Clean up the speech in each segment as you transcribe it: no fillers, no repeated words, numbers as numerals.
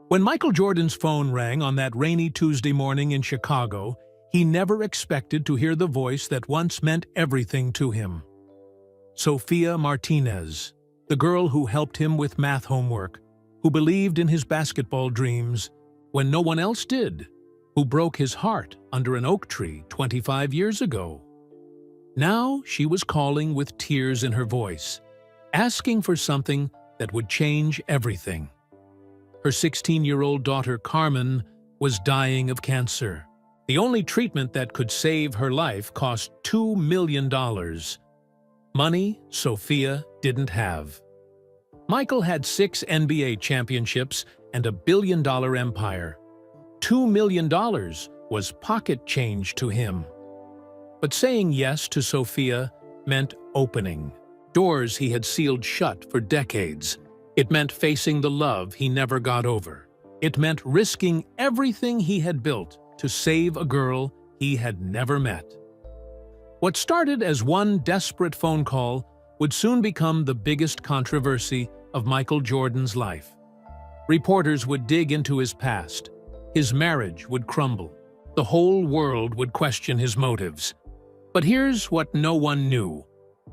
When Michael Jordan's phone rang on that rainy Tuesday morning in Chicago, he never expected to hear the voice that once meant everything to him. Sophia Martinez, the girl who helped him with math homework, who believed in his basketball dreams when no one else did, who broke his heart under an oak tree 25 years ago. Now she was calling with tears in her voice, asking for something that would change everything. Her 16-year-old daughter Carmen was dying of cancer. The only treatment that could save her life cost $2 million. Money Sophia didn't have. Michael had 6 NBA championships and a billion-dollar empire. $2 million was pocket change to him. But saying yes to Sophia meant opening doors he had sealed shut for decades. It meant facing the love he never got over. It meant risking everything he had built to save a girl he had never met. What started as one desperate phone call would soon become the biggest controversy of Michael Jordan's life. Reporters would dig into his past. His marriage would crumble. The whole world would question his motives. But here's what no one knew.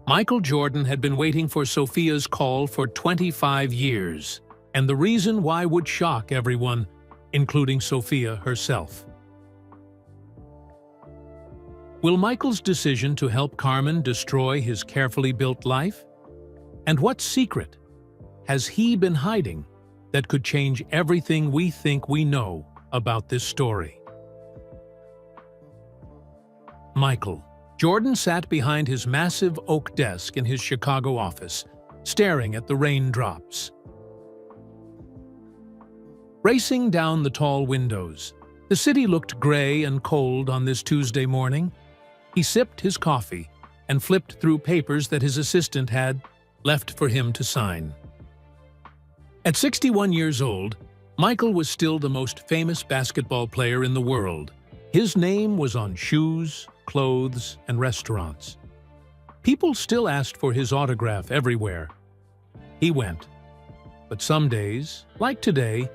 Michael Jordan had been waiting for Sophia's call for 25 years, and the reason why would shock everyone, including Sophia herself. Will Michael's decision to help Carmen destroy his carefully built life? And what secret has he been hiding that could change everything we think we know about this story? Michael Jordan sat behind his massive oak desk in his Chicago office, staring at the raindrops racing down the tall windows. The city looked gray and cold on this Tuesday morning. He sipped his coffee and flipped through papers that his assistant had left for him to sign. At 61 years old, Michael was still the most famous basketball player in the world. His name was on shoes, clothes, and restaurants. People still asked for his autograph everywhere. He went. But some days, like today,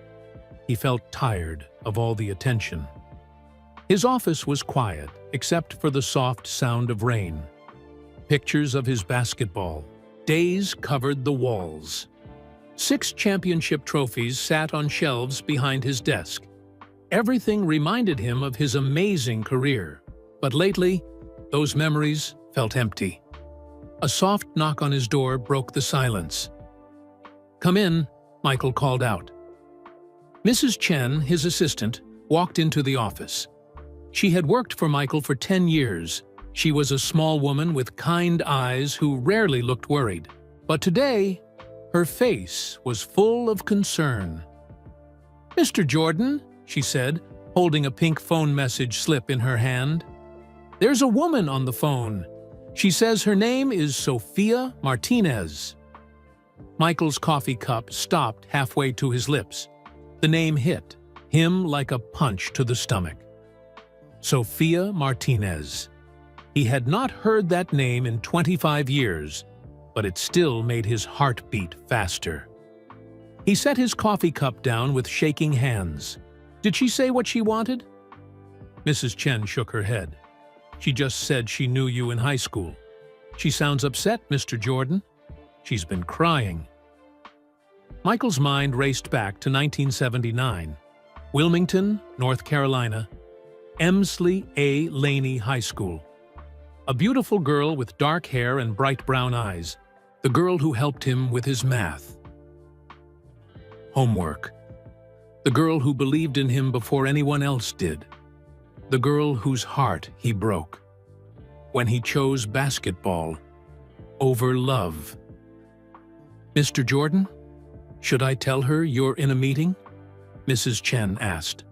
he felt tired of all the attention. His office was quiet, except for the soft sound of rain. Pictures of his basketball days covered the walls. 6 championship trophies sat on shelves behind his desk. Everything reminded him of his amazing career. But lately, those memories felt empty. A soft knock on his door broke the silence. "Come in," Michael called out. Mrs. Chen, his assistant, walked into the office. She had worked for Michael for 10 years. She was a small woman with kind eyes who rarely looked worried. But today, her face was full of concern. "Mr. Jordan," she said, holding a pink phone message slip in her hand. "There's a woman on the phone. She says her name is Sophia Martinez." Michael's coffee cup stopped halfway to his lips. The name hit him like a punch to the stomach. Sophia Martinez. He had not heard that name in 25 years, but it still made his heart beat faster. He set his coffee cup down with shaking hands. "Did she say what she wanted?" Mrs. Chen shook her head. "She just said she knew you in high school. She sounds upset, Mr. Jordan. She's been crying." Michael's mind raced back to 1979. Wilmington, North Carolina. Emsley A. Laney High School. A beautiful girl with dark hair and bright brown eyes. The girl who helped him with his math homework. The girl who believed in him before anyone else did. The girl whose heart he broke when he chose basketball over love. "Mr. Jordan, should I tell her you're in a meeting?" Mrs. Chen asked.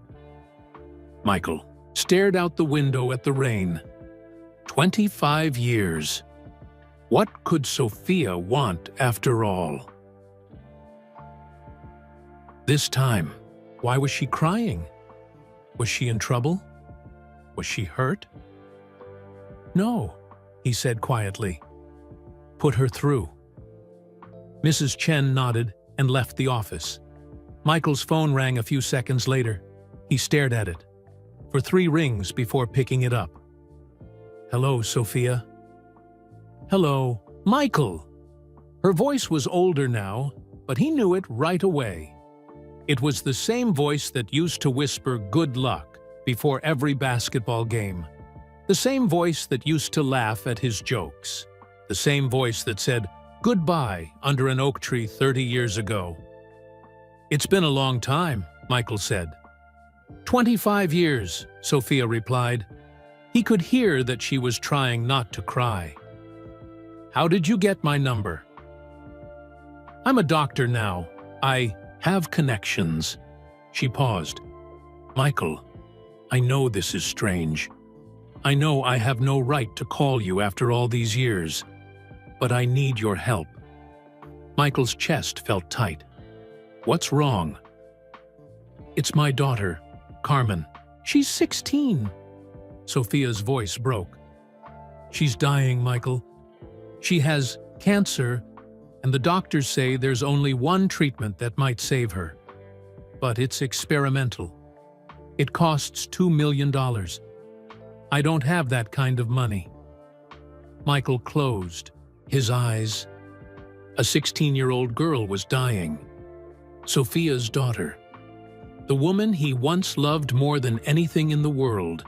Michael stared out the window at the rain. 25 years. What could Sophia want after all? This time, why was she crying? Was she in trouble? Was she hurt? "No," he said quietly. "Put her through." Mrs. Chen nodded and left the office. Michael's phone rang a few seconds later. He stared at it for 3 rings before picking it up. "Hello, Sophia." "Hello, Michael." Her voice was older now, but he knew it right away. It was the same voice that used to whisper good luck before every basketball game. The same voice that used to laugh at his jokes. The same voice that said goodbye under an oak tree 30 years ago. "It's been a long time," Michael said. 25 years, Sophia replied. He could hear that she was trying not to cry. "How did you get my number?" "I'm a doctor now. I have connections." She paused. "Michael, I know this is strange. I know I have no right to call you after all these years, but I need your help." Michael's chest felt tight. "What's wrong?" "It's my daughter, Carmen. She's 16. Sophia's voice broke. "She's dying, Michael. She has cancer, and the doctors say there's only one treatment that might save her. But it's experimental. It costs $2 million. I don't have that kind of money." Michael closed his eyes. A 16-year-old girl was dying. Sophia's daughter. The woman he once loved more than anything in the world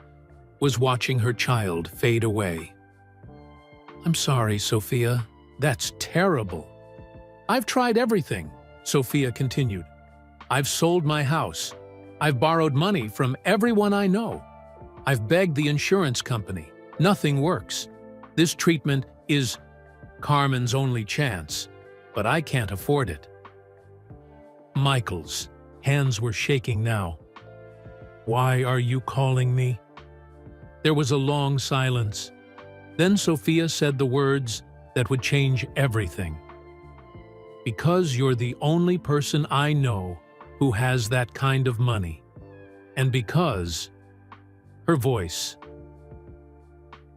was watching her child fade away. "I'm sorry, Sophia. That's terrible." "I've tried everything," Sophia continued. "I've sold my house. I've borrowed money from everyone I know. I've begged the insurance company. Nothing works. This treatment is Carmen's only chance, but I can't afford it." Michael's hands were shaking now. "Why are you calling me?" There was a long silence. Then Sophia said the words that would change everything. "Because you're the only person I know who has that kind of money. And because..." Her voice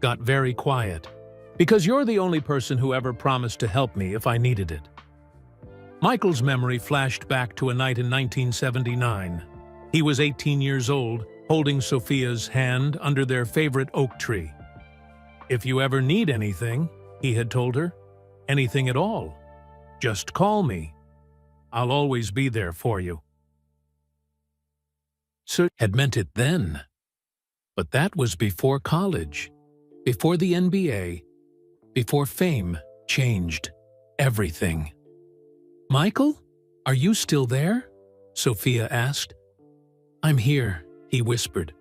got very quiet. "Because you're the only person who ever promised to help me if I needed it." Michael's memory flashed back to a night in 1979. He was 18 years old, holding Sophia's hand under their favorite oak tree. "If you ever need anything," he had told her, "anything at all, just call me. I'll always be there for you." So had meant it then. But that was before college, before the NBA, before fame changed everything. "Michael, are you still there?" Sophia asked. "I'm here," he whispered.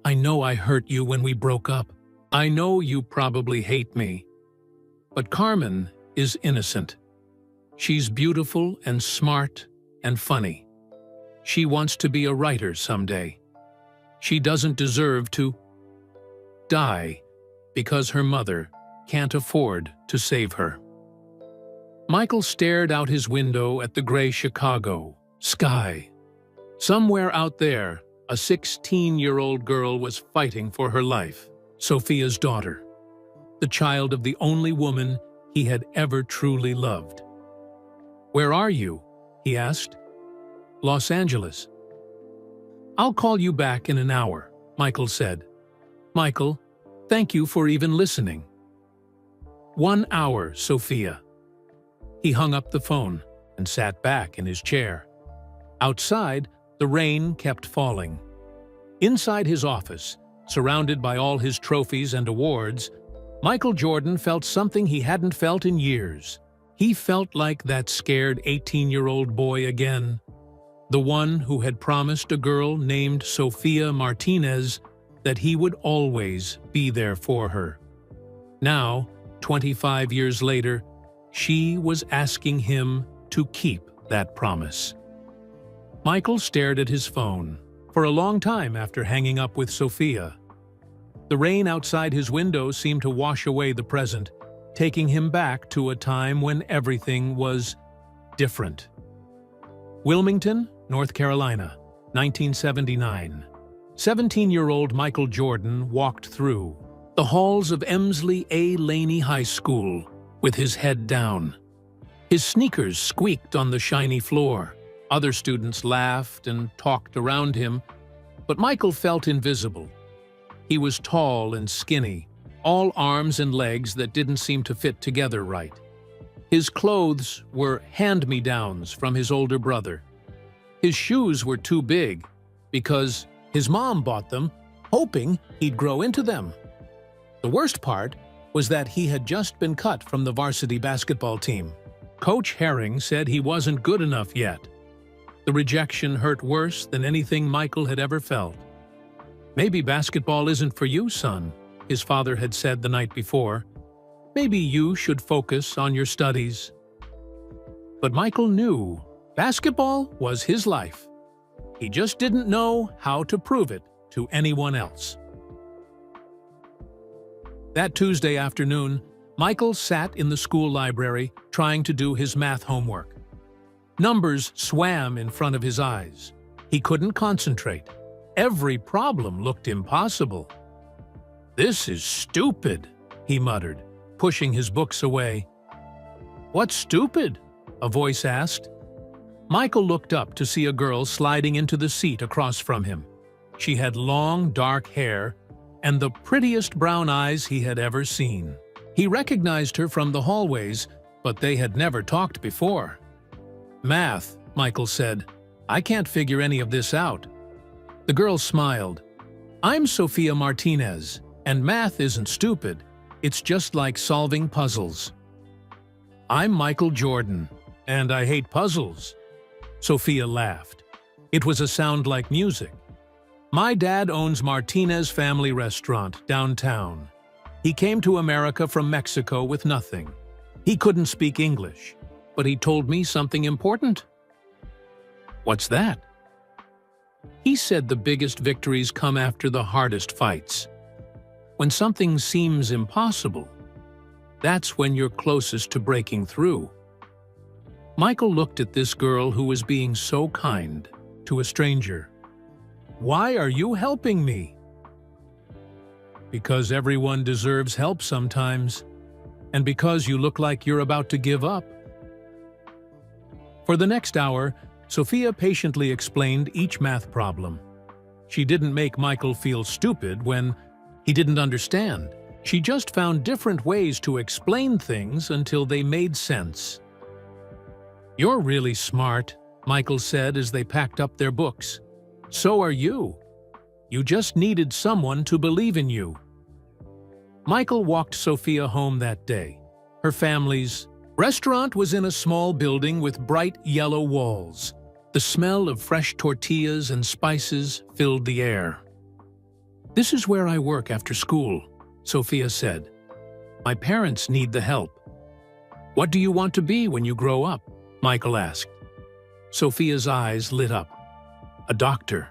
"I know I hurt you when we broke up. I know you probably hate me. But Carmen is innocent. She's beautiful and smart and funny. She wants to be a writer someday. She doesn't deserve to die because her mother can't afford to save her." Michael stared out his window at the gray Chicago sky. Somewhere out there, a 16-year-old girl was fighting for her life. Sophia's daughter, the child of the only woman he had ever truly loved. "Where are you?" he asked. "Los Angeles." "I'll call you back in an hour," Michael said. "Michael, thank you for even listening." 1 hour, Sophia. He hung up the phone and sat back in his chair. Outside, the rain kept falling. Inside his office, surrounded by all his trophies and awards, Michael Jordan felt something he hadn't felt in years. He felt like that scared 18-year-old boy again. The one who had promised a girl named Sophia Martinez that he would always be there for her. Now, 25 years later, she was asking him to keep that promise. Michael stared at his phone for a long time after hanging up with Sophia. The rain outside his window seemed to wash away the present, taking him back to a time when everything was different. Wilmington, North Carolina, 1979. 17-year-old Michael Jordan walked through the halls of Emsley A. Laney High School with his head down. His sneakers squeaked on the shiny floor. Other students laughed and talked around him, but Michael felt invisible. He was tall and skinny, all arms and legs that didn't seem to fit together right. His clothes were hand-me-downs from his older brother. His shoes were too big because his mom bought them, hoping he'd grow into them. The worst part was that he had just been cut from the varsity basketball team. Coach Herring said he wasn't good enough yet. The rejection hurt worse than anything Michael had ever felt. "Maybe basketball isn't for you, son," his father had said the night before. "Maybe you should focus on your studies." But Michael knew basketball was his life. He just didn't know how to prove it to anyone else. That Tuesday afternoon, Michael sat in the school library trying to do his math homework. Numbers swam in front of his eyes. He couldn't concentrate. Every problem looked impossible. "This is stupid," he muttered, pushing his books away. "What's stupid?" a voice asked. Michael looked up to see a girl sliding into the seat across from him. She had long, dark hair and the prettiest brown eyes he had ever seen. He recognized her from the hallways, but they had never talked before. "Math," Michael said. "I can't figure any of this out." The girl smiled. "I'm Sophia Martinez, and math isn't stupid. It's just like solving puzzles." "I'm Michael Jordan, and I hate puzzles." Sophia laughed. It was a sound like music. "My dad owns Martinez Family Restaurant downtown. He came to America from Mexico with nothing. He couldn't speak English, but he told me something important." "What's that?" "He said the biggest victories come after the hardest fights. When something seems impossible, that's when you're closest to breaking through." Michael looked at this girl who was being so kind to a stranger. "Why are you helping me?" "Because everyone deserves help sometimes, and because you look like you're about to give up." For the next hour, Sophia patiently explained each math problem. She didn't make Michael feel stupid when he didn't understand. She just found different ways to explain things until they made sense. "You're really smart," Michael said as they packed up their books. "So are you. You just needed someone to believe in you." Michael walked Sophia home that day. Her family's restaurant was in a small building with bright yellow walls. The smell of fresh tortillas and spices filled the air. "This is where I work after school," Sophia said. "My parents need the help." "What do you want to be when you grow up?" Michael asked. Sophia's eyes lit up. "A doctor.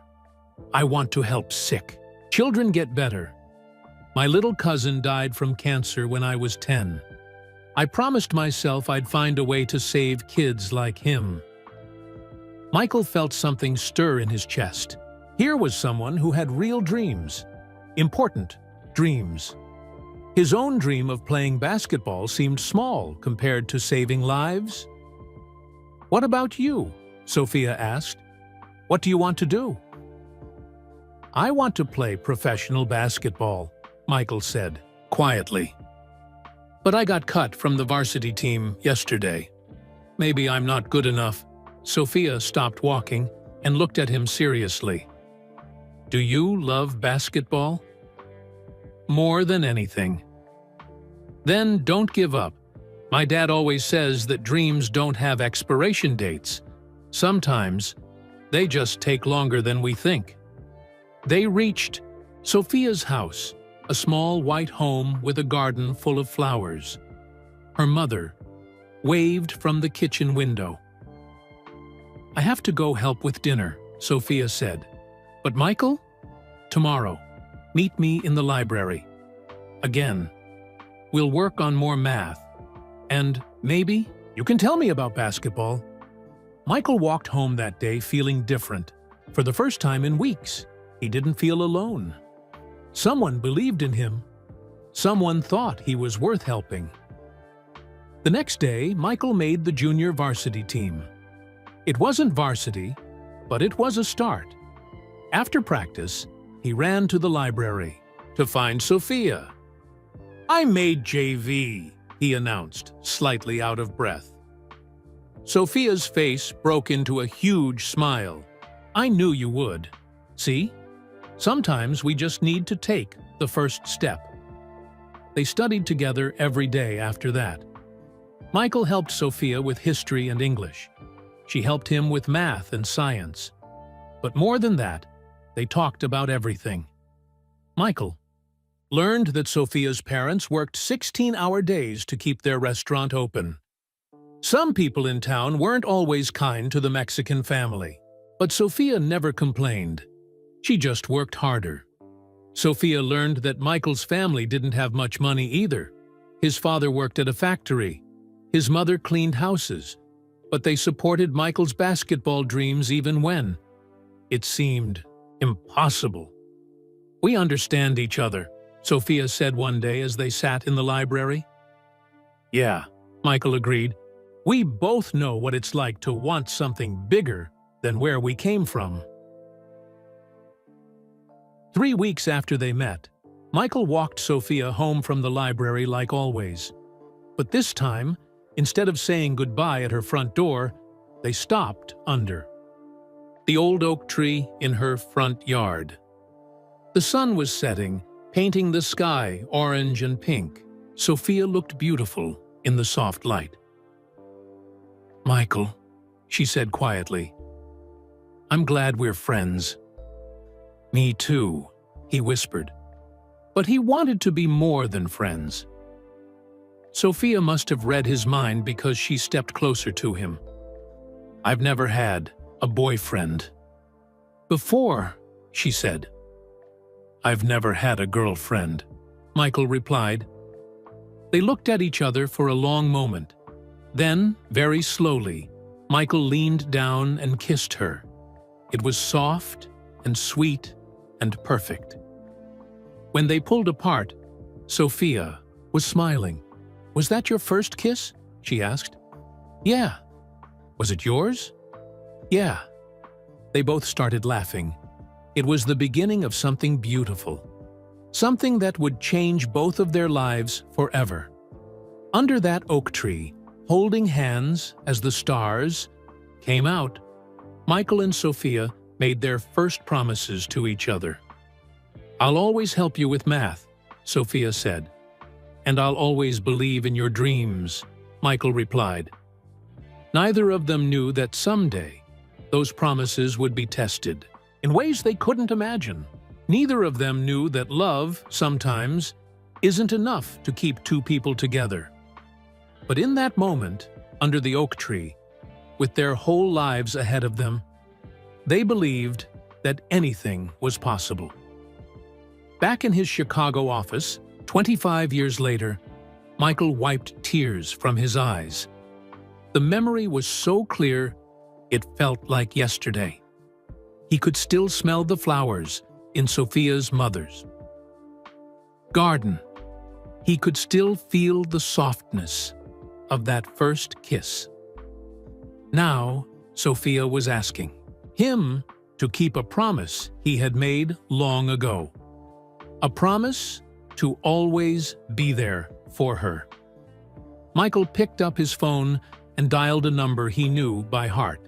I want to help sick. Children get better. My little cousin died from cancer when I was 10. I promised myself I'd find a way to save kids like him." Michael felt something stir in his chest. Here was someone who had real dreams. Important dreams. His own dream of playing basketball seemed small compared to saving lives. "What about you?" Sophia asked. "What do you want to do?" "I want to play professional basketball," Michael said, quietly. "But I got cut from the varsity team yesterday. Maybe I'm not good enough." Sophia stopped walking and looked at him seriously. "Do you love basketball?" "More than anything." "Then don't give up. My dad always says that dreams don't have expiration dates. Sometimes they just take longer than we think." They reached Sophia's house, a small white home with a garden full of flowers. Her mother waved from the kitchen window. "I have to go help with dinner," Sophia said. "But Michael? Tomorrow, meet me in the library. Again. We'll work on more math. And maybe you can tell me about basketball." Michael walked home that day feeling different. For the first time in weeks, he didn't feel alone. Someone believed in him. Someone thought he was worth helping. The next day, Michael made the junior varsity team. It wasn't varsity, but it was a start. After practice, he ran to the library to find Sophia. "I made JV," he announced, slightly out of breath. Sophia's face broke into a huge smile. "I knew you would. See? Sometimes we just need to take the first step." They studied together every day after that. Michael helped Sophia with history and English. She helped him with math and science. But more than that, they talked about everything. Michael learned that Sophia's parents worked 16-hour days to keep their restaurant open. Some people in town weren't always kind to the Mexican family, but Sophia never complained. She just worked harder. Sophia learned that Michael's family didn't have much money either. His father worked at a factory. His mother cleaned houses. But they supported Michael's basketball dreams even when it seemed impossible. "We understand each other," Sophia said one day as they sat in the library. "Yeah," Michael agreed. "We both know what it's like to want something bigger than where we came from." 3 weeks after they met, Michael walked Sophia home from the library like always. But this time, instead of saying goodbye at her front door, they stopped under the old oak tree in her front yard. The sun was setting, painting the sky orange and pink. Sophia looked beautiful in the soft light. "Michael," she said quietly, "I'm glad we're friends." "Me too," he whispered. But he wanted to be more than friends. Sophia must have read his mind because she stepped closer to him. "I've never had a boyfriend before," she said. "I've never had a girlfriend," Michael replied. They looked at each other for a long moment. Then, very slowly, Michael leaned down and kissed her. It was soft and sweet and perfect. When they pulled apart, Sophia was smiling. "Was that your first kiss?" she asked. "Yeah." "Was it yours?" "Yeah." They both started laughing. It was the beginning of something beautiful. Something that would change both of their lives forever. Under that oak tree, holding hands as the stars came out, Michael and Sophia made their first promises to each other. "I'll always help you with math," Sophia said. "And I'll always believe in your dreams," Michael replied. Neither of them knew that someday those promises would be tested in ways they couldn't imagine. Neither of them knew that love, sometimes, isn't enough to keep two people together. But in that moment, under the oak tree, with their whole lives ahead of them, they believed that anything was possible. Back in his Chicago office, 25 years later, Michael wiped tears from his eyes. The memory was so clear, it felt like yesterday. He could still smell the flowers in Sophia's mother's garden. He could still feel the softness of that first kiss. Now, Sophia was asking him to keep a promise he had made long ago. A promise to always be there for her. Michael picked up his phone and dialed a number he knew by heart.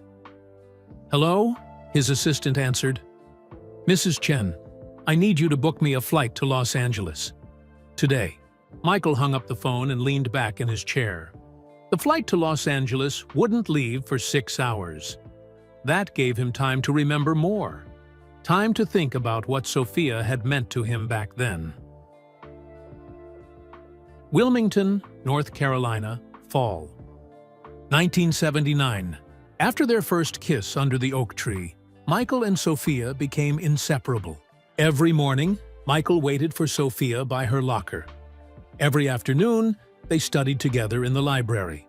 "Hello?" his assistant answered. "Mrs. Chen, I need you to book me a flight to Los Angeles today." Michael hung up the phone and leaned back in his chair. The flight to Los Angeles wouldn't leave for 6 hours. That gave him time to remember more. Time to think about what Sophia had meant to him back then. Wilmington, North Carolina, fall. 1979. After their first kiss under the oak tree, Michael and Sophia became inseparable. Every morning, Michael waited for Sophia by her locker. Every afternoon, they studied together in the library.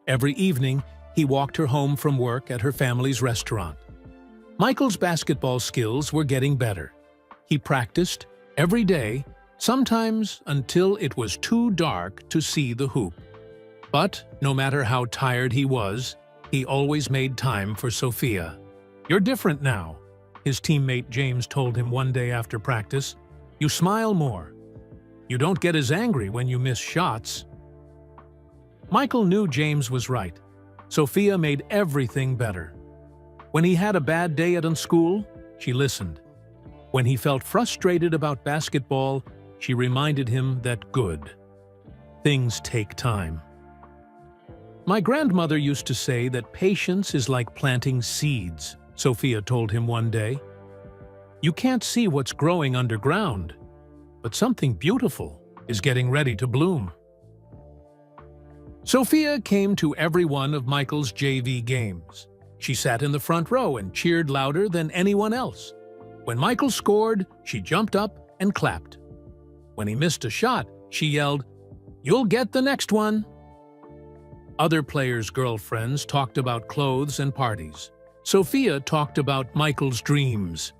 Every evening, he walked her home from work at her family's restaurant. Michael's basketball skills were getting better. He practiced every day, sometimes until it was too dark to see the hoop. But no matter how tired he was, He always made time for Sophia. "You're different now," his teammate James told him one day after practice. "You smile more. You don't get as angry when you miss shots." Michael knew James was right. Sophia made everything better. When he had a bad day at school, she listened. When he felt frustrated about basketball, she reminded him that good things take time. "My grandmother used to say that patience is like planting seeds," Sophia told him one day. "You can't see what's growing underground, but something beautiful is getting ready to bloom." Sophia came to every one of Michael's JV games. She sat in the front row and cheered louder than anyone else. When Michael scored, she jumped up and clapped. When he missed a shot, she yelled, "You'll get the next one." Other players' girlfriends talked about clothes and parties. Sophia talked about Michael's dreams.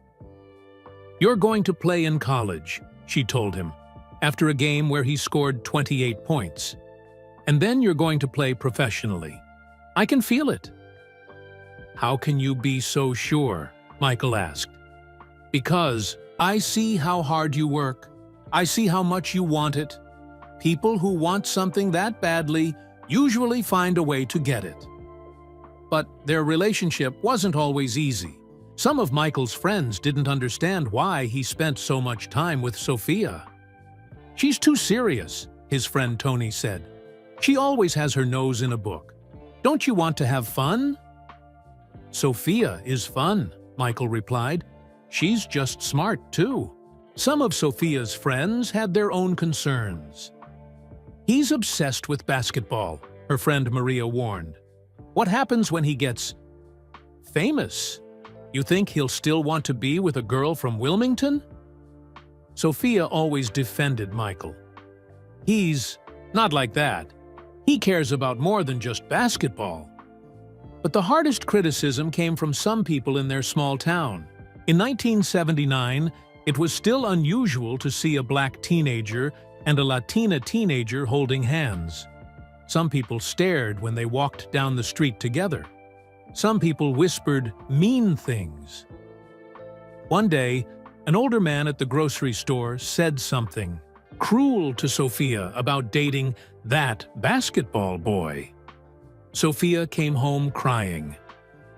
"You're going to play in college," she told him, after a game where he scored 28 points. "And then you're going to play professionally. I can feel it." "How can you be so sure?" Michael asked. "Because I see how hard you work. I see how much you want it. People who want something that badly usually find a way to get it." But their relationship wasn't always easy. Some of Michael's friends didn't understand why he spent so much time with Sophia. "She's too serious," his friend Tony said. "She always has her nose in a book. Don't you want to have fun?" "Sophia is fun," Michael replied. "She's just smart, too." Some of Sophia's friends had their own concerns. "He's obsessed with basketball," her friend Maria warned. "What happens when he gets famous? You think he'll still want to be with a girl from Wilmington?" Sophia always defended Michael. "He's not like that. He cares about more than just basketball." But the hardest criticism came from some people in their small town. In 1979, it was still unusual to see a black teenager and a Latina teenager holding hands. Some people stared when they walked down the street together. Some people whispered mean things. One day, an older man at the grocery store said something cruel to Sophia about dating that basketball boy. Sophia came home crying.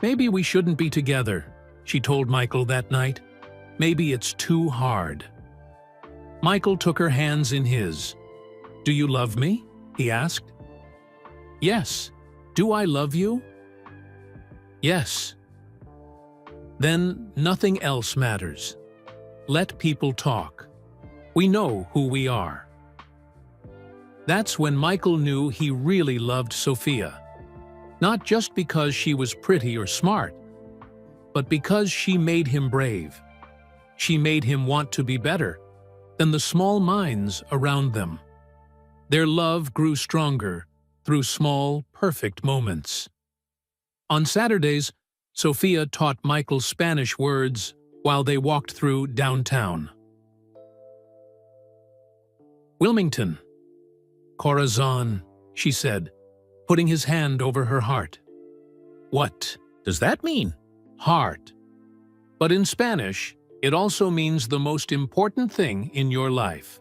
"Maybe we shouldn't be together," she told Michael that night. "Maybe it's too hard." Michael took her hands in his. "Do you love me?" he asked. "Yes." "Do I love you?" "Yes." "Then nothing else matters. Let people talk. We know who we are." That's when Michael knew he really loved Sophia. Not just because she was pretty or smart, but because she made him brave. She made him want to be better than the small minds around them. Their love grew stronger through small, perfect moments. On Saturdays, Sophia taught Michael Spanish words while they walked through downtown. "Wilmington. Corazon," she said, putting his hand over her heart. "What does that mean?" "Heart. But in Spanish, it also means the most important thing in your life."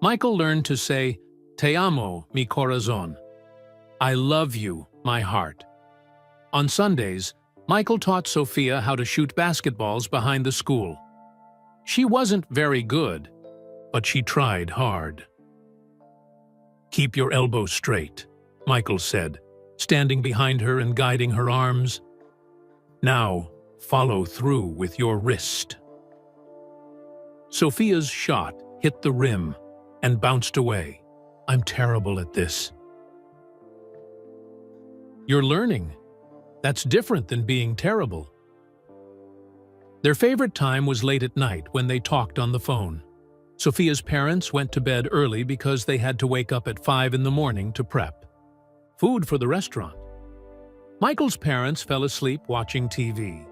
Michael learned to say, "Te amo, mi corazón." I love you, my heart. On Sundays, Michael taught Sophia how to shoot basketballs behind the school. She wasn't very good, but she tried hard. "Keep your elbows straight," Michael said, standing behind her and guiding her arms. "Now, follow through with your wrist." Sophia's shot hit the rim and bounced away. "I'm terrible at this." "You're learning. That's different than being terrible." Their favorite time was late at night when they talked on the phone. Sophia's parents went to bed early because they had to wake up at 5 in the morning to prep food for the restaurant. Michael's parents fell asleep watching TV.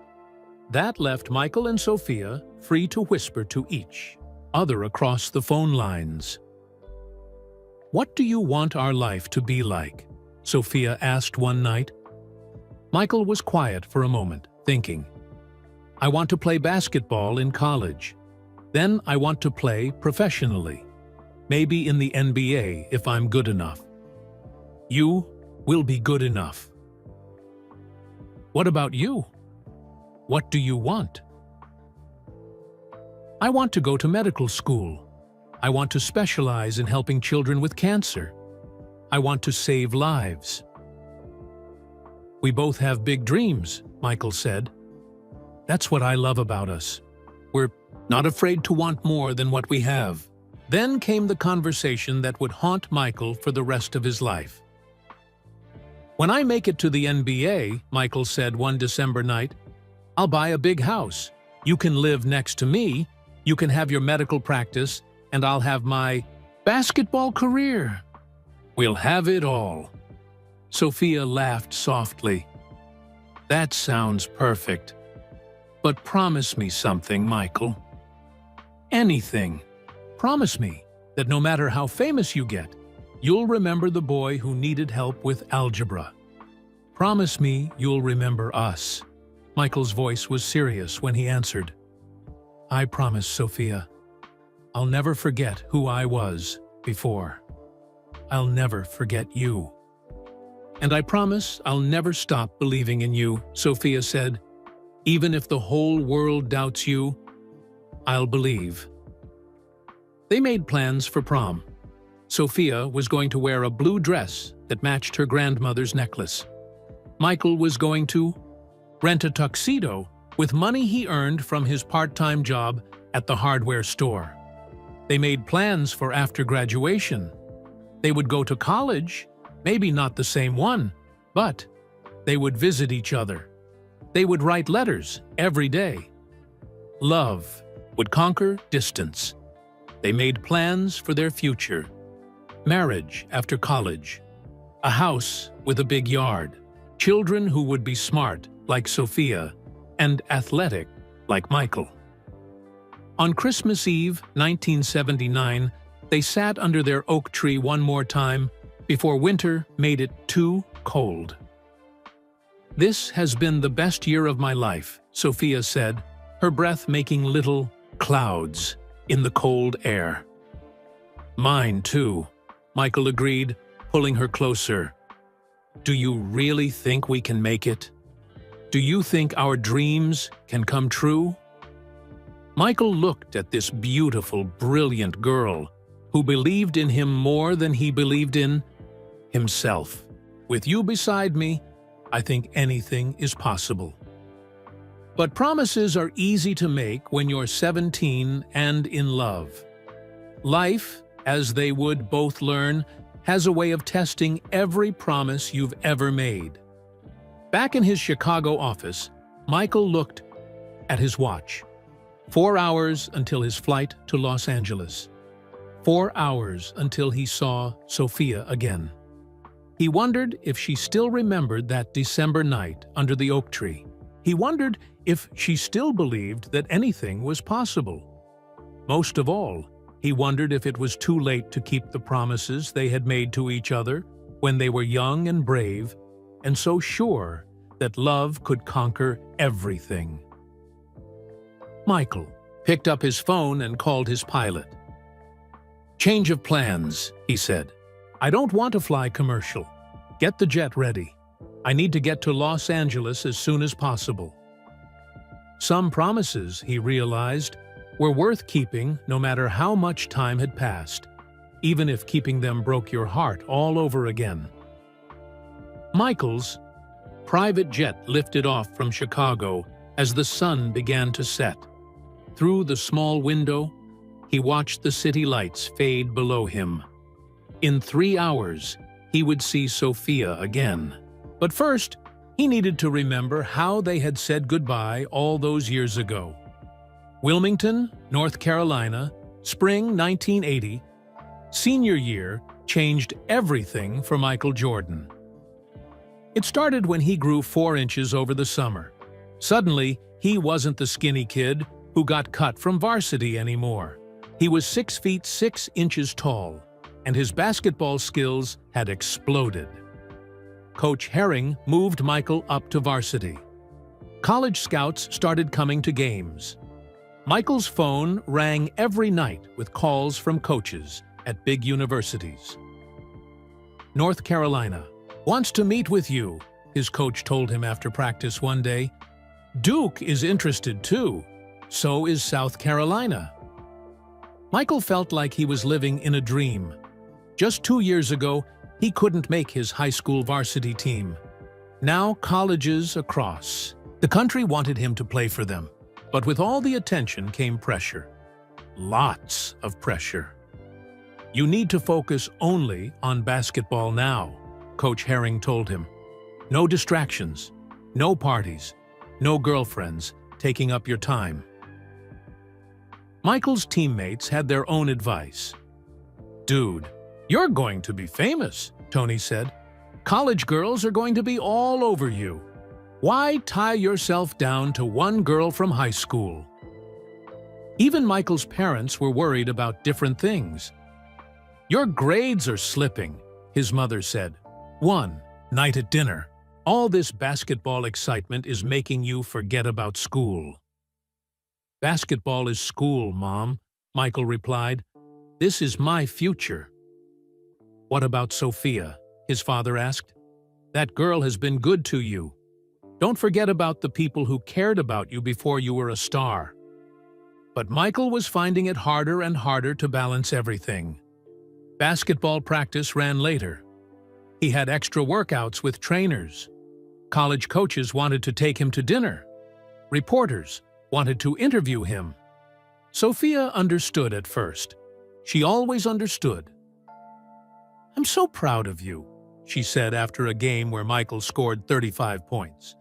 That left Michael and Sophia free to whisper to each other across the phone lines. "What do you want our life to be like?" Sophia asked one night. Michael was quiet for a moment, thinking, I want to play basketball in college. Then I want to play professionally. Maybe in the NBA if I'm good enough. You will be good enough. What about you? What do you want? I want to go to medical school. I want to specialize in helping children with cancer. I want to save lives. We both have big dreams, Michael said. That's what I love about us. We're not afraid to want more than what we have. Then came the conversation that would haunt Michael for the rest of his life. When I make it to the NBA, Michael said one December night, I'll buy a big house. You can live next to me, you can have your medical practice, and I'll have my basketball career. We'll have it all. Sophia laughed softly. That sounds perfect. But promise me something, Michael. Anything. Promise me that no matter how famous you get, you'll remember the boy who needed help with algebra. Promise me you'll remember us. Michael's voice was serious when he answered. I promise, Sophia. I'll never forget who I was before. I'll never forget you. And I promise I'll never stop believing in you, Sophia said. Even if the whole world doubts you, I'll believe. They made plans for prom. Sophia was going to wear a blue dress that matched her grandmother's necklace. Michael was going to rent a tuxedo with money he earned from his part-time job at the hardware store. They made plans for after graduation. They would go to college, maybe not the same one, but they would visit each other. They would write letters every day. Love would conquer distance. They made plans for their future. Marriage after college. A house with a big yard. Children who would be smart, like Sophia, and athletic, like Michael. On Christmas Eve, 1979, they sat under their oak tree one more time before winter made it too cold. This has been the best year of my life, Sophia said, her breath making little clouds in the cold air. Mine too, Michael agreed, pulling her closer. Do you really think we can make it? Do you think our dreams can come true? Michael looked at this beautiful, brilliant girl who believed in him more than he believed in himself. With you beside me, I think anything is possible. But promises are easy to make when you're 17 and in love. Life, as they would both learn, has a way of testing every promise you've ever made. Back in his Chicago office, Michael looked at his watch. 4 hours until his flight to Los Angeles. 4 hours until he saw Sophia again. He wondered if she still remembered that December night under the oak tree. He wondered if she still believed that anything was possible. Most of all, he wondered if it was too late to keep the promises they had made to each other when they were young and brave and so sure that love could conquer everything. Michael picked up his phone and called his pilot. Change of plans, he said. I don't want to fly commercial. Get the jet ready. I need to get to Los Angeles as soon as possible. Some promises, he realized, were worth keeping no matter how much time had passed, even if keeping them broke your heart all over again. Michael's private jet lifted off from Chicago as the sun began to set. Through the small window, he watched the city lights fade below him. In 3 hours, he would see Sophia again. But first, he needed to remember how they had said goodbye all those years ago. Wilmington, North Carolina, spring 1980, senior year changed everything for Michael Jordan. It started when he grew 4 inches over the summer. Suddenly, he wasn't the skinny kid who got cut from varsity anymore. He was 6 feet 6 inches tall, and his basketball skills had exploded. Coach Herring moved Michael up to varsity. College scouts started coming to games. Michael's phone rang every night with calls from coaches at big universities. North Carolina wants to meet with you, his coach told him after practice one day. Duke is interested too. So is South Carolina. Michael felt like he was living in a dream. Just 2 years ago, he couldn't make his high school varsity team. Now colleges across the country wanted him to play for them. But with all the attention came pressure. Lots of pressure. You need to focus only on basketball now, Coach Herring told him. No distractions, no parties, no girlfriends taking up your time. Michael's teammates had their own advice. Dude, you're going to be famous, Tony said. College girls are going to be all over you. Why tie yourself down to one girl from high school? Even Michael's parents were worried about different things. Your grades are slipping, his mother said. One night at dinner, all this basketball excitement is making you forget about school. Basketball is school, Mom, Michael replied. This is my future. What about Sophia? His father asked. That girl has been good to you. Don't forget about the people who cared about you before you were a star. But Michael was finding it harder and harder to balance everything. Basketball practice ran later. He had extra workouts with trainers. College coaches wanted to take him to dinner. Reporters wanted to interview him. Sophia understood at first. She always understood. I'm so proud of you, she said after a game where Michael scored 35 points.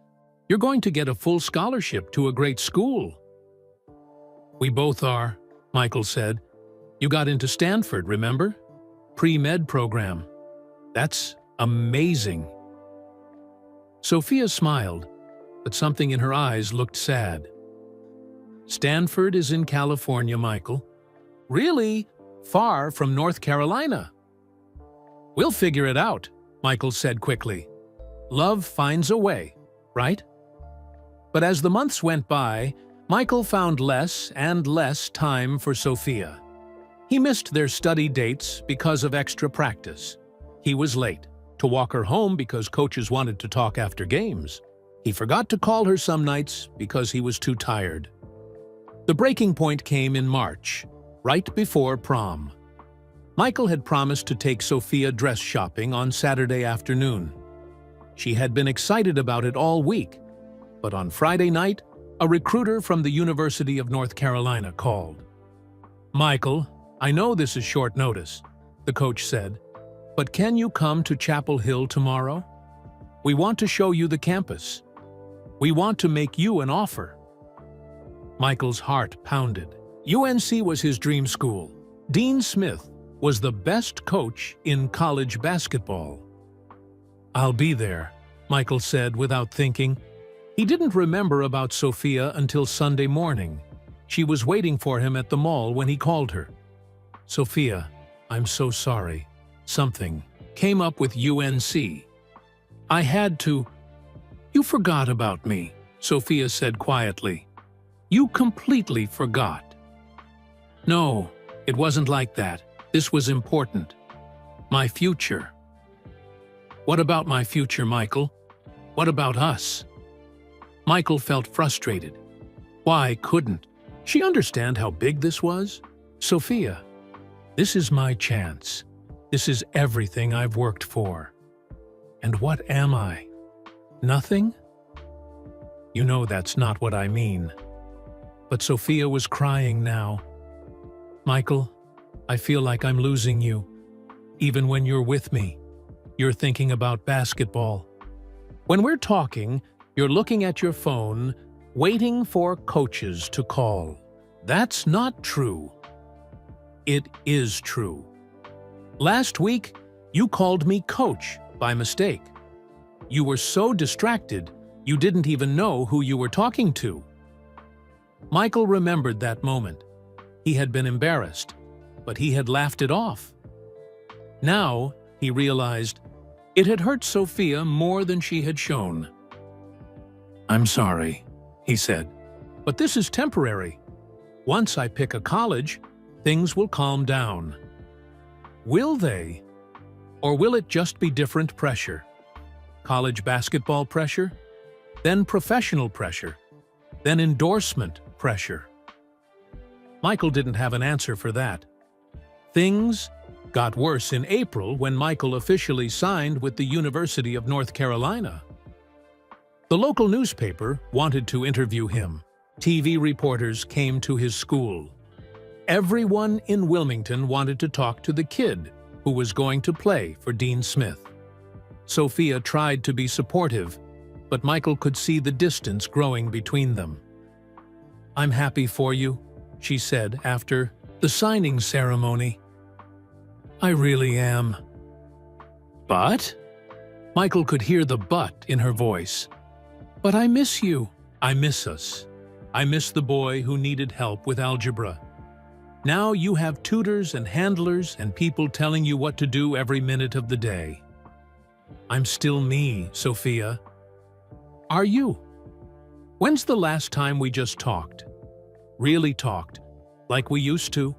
You're going to get a full scholarship to a great school. We both are, Michael said. You got into Stanford, remember? Pre-med program. That's amazing. Sophia smiled, but something in her eyes looked sad. Stanford is in California, Michael. Really far from North Carolina. We'll figure it out, Michael said quickly. Love finds a way, right? But as the months went by, Michael found less and less time for Sophia. He missed their study dates because of extra practice. He was late to walk her home because coaches wanted to talk after games. He forgot to call her some nights because he was too tired. The breaking point came in March, right before prom. Michael had promised to take Sophia dress shopping on Saturday afternoon. She had been excited about it all week, but on Friday night, a recruiter from the University of North Carolina called. Michael, I know this is short notice, the coach said, but can you come to Chapel Hill tomorrow? We want to show you the campus. We want to make you an offer. Michael's heart pounded. UNC was his dream school. Dean Smith was the best coach in college basketball. I'll be there, Michael said without thinking. He didn't remember about Sophia until Sunday morning. She was waiting for him at the mall when he called her. Sophia, I'm so sorry. Something came up with UNC. I had to. You forgot about me, Sophia said quietly. You completely forgot. No, it wasn't like that. This was important. My future. What about my future, Michael? What about us? Michael felt frustrated. Why couldn't she understand how big this was? Sophia, this is my chance. This is everything I've worked for. And what am I? Nothing? You know that's not what I mean. But Sophia was crying now. Michael, I feel like I'm losing you. Even when you're with me, you're thinking about basketball. When we're talking, you're looking at your phone, waiting for coaches to call. That's not true. It is true. Last week, you called me coach by mistake. You were so distracted, you didn't even know who you were talking to. Michael remembered that moment. He had been embarrassed, but he had laughed it off. Now, he realized, It had hurt Sophia more than she had shown. "I'm sorry," he said, "but this is temporary. Once I pick a college, things will calm down." Will they? Or will it just be different pressure? College basketball pressure, then professional pressure, then endorsement pressure. Michael didn't have an answer for that. Things got worse in April when Michael officially signed with the University of North Carolina. The local newspaper wanted to interview him. TV reporters came to his school. Everyone in Wilmington wanted to talk to the kid who was going to play for Dean Smith. Sophia tried to be supportive, but Michael could see the distance growing between them. "I'm happy for you," she said after the signing ceremony. "I really am." "But?" Michael could hear the "but" in her voice. "But I miss you. I miss us. I miss the boy who needed help with algebra. Now you have tutors and handlers and people telling you what to do every minute of the day." "I'm still me, Sophia." "Are you? When's the last time we just talked? Really talked, like we used to?"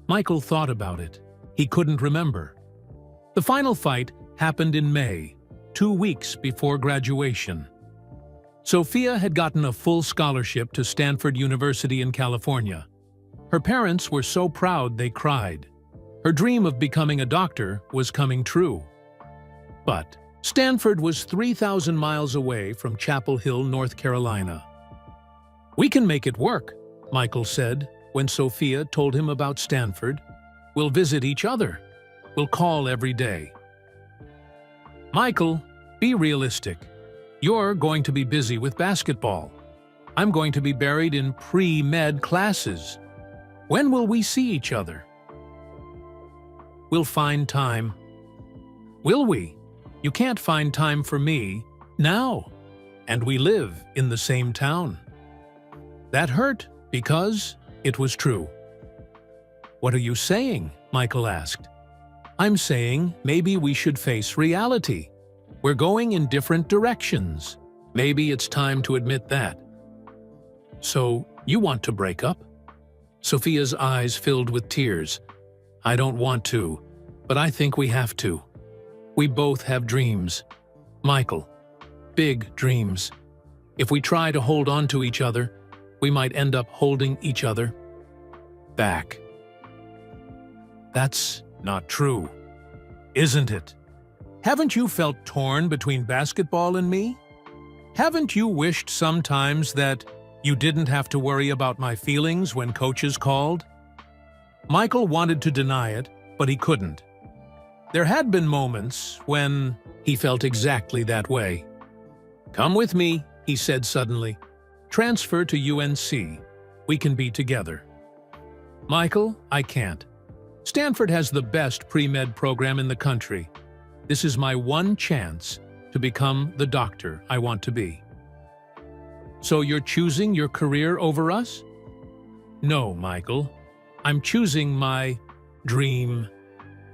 Michael thought about it. He couldn't remember. The final fight happened in May, 2 weeks before graduation. Sophia had gotten a full scholarship to Stanford University in California. Her parents were so proud they cried. Her dream of becoming a doctor was coming true. But Stanford was 3,000 miles away from Chapel Hill, North Carolina. "We can make it work," Michael said when Sophia told him about Stanford. "We'll visit each other. We'll call every day." "Michael, be realistic. You're going to be busy with basketball. I'm going to be buried in pre-med classes. When will we see each other?" "We'll find time." "Will we? You can't find time for me now. And we live in the same town." That hurt because it was true. "What are you saying?" Michael asked. "I'm saying maybe we should face reality. We're going in different directions. Maybe it's time to admit that." "So, you want to break up?" Sophia's eyes filled with tears. "I don't want to, but I think we have to. We both have dreams. Michael, big dreams. If we try to hold on to each other, we might end up holding each other back." "That's not true, isn't it? Haven't you felt torn between basketball and me? Haven't you wished sometimes that you didn't have to worry about my feelings when coaches called?" Michael wanted to deny it, but he couldn't. There had been moments when he felt exactly that way. "Come with me," he said suddenly. "Transfer to UNC. We can be together." "Michael, I can't. Stanford has the best pre-med program in the country. This is my one chance to become the doctor I want to be." "So you're choosing your career over us?" "No, Michael. I'm choosing my dream,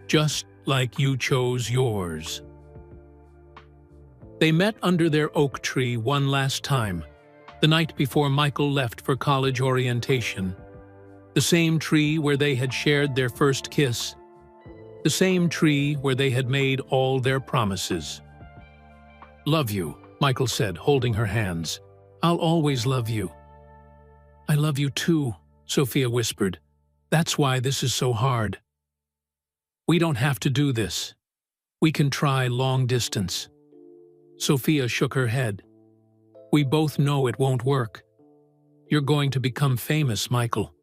just like you chose yours." They met under their oak tree one last time, the night before Michael left for college orientation. The same tree where they had shared their first kiss. The same tree where they had made all their promises. "Love you," Michael said, holding her hands. "I'll always love you." "I love you too," Sophia whispered. "That's why this is so hard." "We don't have to do this. We can try long distance." Sophia shook her head. "We both know it won't work. You're going to become famous, Michael.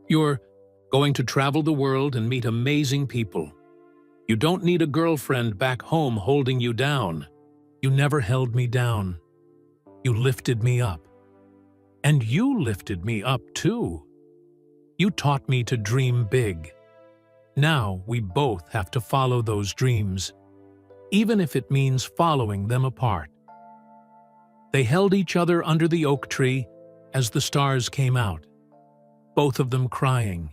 You're going to travel the world and meet amazing people. You don't need a girlfriend back home holding you down. You never held me down. You lifted me up. And you lifted me up too. You taught me to dream big. Now we both have to follow those dreams, even if it means following them apart." They held each other under the oak tree as the stars came out, both of them crying,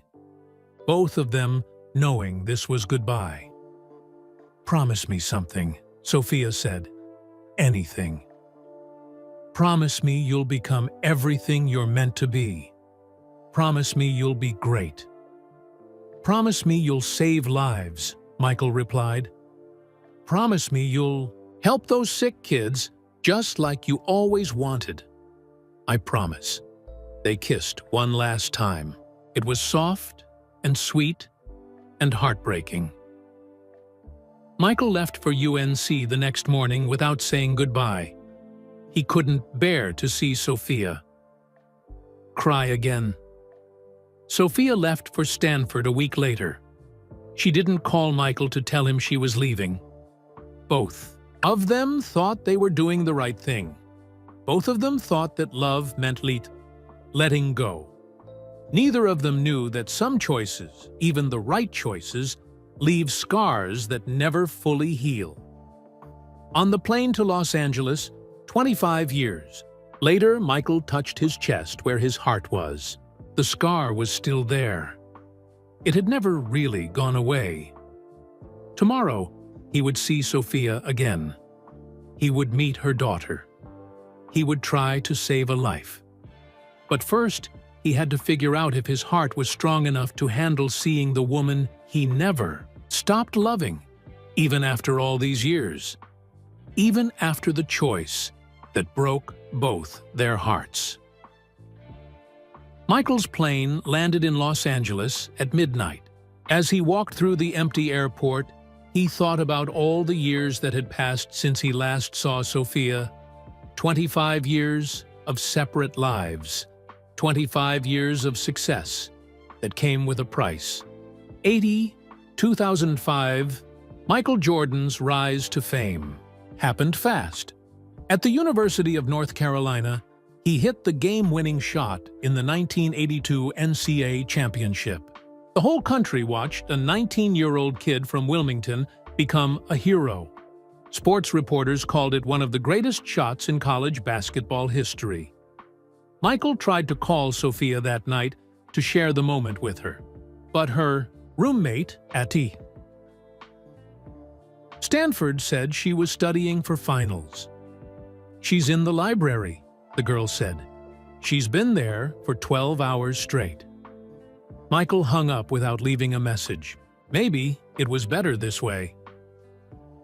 both of them knowing this was goodbye. "Promise me something," Sophia said. "Anything. Promise me you'll become everything you're meant to be. Promise me you'll be great." "Promise me you'll save lives," Michael replied. "Promise me you'll help those sick kids just like you always wanted." "I promise." They kissed one last time. It was soft and sweet and heartbreaking. Michael left for UNC the next morning without saying goodbye. He couldn't bear to see Sophia cry again. Sophia left for Stanford a week later. She didn't call Michael to tell him she was leaving. Both of them thought they were doing the right thing. Both of them thought that love meant letting go. Neither of them knew that some choices, even the right choices, leave scars that never fully heal. On the plane to Los Angeles, 25 years later, Michael touched his chest where his heart was. The scar was still there. It had never really gone away. Tomorrow, he would see Sophia again. He would meet her daughter. He would try to save a life. But first, he had to figure out if his heart was strong enough to handle seeing the woman he never stopped loving, even after all these years. Even after the choice that broke both their hearts. Michael's plane landed in Los Angeles at midnight. As he walked through the empty airport, he thought about all the years that had passed since he last saw Sophia. 25 years of separate lives. 25 years of success that came with a price. 2005, Michael Jordan's rise to fame happened fast. At the University of North Carolina, he hit the game-winning shot in the 1982 NCAA championship. The whole country watched a 19-year-old kid from Wilmington become a hero. Sports reporters called it one of the greatest shots in college basketball history. Michael tried to call Sophia that night to share the moment with her, but her roommate, Stanford, said she was studying for finals. "She's in the library," the girl said. "She's been there for 12 hours straight." Michael hung up without leaving a message. Maybe it was better this way.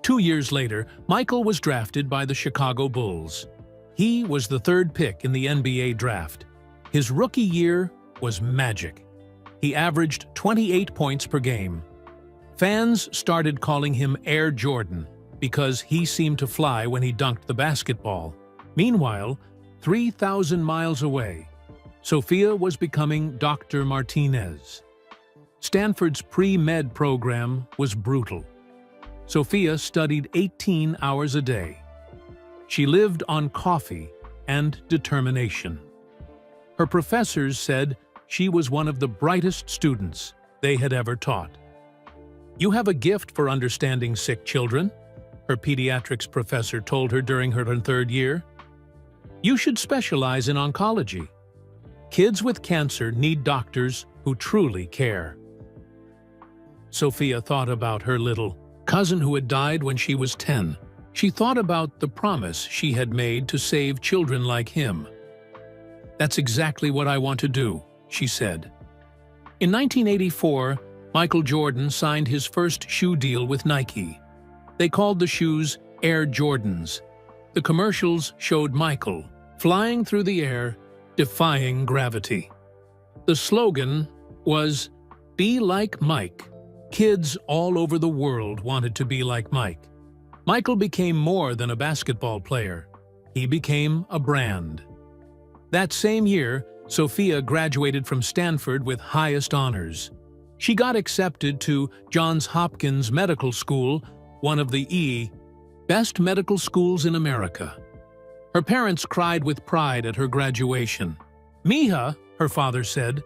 2 years later, Michael was drafted by the Chicago Bulls. He was the third pick in the NBA draft. His rookie year was magic. He averaged 28 points per game. Fans started calling him Air Jordan because he seemed to fly when he dunked the basketball. Meanwhile, 3,000 miles away, Sophia was becoming Dr. Martinez. Stanford's pre-med program was brutal. Sophia studied 18 hours a day. She lived on coffee and determination. Her professors said she was one of the brightest students they had ever taught. "You have a gift for understanding sick children," her pediatrics professor told her during her third year. "You should specialize in oncology. Kids with cancer need doctors who truly care." Sophia thought about her little cousin who had died when she was 10. She thought about the promise she had made to save children like him. "That's exactly what I want to do," she said. In 1984, Michael Jordan signed his first shoe deal with Nike. They called the shoes Air Jordans. The commercials showed Michael flying through the air, defying gravity. The slogan was, "Be like Mike." Kids all over the world wanted to be like Mike. Michael became more than a basketball player. He became a brand. That same year, Sophia graduated from Stanford with highest honors. She got accepted to Johns Hopkins Medical School, one of the best medical schools in America. Her parents cried with pride at her graduation. "Mija," her father said,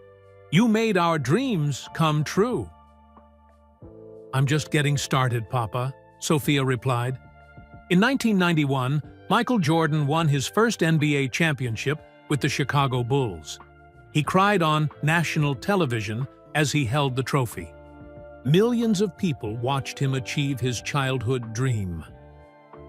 "you made our dreams come true." "I'm just getting started, Papa," Sophia replied. In 1991, Michael Jordan won his first NBA championship with the Chicago Bulls. He cried on national television as he held the trophy. Millions of people watched him achieve his childhood dream.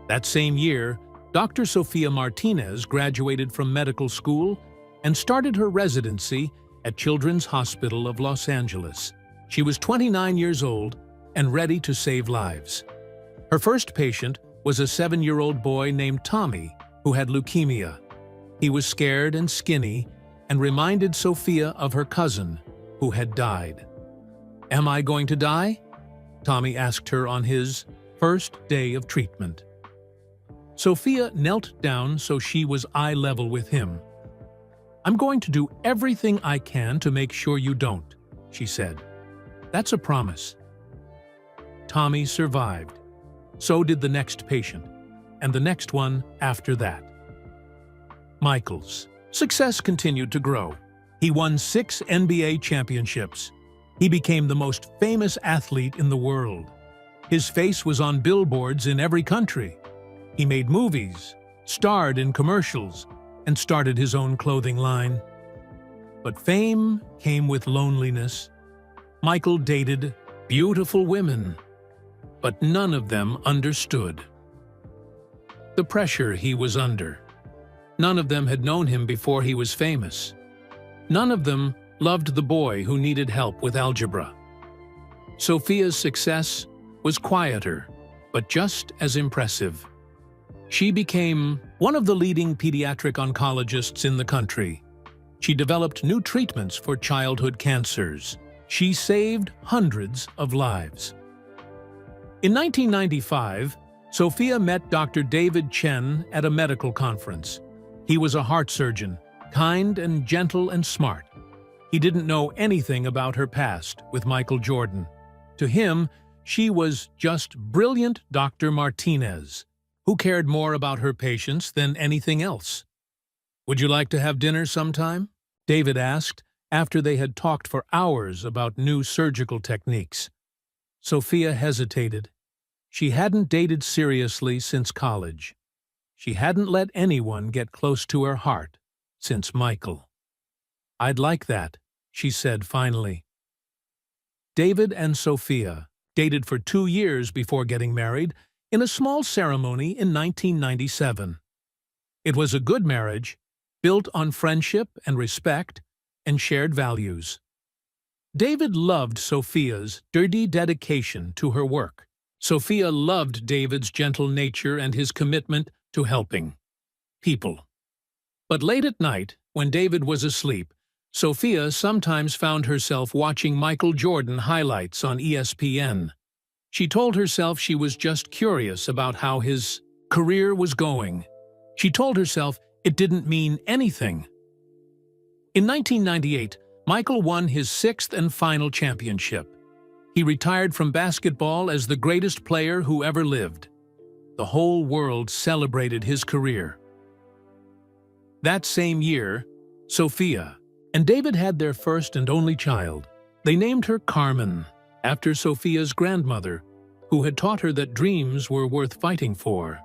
That same year, Dr. Sofia Martinez graduated from medical school and started her residency at Children's Hospital of Los Angeles. She was 29 years old and ready to save lives. Her first patient was a 7-year-old boy named Tommy who had leukemia. He was scared and skinny and reminded Sofia of her cousin who had died. "Am I going to die?" Tommy asked her on his first day of treatment. Sofia knelt down so she was eye level with him. "I'm going to do everything I can to make sure you don't," she said. "That's a promise." Tommy survived. So did the next patient, and the next one after that. Michael's success continued to grow. He won 6 NBA championships. He became the most famous athlete in the world. His face was on billboards in every country. He made movies, starred in commercials, and started his own clothing line. But fame came with loneliness. Michael dated beautiful women, but none of them understood the pressure he was under. None of them had known him before he was famous. None of them loved the boy who needed help with algebra. Sofia's success was quieter, but just as impressive. She became one of the leading pediatric oncologists in the country. She developed new treatments for childhood cancers. She saved hundreds of lives. In 1995, Sofia met Dr. David Chen at a medical conference. He was a heart surgeon, kind and gentle and smart. He didn't know anything about her past with Michael Jordan. To him, she was just brilliant Dr. Martinez, who cared more about her patients than anything else. "Would you like to have dinner sometime?" David asked after they had talked for hours about new surgical techniques. Sofia hesitated. She hadn't dated seriously since college. She hadn't let anyone get close to her heart since Michael. "I'd like that," she said finally. David and Sofia dated for 2 years before getting married in a small ceremony in 1997. It was a good marriage, built on friendship and respect and shared values. David loved Sofia's dirty dedication to her work. Sofia loved David's gentle nature and his commitment to helping people. But late at night, when David was asleep, Sofia sometimes found herself watching Michael Jordan highlights on ESPN. She told herself she was just curious about how his career was going. She told herself it didn't mean anything. In 1998, Michael won his 6th and final championship. He retired from basketball as the greatest player who ever lived. The whole world celebrated his career. That same year, Sofia and David had their first and only child. They named her Carmen, after Sofia's grandmother, who had taught her that dreams were worth fighting for.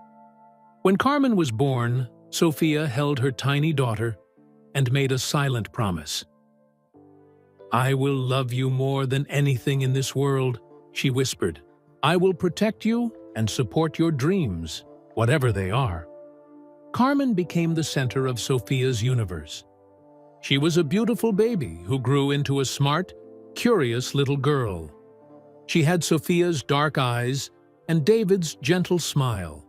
When Carmen was born, Sofia held her tiny daughter and made a silent promise. "I will love you more than anything in this world," she whispered. "I will protect you and support your dreams, whatever they are." Carmen became the center of Sofia's universe. She was a beautiful baby who grew into a smart, curious little girl. She had Sofia's dark eyes and David's gentle smile.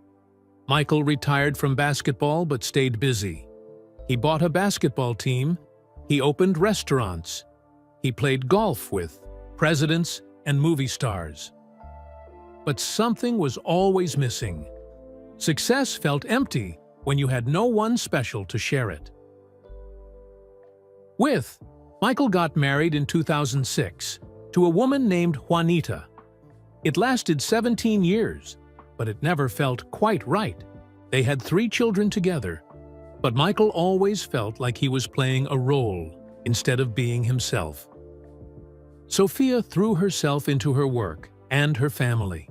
Michael retired from basketball but stayed busy. He bought a basketball team, he opened restaurants, he played golf with presidents and movie stars. But something was always missing. Success felt empty when you had no one special to share it with. Michael got married in 2006 to a woman named Juanita. It lasted 17 years, but it never felt quite right. They had 3 children together, but Michael always felt like he was playing a role instead of being himself. Sofia threw herself into her work and her family.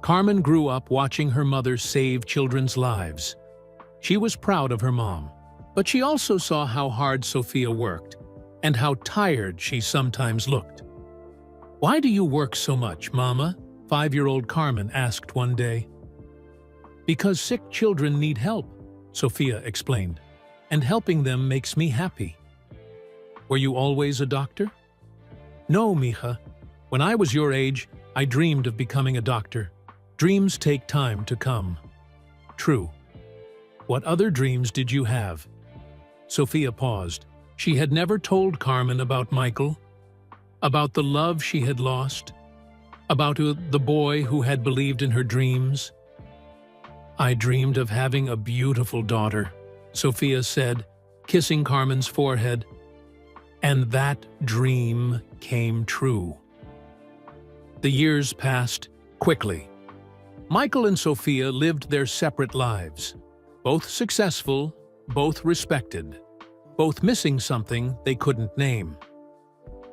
Carmen grew up watching her mother save children's lives. She was proud of her mom, but she also saw how hard Sofia worked and how tired she sometimes looked. "Why do you work so much, Mama?" 5-year-old Carmen asked one day. "Because sick children need help," Sophia explained, "and helping them makes me happy." "Were you always a doctor?" "No, mija. When I was your age, I dreamed of becoming a doctor. Dreams take time to come." "True. What other dreams did you have?" Sophia paused. She had never told Carmen about Michael, about the love she had lost, about the boy who had believed in her dreams. "I dreamed of having a beautiful daughter," Sophia said, kissing Carmen's forehead. "And that dream came true." The years passed quickly. Michael and Sophia lived their separate lives, both successful, both respected, both missing something they couldn't name.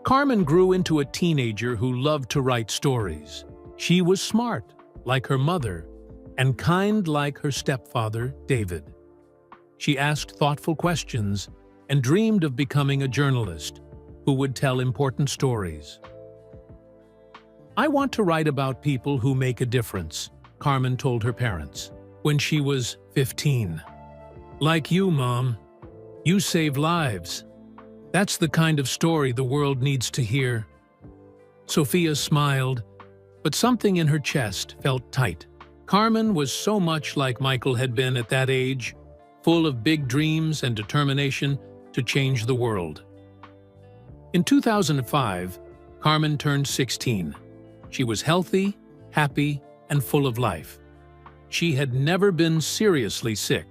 Carmen grew into a teenager who loved to write stories. She was smart, like her mother, and kind like her stepfather, David. She asked thoughtful questions and dreamed of becoming a journalist who would tell important stories. "I want to write about people who make a difference," Carmen told her parents when she was 15. "Like you, Mom. You save lives. That's the kind of story the world needs to hear." Sophia smiled, but something in her chest felt tight. Carmen was so much like Michael had been at that age, full of big dreams and determination to change the world. In 2005, Carmen turned 16. She was healthy, happy, and full of life. She had never been seriously sick,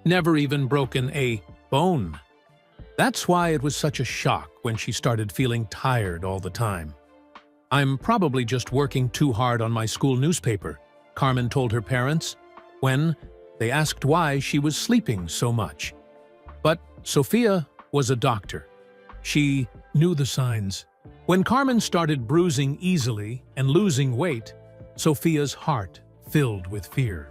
never even broken a bone. That's why it was such a shock when she started feeling tired all the time. "I'm probably just working too hard on my school newspaper," Carmen told her parents when they asked why she was sleeping so much. But Sophia was a doctor. She knew the signs. When Carmen started bruising easily and losing weight, Sophia's heart filled with fear.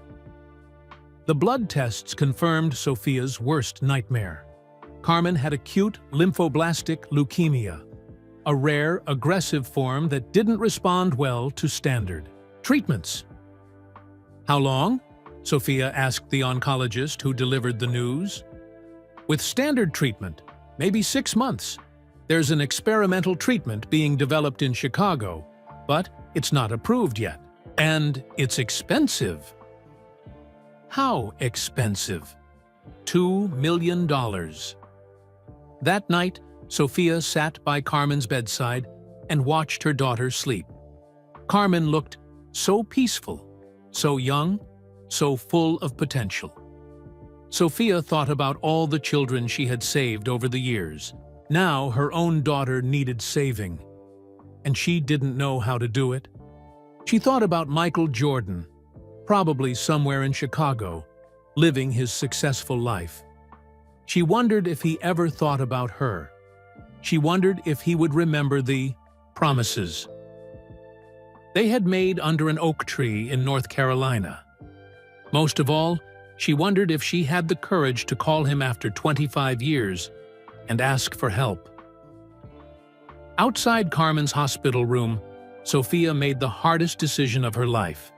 The blood tests confirmed Sophia's worst nightmare. Carmen had acute lymphoblastic leukemia, a rare, aggressive form that didn't respond well to standard treatments. "How long?" Sophia asked the oncologist who delivered the news. "With standard treatment, maybe 6 months. There's an experimental treatment being developed in Chicago, but it's not approved yet. And it's expensive." "How expensive?" $2 million. That night, Sophia sat by Carmen's bedside and watched her daughter sleep. Carmen looked so peaceful, so young, so full of potential. Sophia thought about all the children she had saved over the years. Now her own daughter needed saving, and she didn't know how to do it. She thought about Michael Jordan, probably somewhere in Chicago, living his successful life. She wondered if he ever thought about her. She wondered if he would remember the promises they had made under an oak tree in North Carolina. Most of all, she wondered if she had the courage to call him after 25 years and ask for help. Outside Carmen's hospital room, Sophia made the hardest decision of her life.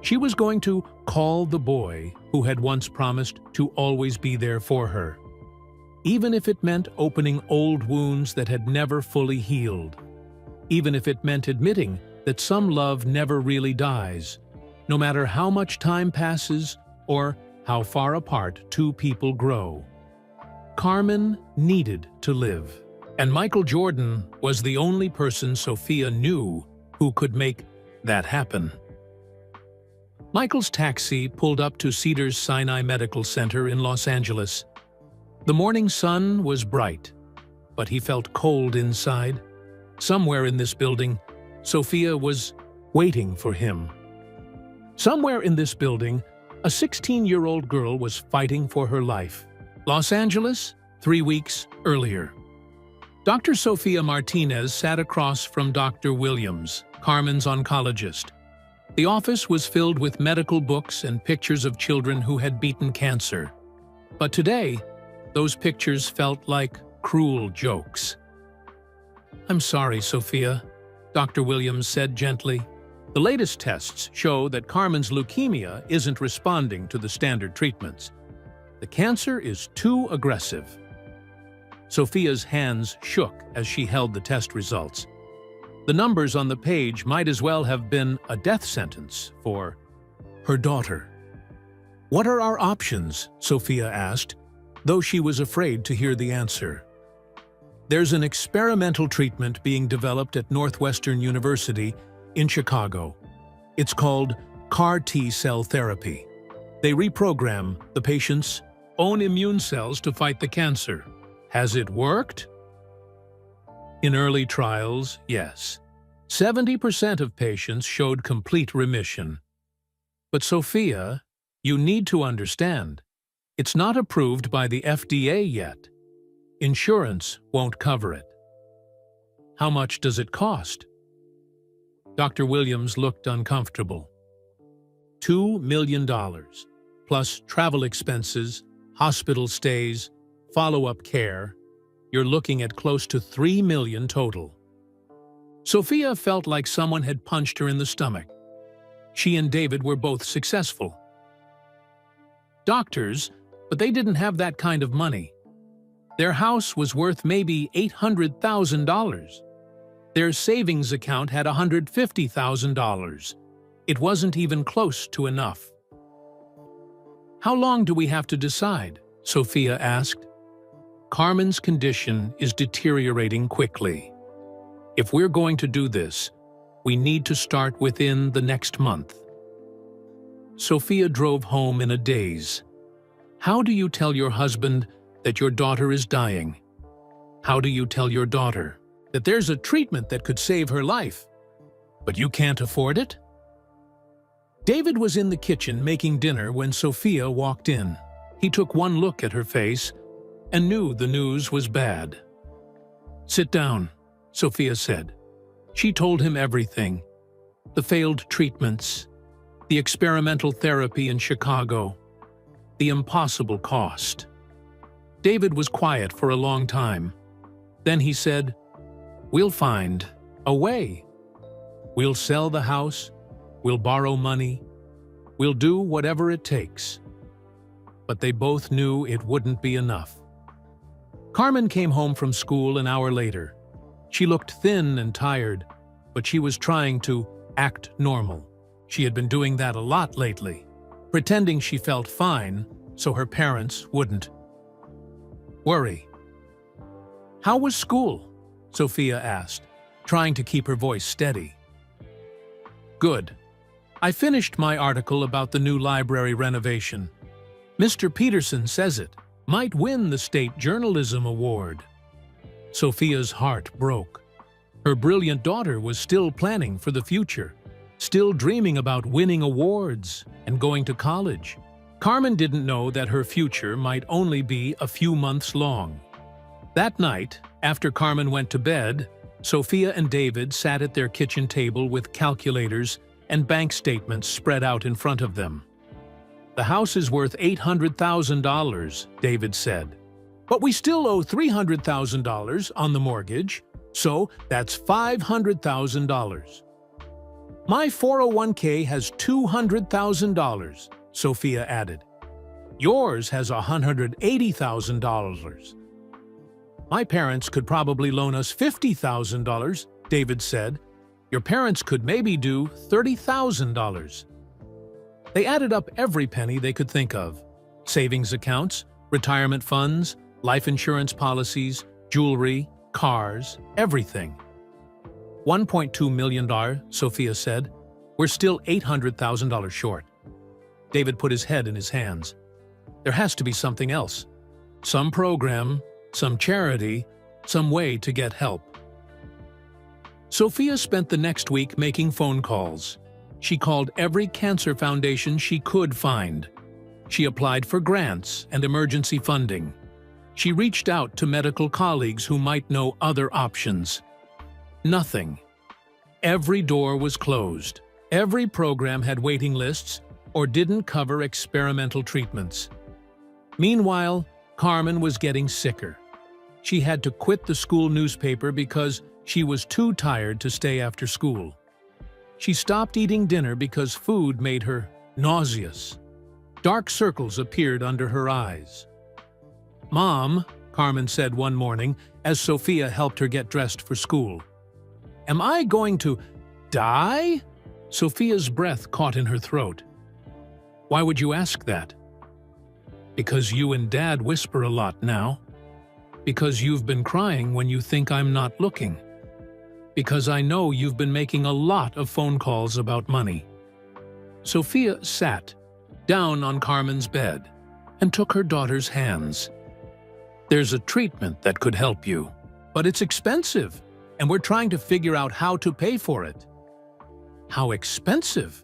She was going to call the boy who had once promised to always be there for her, even if it meant opening old wounds that had never fully healed, even if it meant admitting that some love never really dies, no matter how much time passes or how far apart two people grow. Carmen needed to live, and Michael Jordan was the only person Sophia knew who could make that happen. Michael's taxi pulled up to Cedars-Sinai Medical Center in Los Angeles. The morning sun was bright, but he felt cold inside. Somewhere in this building, Sophia was waiting for him. Somewhere in this building, a 16-year-old girl was fighting for her life. Los Angeles, 3 weeks earlier. Dr. Sophia Martinez sat across from Dr. Williams, Carmen's oncologist. The office was filled with medical books and pictures of children who had beaten cancer. But today, those pictures felt like cruel jokes. "I'm sorry, Sophia. Dr. Williams said gently. The latest tests show that Carmen's leukemia isn't responding to the standard treatments. The cancer is too aggressive. Sophia's hands shook as she held the test results. The numbers on the page might as well have been a death sentence for her daughter. "What are our options?" Sophia asked, though she was afraid to hear the answer. "There's an experimental treatment being developed at Northwestern University in Chicago. It's called CAR T-cell therapy. They reprogram the patient's own immune cells to fight the cancer. Has it worked?" In early trials, yes. 70% of patients showed complete remission. But Sophia, you need to understand, it's not approved by the FDA yet. Insurance won't cover it. How much does it cost? Dr. Williams looked uncomfortable. $2 million, plus travel expenses, hospital stays, follow-up care. You're looking at close to $3 million total. Sophia felt like someone had punched her in the stomach. She and David were both successful doctors, but they didn't have that kind of money. Their house was worth maybe $800,000. Their savings account had $150,000. It wasn't even close to enough. "How long do we have to decide?" Sophia asked. "Carmen's condition is deteriorating quickly. If we're going to do this, we need to start within the next month." Sophia drove home in a daze. How do you tell your husband that your daughter is dying? How do you tell your daughter that there's a treatment that could save her life, but you can't afford it? David was in the kitchen making dinner when Sophia walked in. He took one look at her face and knew the news was bad. "Sit down," Sophia said. She told him everything. The failed treatments, the experimental therapy in Chicago, the impossible cost. David was quiet for a long time. Then he said, "We'll find a way. We'll sell the house, we'll borrow money, we'll do whatever it takes." But they both knew it wouldn't be enough. Carmen came home from school an hour later. She looked thin and tired, but she was trying to act normal. She had been doing that a lot lately, pretending she felt fine so her parents wouldn't worry. "How was school?" Sophia asked, trying to keep her voice steady. "Good. I finished my article about the new library renovation. Mr. Peterson says it might win the State Journalism Award." Sophia's heart broke. Her brilliant daughter was still planning for the future, still dreaming about winning awards and going to college. Carmen didn't know that her future might only be a few months long. That night, after Carmen went to bed, Sophia and David sat at their kitchen table with calculators and bank statements spread out in front of them. "The house is worth $800,000, David said. "But we still owe $300,000 on the mortgage, so that's $500,000. "My 401k has $200,000, Sophia added. "Yours has $180,000. "My parents could probably loan us $50,000, David said. "Your parents could maybe do $30,000. They added up every penny they could think of. Savings accounts, retirement funds, life insurance policies, jewelry, cars, everything. $1.2 million, Sophia said. "We're still $800,000 short." David put his head in his hands. There has to be something else. Some program, some charity, some way to get help. Sophia spent the next week making phone calls. She called every cancer foundation she could find. She applied for grants and emergency funding. She reached out to medical colleagues who might know other options. Nothing. Every door was closed. Every program had waiting lists or didn't cover experimental treatments. Meanwhile, Carmen was getting sicker. She had to quit the school newspaper because She was too tired to stay after school. She stopped eating dinner because food made her nauseous. Dark circles appeared under her eyes. "Mom," Carmen said one morning as Sophia helped her get dressed for school, "am I going to die?" Sophia's breath caught in her throat. "Why would you ask that?" "Because you and Dad whisper a lot now. Because you've been crying when you think I'm not looking. Because I know you've been making a lot of phone calls about money." Sophia sat down on Carmen's bed and took her daughter's hands. "There's a treatment that could help you, but it's expensive, and we're trying to figure out how to pay for it." "How expensive?"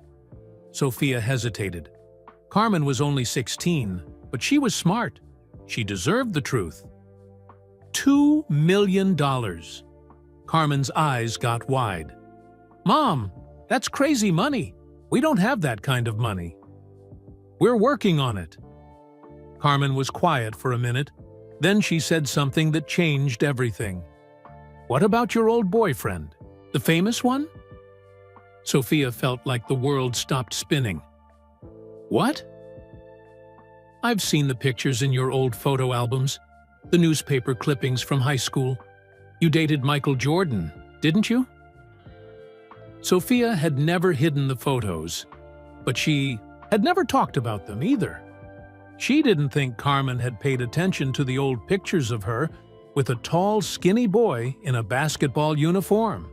Sophia hesitated. Carmen was only 16, but she was smart. She deserved the truth. $2 million. Carmen's eyes got wide. "Mom, that's crazy money. We don't have that kind of money." "We're working on it." Carmen was quiet for a minute. Then she said something that changed everything. "What about your old boyfriend? The famous one?" Sophia felt like the world stopped spinning. "What?" "I've seen the pictures in your old photo albums, the newspaper clippings from high school. You dated Michael Jordan, didn't you?" Sophia had never hidden the photos, but she had never talked about them either. She didn't think Carmen had paid attention to the old pictures of her with a tall, skinny boy in a basketball uniform.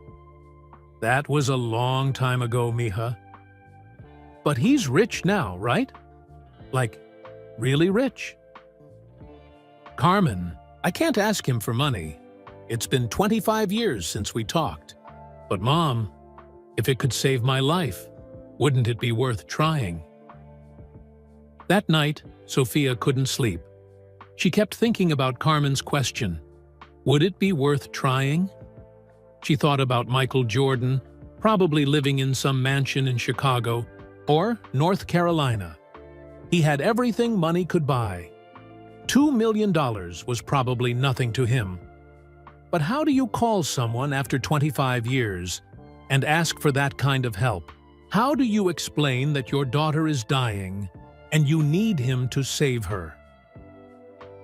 "That was a long time ago, mija." "But he's rich now, right? Like, really rich." "Carmen, I can't ask him for money. It's been 25 years since we talked. But Mom, if it could save my life, wouldn't it be worth trying?" That night, Sophia couldn't sleep. She kept thinking about Carmen's question. Would it be worth trying? She thought about Michael Jordan, probably living in some mansion in Chicago or North Carolina. He had everything money could buy. $2 million was probably nothing to him. But how do you call someone after 25 years and ask for that kind of help? How do you explain that your daughter is dying and you need him to save her?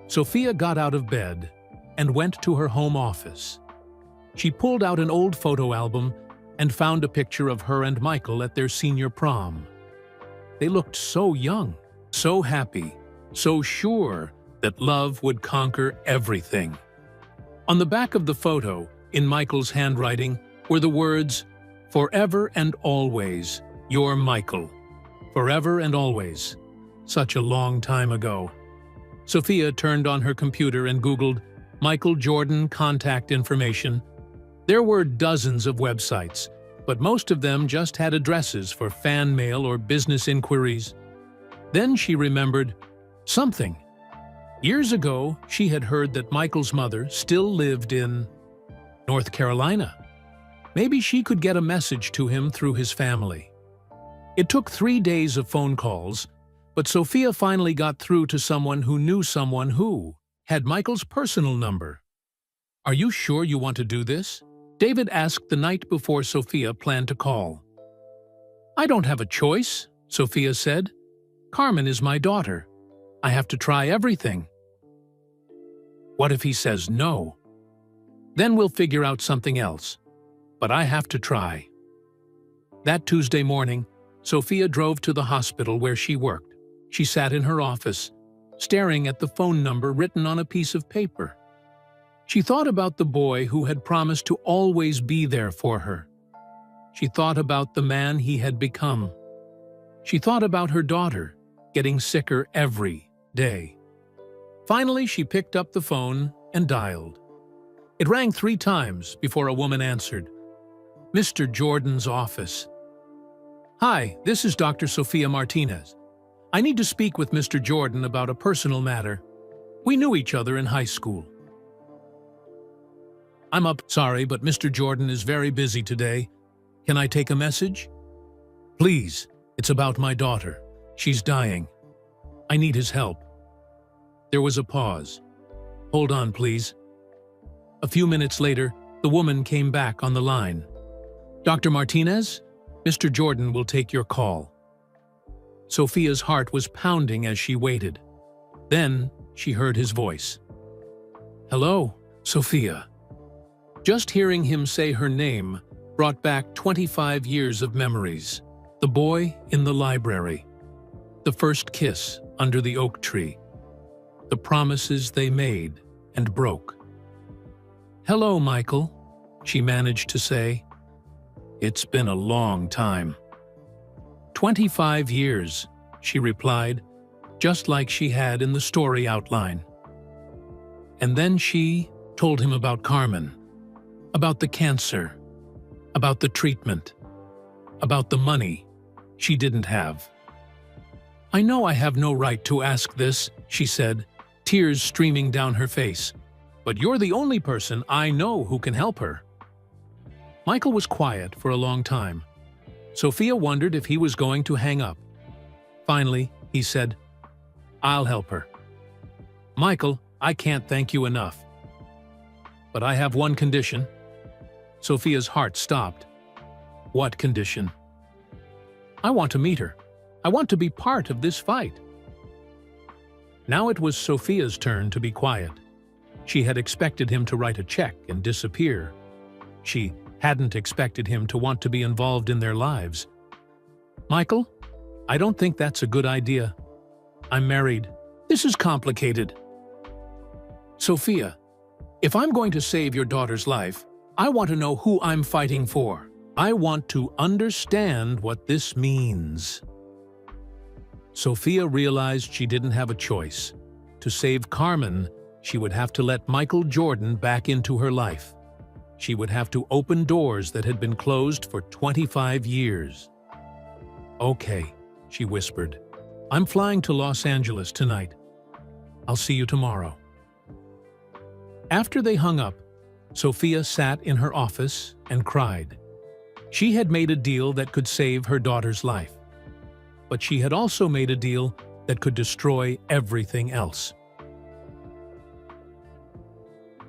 Sophia got out of bed and went to her home office. She pulled out an old photo album and found a picture of her and Michael at their senior prom. They looked so young, so happy, so sure that love would conquer everything. On the back of the photo, in Michael's handwriting, were the words, "Forever and always, your Michael." Forever and always. Such a long time ago. Sophia turned on her computer and Googled Michael Jordan contact information. There were dozens of websites, but most of them just had addresses for fan mail or business inquiries. Then she remembered something. Years ago, she had heard that Michael's mother still lived in North Carolina. Maybe she could get a message to him through his family. It took 3 days of phone calls, but Sophia finally got through to someone who had Michael's personal number. "Are you sure you want to do this?" David asked the night before Sophia planned to call. "I don't have a choice," Sophia said. "Carmen is my daughter. I have to try everything." "What if he says no? Then we'll figure out something else. But I have to try." That Tuesday morning, Sophia drove to the hospital where she worked. She sat in her office, staring at the phone number written on a piece of paper. She thought about the boy who had promised to always be there for her. She thought about the man he had become. She thought about her daughter, getting sicker every day. Finally, she picked up the phone and dialed. It rang 3 times before a woman answered. Mr. Jordan's office. "Hi, this is Dr. Sophia Martinez. I need to speak with Mr. Jordan about a personal matter. We knew each other in high school." Sorry, but Mr. Jordan is very busy today. Can I take a message?" "Please, it's about my daughter. She's dying. I need his help." There was a pause. "Hold on, please." A few minutes later, The woman came back on the line. "Dr. Martinez, Mr. Jordan will take your call." Sophia's heart was pounding as she waited. Then she heard his voice. "Hello, Sophia." Just hearing him say her name brought back 25 years of memories. The boy in the library, the first kiss under the oak tree, the promises they made and broke. "Hello, Michael," she managed to say. "It's been a long time." 25 years, she replied, just like she had in the story outline. And then she told him about Carmen, about the cancer, about the treatment, about the money she didn't have. "I know I have no right to ask this," she said, tears streaming down her face, "but you're the only person I know who can help her." Michael was quiet for a long time. Sophia wondered if he was going to hang up. Finally, he said, "I'll help her." "Michael, I can't thank you enough. But I have one condition." Sophia's heart stopped. "What condition?" "I want to meet her. I want to be part of this fight." Now it was Sophia's turn to be quiet. She had expected him to write a check and disappear. She hadn't expected him to want to be involved in their lives. "Michael, I don't think that's a good idea. I'm married. This is complicated." "Sophia, if I'm going to save your daughter's life, I want to know who I'm fighting for. I want to understand what this means." Sophia realized she didn't have a choice. To save Carmen, she would have to let Michael Jordan back into her life. She would have to open doors that had been closed for 25 years. "Okay," she whispered. "I'm flying to Los Angeles tonight. I'll see you tomorrow." After they hung up, Sophia sat in her office and cried. She had made a deal that could save her daughter's life. But she had also made a deal that could destroy everything else.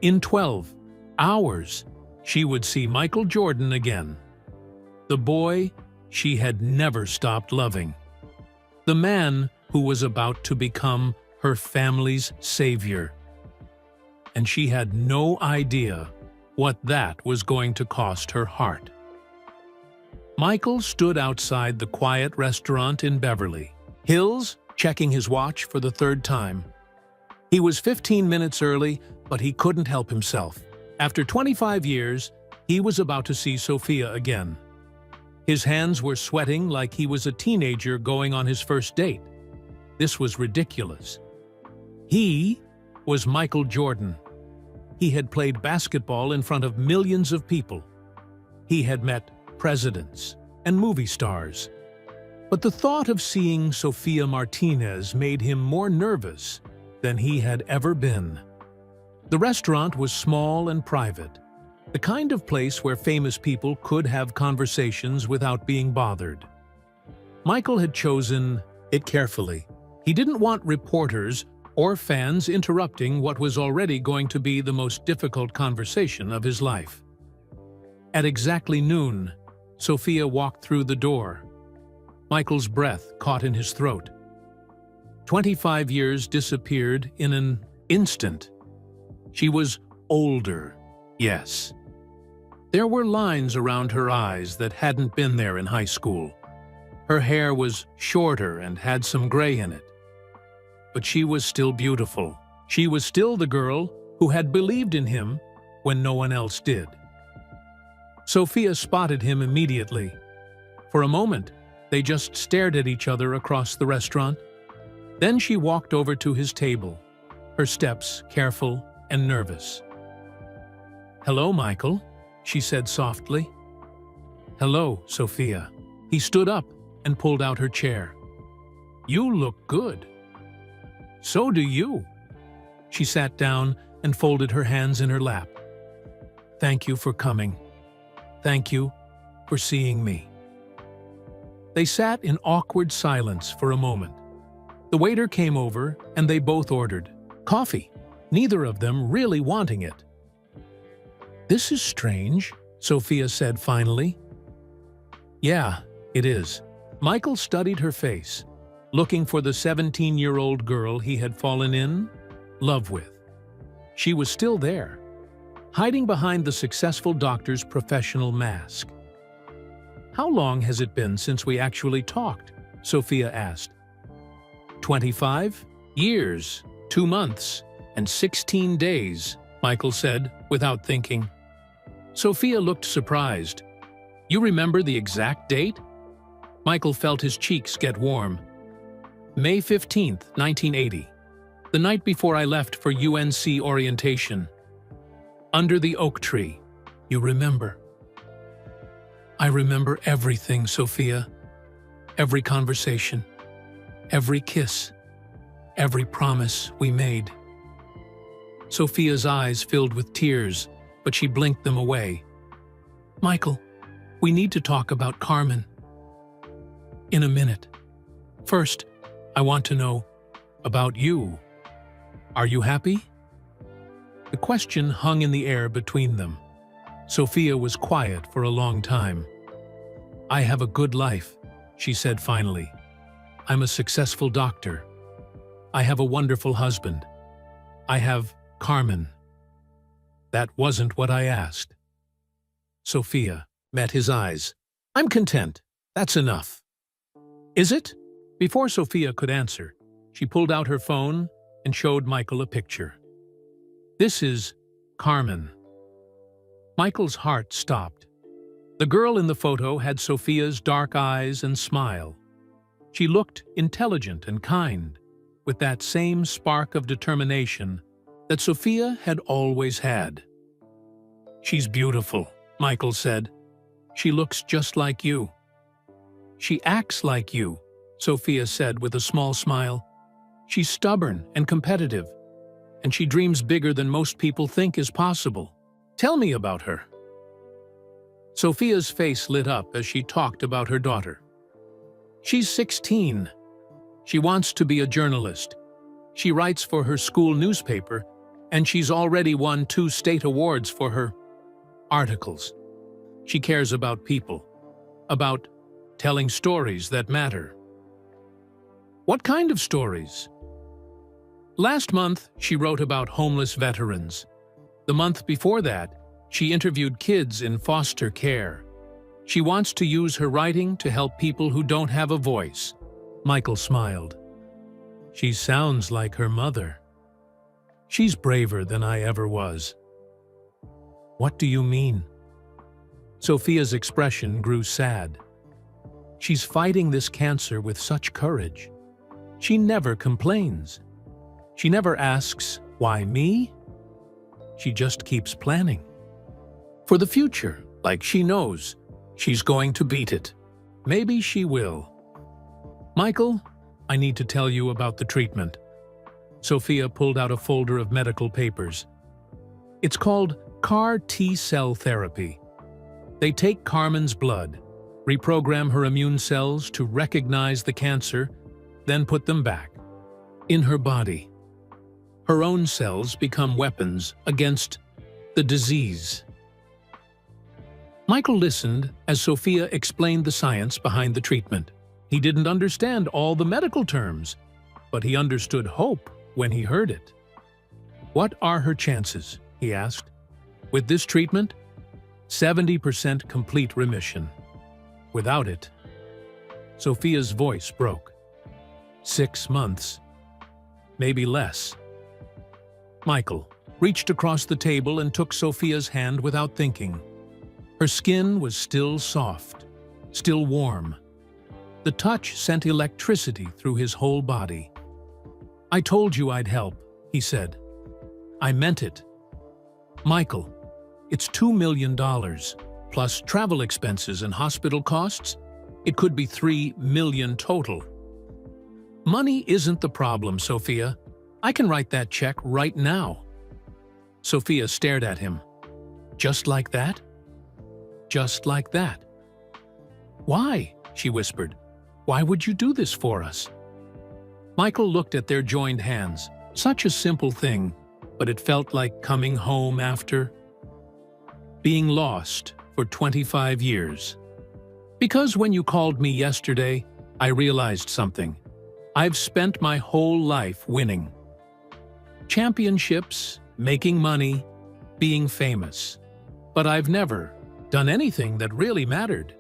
In 12 hours, she would see Michael Jordan again. The boy she had never stopped loving. The man who was about to become her family's savior. And she had no idea what that was going to cost her heart. Michael stood outside the quiet restaurant in Beverly Hills, checking his watch for the third time. He was 15 minutes early, but he couldn't help himself. After 25 years, he was about to see Sophia again. His hands were sweating like he was a teenager going on his first date. This was ridiculous. He was Michael Jordan. He had played basketball in front of millions of people. He had met presidents and movie stars. But the thought of seeing Sophia Martinez made him more nervous than he had ever been. The restaurant was small and private, the kind of place where famous people could have conversations without being bothered. Michael had chosen it carefully. He didn't want reporters or fans interrupting what was already going to be the most difficult conversation of his life. At exactly noon, Sophia walked through the door. Michael's breath caught in his throat. 25 years disappeared in an instant. She was older, yes. There were lines around her eyes that hadn't been there in high school. Her hair was shorter and had some gray in it. But she was still beautiful. She was still the girl who had believed in him when no one else did. Sophia spotted him immediately. For a moment, they just stared at each other across the restaurant. Then she walked over to his table, her steps careful and nervous. "Hello, Michael," she said softly. "Hello, Sophia." He stood up and pulled out her chair. "You look good." "So do you." She sat down and folded her hands in her lap. "Thank you for coming. Thank you for seeing me." They sat in awkward silence for a moment. The waiter came over and they both ordered coffee, neither of them really wanting it. "This is strange," Sophia said finally. "Yeah, it is." Michael studied her face, looking for the 17-year-old girl he had fallen in love with. She was still there, hiding behind the successful doctor's professional mask. "How long has it been since we actually talked?" Sophia asked. 25 years, 2 months, and 16 days, Michael said, without thinking. Sophia looked surprised. "You remember the exact date?" Michael felt his cheeks get warm. "May 15th, 1980. The night before I left for UNC orientation. Under the oak tree. You remember?" "I remember everything, Sophia. Every conversation. Every kiss. Every promise we made." Sophia's eyes filled with tears, but she blinked them away. "Michael, we need to talk about Carmen." "In a minute. First, I want to know about you. Are you happy?" The question hung in the air between them. Sophia was quiet for a long time. "I have a good life," she said finally. "I'm a successful doctor. I have a wonderful husband. I have Carmen." "That wasn't what I asked." Sophia met his eyes. "I'm content. That's enough." "Is it?" Before Sophia could answer, she pulled out her phone and showed Michael a picture. "This is Carmen." Michael's heart stopped. The girl in the photo had Sophia's dark eyes and smile. She looked intelligent and kind, with that same spark of determination that Sophia had always had. "She's beautiful," Michael said. "She looks just like you." "She acts like you," Sophia said with a small smile. "She's stubborn and competitive, and she dreams bigger than most people think is possible. Tell me about her." Sophia's face lit up as she talked about her daughter. "She's 16. She wants to be a journalist. She writes for her school newspaper, and she's already won 2 state awards for her articles. She cares about people, about telling stories that matter." "What kind of stories?" "Last month, she wrote about homeless veterans. The month before that, she interviewed kids in foster care. She wants to use her writing to help people who don't have a voice." Michael smiled. "She sounds like her mother. She's braver than I ever was." "What do you mean?" Sophia's expression grew sad. "She's fighting this cancer with such courage. She never complains. She never asks, 'Why me?' She just keeps planning for the future, like she knows she's going to beat it. Maybe she will." "Michael, I need to tell you about the treatment." Sophia pulled out a folder of medical papers. "It's called CAR T-cell therapy. They take Carmen's blood, reprogram her immune cells to recognize the cancer, then put them back in her body. Her own cells become weapons against the disease." Michael listened as Sophia explained the science behind the treatment. He didn't understand all the medical terms, but he understood hope when he heard it. "What are her chances?" he asked. "With this treatment, 70% complete remission. Without it..." Sophia's voice broke. 6 months. Maybe less." Michael reached across the table and took Sophia's hand without thinking. Her skin was still soft, still warm. The touch sent electricity through his whole body. "I told you I'd help," he said. "I meant it. Michael, it's $2 million, plus travel expenses and hospital costs. It could be $3 million total." "Money isn't the problem, Sophia. I can write that check right now." Sophia stared at him. "Just like that?" "Just like that." "Why?" she whispered. "Why would you do this for us?" Michael looked at their joined hands. Such a simple thing, but it felt like coming home after being lost for 25 years. Because when you called me yesterday, I realized something. I've spent my whole life winning. Championships, making money, being famous. But I've never done anything that really mattered.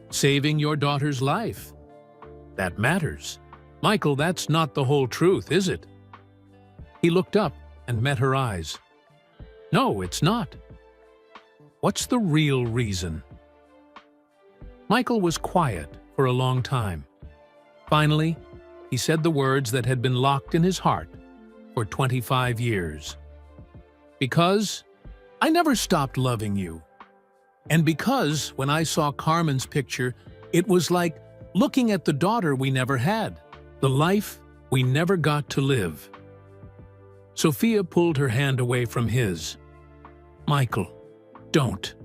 Saving your daughter's life. That matters. Michael, that's not the whole truth, is it? He looked up and met her eyes. No, it's not. What's the real reason? Michael was quiet for a long time. Finally, he said the words that had been locked in his heart for 25 years. Because I never stopped loving you. And because when I saw Carmen's picture, it was like looking at the daughter we never had, the life we never got to live. Sophia pulled her hand away from his. Michael, don't.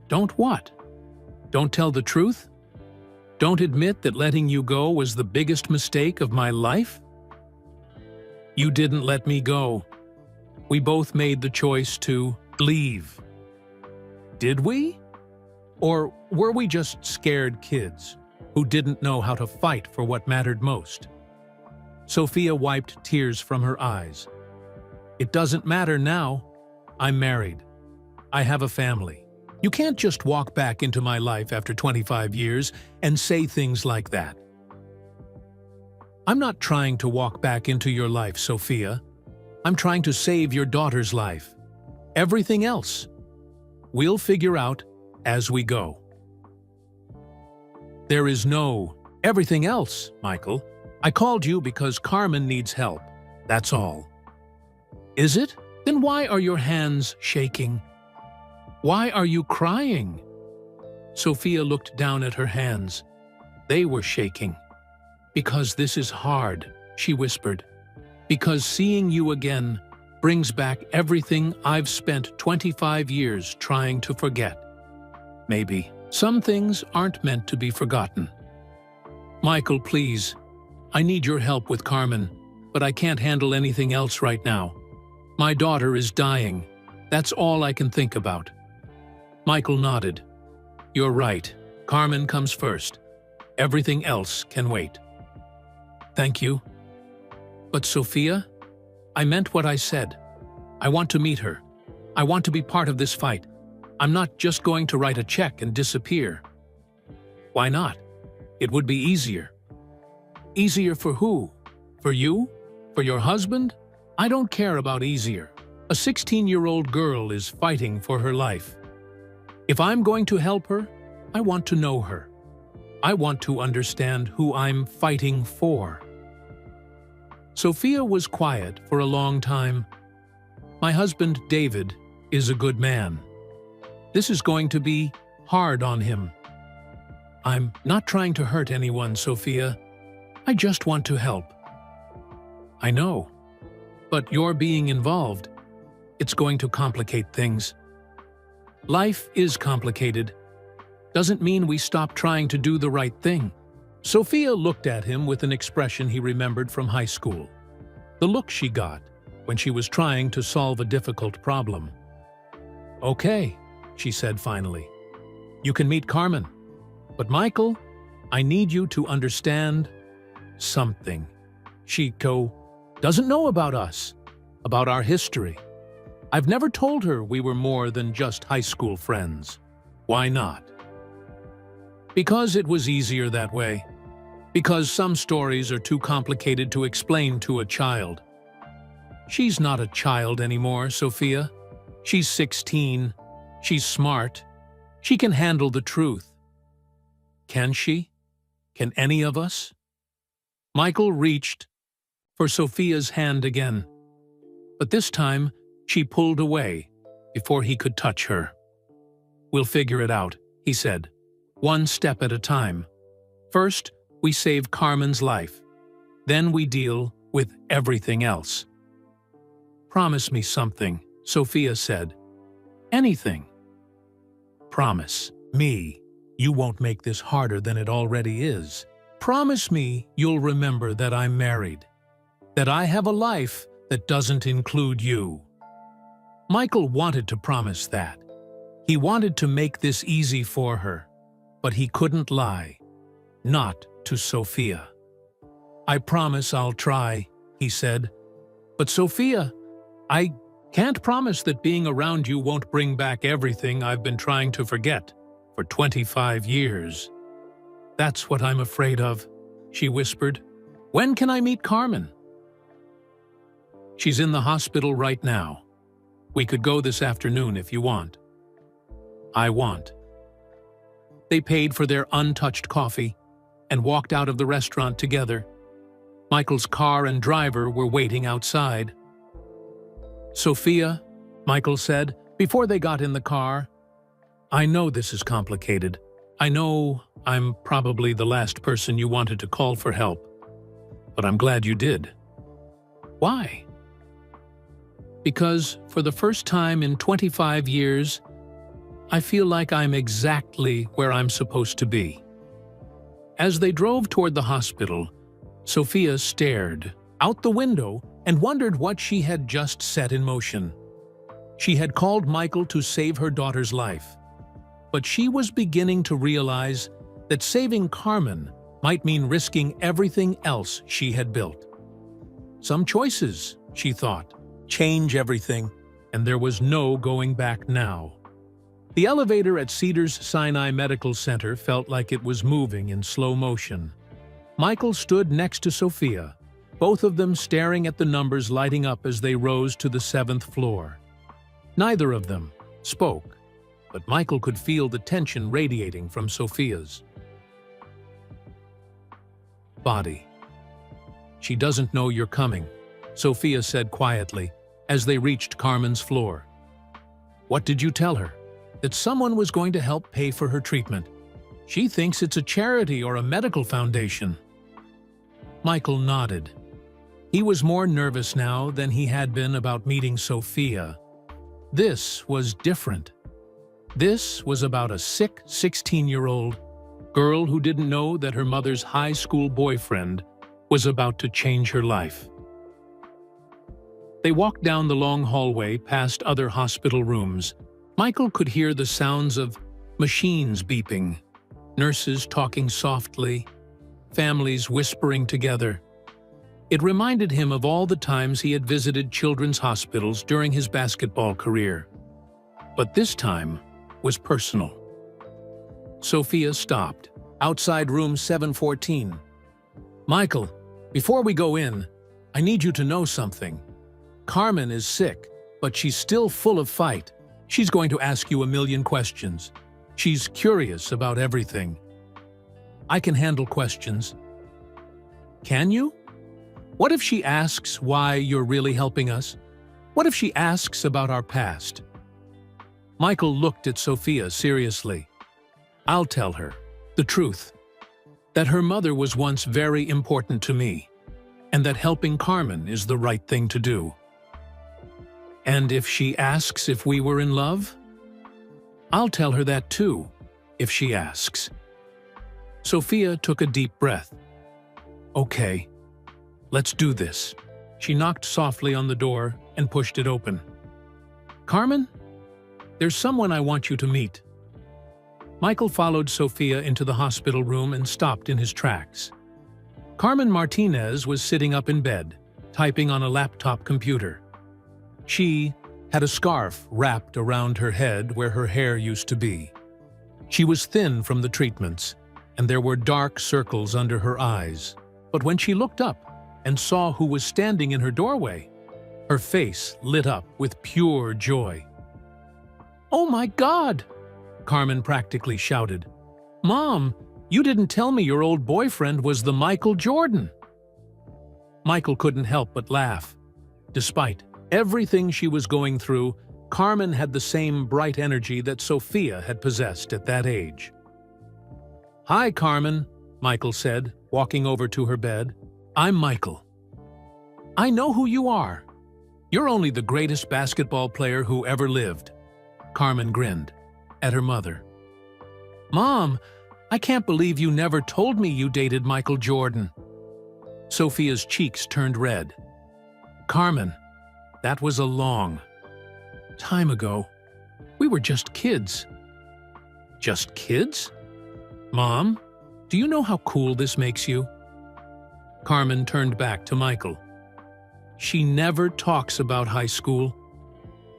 Don't what? Don't tell the truth? Don't admit that letting you go was the biggest mistake of my life? You didn't let me go. We both made the choice to leave. Did we? Or were we just scared kids who didn't know how to fight for what mattered most? Sophia wiped tears from her eyes. It doesn't matter now. I'm married. I have a family. You can't just walk back into my life after 25 years and say things like that. I'm not trying to walk back into your life, Sophia. I'm trying to save your daughter's life. Everything else, we'll figure out as we go. There is no everything else, Michael. I called you because Carmen needs help. That's all. Is it? Then why are your hands shaking? Why are you crying? Sophia looked down at her hands. They were shaking. Because this is hard, she whispered. Because seeing you again brings back everything I've spent 25 years trying to forget. Maybe some things aren't meant to be forgotten. Michael, please. I need your help with Carmen, but I can't handle anything else right now. My daughter is dying. That's all I can think about. Michael nodded. You're right. Carmen comes first. Everything else can wait. Thank you. But Sophia, I meant what I said. I want to meet her. I want to be part of this fight. I'm not just going to write a check and disappear. Why not? It would be easier. Easier for who? For you? For your husband? I don't care about easier. A 16-year-old girl is fighting for her life. If I'm going to help her, I want to know her. I want to understand who I'm fighting for. Sophia was quiet for a long time. My husband, David, is a good man. This is going to be hard on him. I'm not trying to hurt anyone, Sophia. I just want to help. I know. But your being involved, it's going to complicate things. Life is complicated. Doesn't mean we stop trying to do the right thing. Sophia looked at him with an expression he remembered from high school. The look she got when she was trying to solve a difficult problem. Okay, she said finally. You can meet Carmen. But Michael, I need you to understand something. Chico doesn't know about us, about our history. I've never told her we were more than just high school friends. Why not? Because it was easier that way. Because some stories are too complicated to explain to a child. She's not a child anymore, Sophia. She's 16. She's smart. She can handle the truth. Can she? Can any of us? Michael reached for Sophia's hand again. But this time, she pulled away before he could touch her. We'll figure it out, he said, one step at a time. First, we save Carmen's life. Then we deal with everything else. Promise me something, Sophia said. Anything. Promise me you won't make this harder than it already is. Promise me you'll remember that I'm married. That I have a life that doesn't include you. Michael wanted to promise that. He wanted to make this easy for her, but he couldn't lie. Not to Sophia. "I promise I'll try," he said. "But Sophia, I can't promise that being around you won't bring back everything I've been trying to forget for 25 years. That's what I'm afraid of," she whispered. "When can I meet Carmen?" "She's in the hospital right now. We could go this afternoon if you want." "I want." They paid for their untouched coffee and walked out of the restaurant together. Michael's car and driver were waiting outside. "Sophia," Michael said before they got in the car, "I know this is complicated. I know I'm probably the last person you wanted to call for help, but I'm glad you did." "Why?" "Because for the first time in 25 years, I feel like I'm exactly where I'm supposed to be." As they drove toward the hospital, Sophia stared out the window and wondered what she had just set in motion. She had called Michael to save her daughter's life, but she was beginning to realize that saving Carmen might mean risking everything else she had built. Some choices, she thought, change everything, and there was no going back now. The elevator at Cedars-Sinai Medical Center felt like it was moving in slow motion. Michael stood next to Sophia, both of them staring at the numbers lighting up as they rose to the 7th floor. Neither of them spoke, but Michael could feel the tension radiating from Sophia's body. "She doesn't know you're coming," Sophia said quietly as they reached Carmen's floor. "What did you tell her?" "That someone was going to help pay for her treatment. She thinks it's a charity or a medical foundation." Michael nodded. He was more nervous now than he had been about meeting Sophia. This was different. This was about a sick 16-year-old girl who didn't know that her mother's high school boyfriend was about to change her life. They walked down the long hallway past other hospital rooms. Michael could hear the sounds of machines beeping, nurses talking softly, families whispering together. It reminded him of all the times he had visited children's hospitals during his basketball career. But this time was personal. Sophia stopped, outside room 714. "Michael, before we go in, I need you to know something. Carmen is sick, but she's still full of fight. She's going to ask you a million questions. She's curious about everything. I can handle questions." "Can you? What if she asks why you're really helping us? What if she asks about our past?" Michael looked at Sophia seriously. "I'll tell her the truth, that her mother was once very important to me, and that helping Carmen is the right thing to do. And if she asks if we were in love, I'll tell her that too, if she asks." Sophia took a deep breath. "Okay, let's do this." She knocked softly on the door and pushed it open. "Carmen, there's someone I want you to meet." Michael followed Sophia into the hospital room and stopped in his tracks. Carmen Martinez was sitting up in bed, typing on a laptop computer. She had a scarf wrapped around her head where her hair used to be. She was thin from the treatments, and there were dark circles under her eyes. But when she looked up and saw who was standing in her doorway, her face lit up with pure joy. "Oh my God!" Carmen practically shouted. "Mom, you didn't tell me your old boyfriend was the Michael Jordan." Michael couldn't help but laugh. Despite everything she was going through, Carmen had the same bright energy that Sophia had possessed at that age. "Hi, Carmen," Michael said, walking over to her bed. "I'm Michael." "I know who you are. You're only the greatest basketball player who ever lived." Carmen grinned at her mother. "Mom, I can't believe you never told me you dated Michael Jordan." Sophia's cheeks turned red. "Carmen, that was a long time ago. We were just kids." "Just kids? Mom, do you know how cool this makes you?" Carmen turned back to Michael. "She never talks about high school.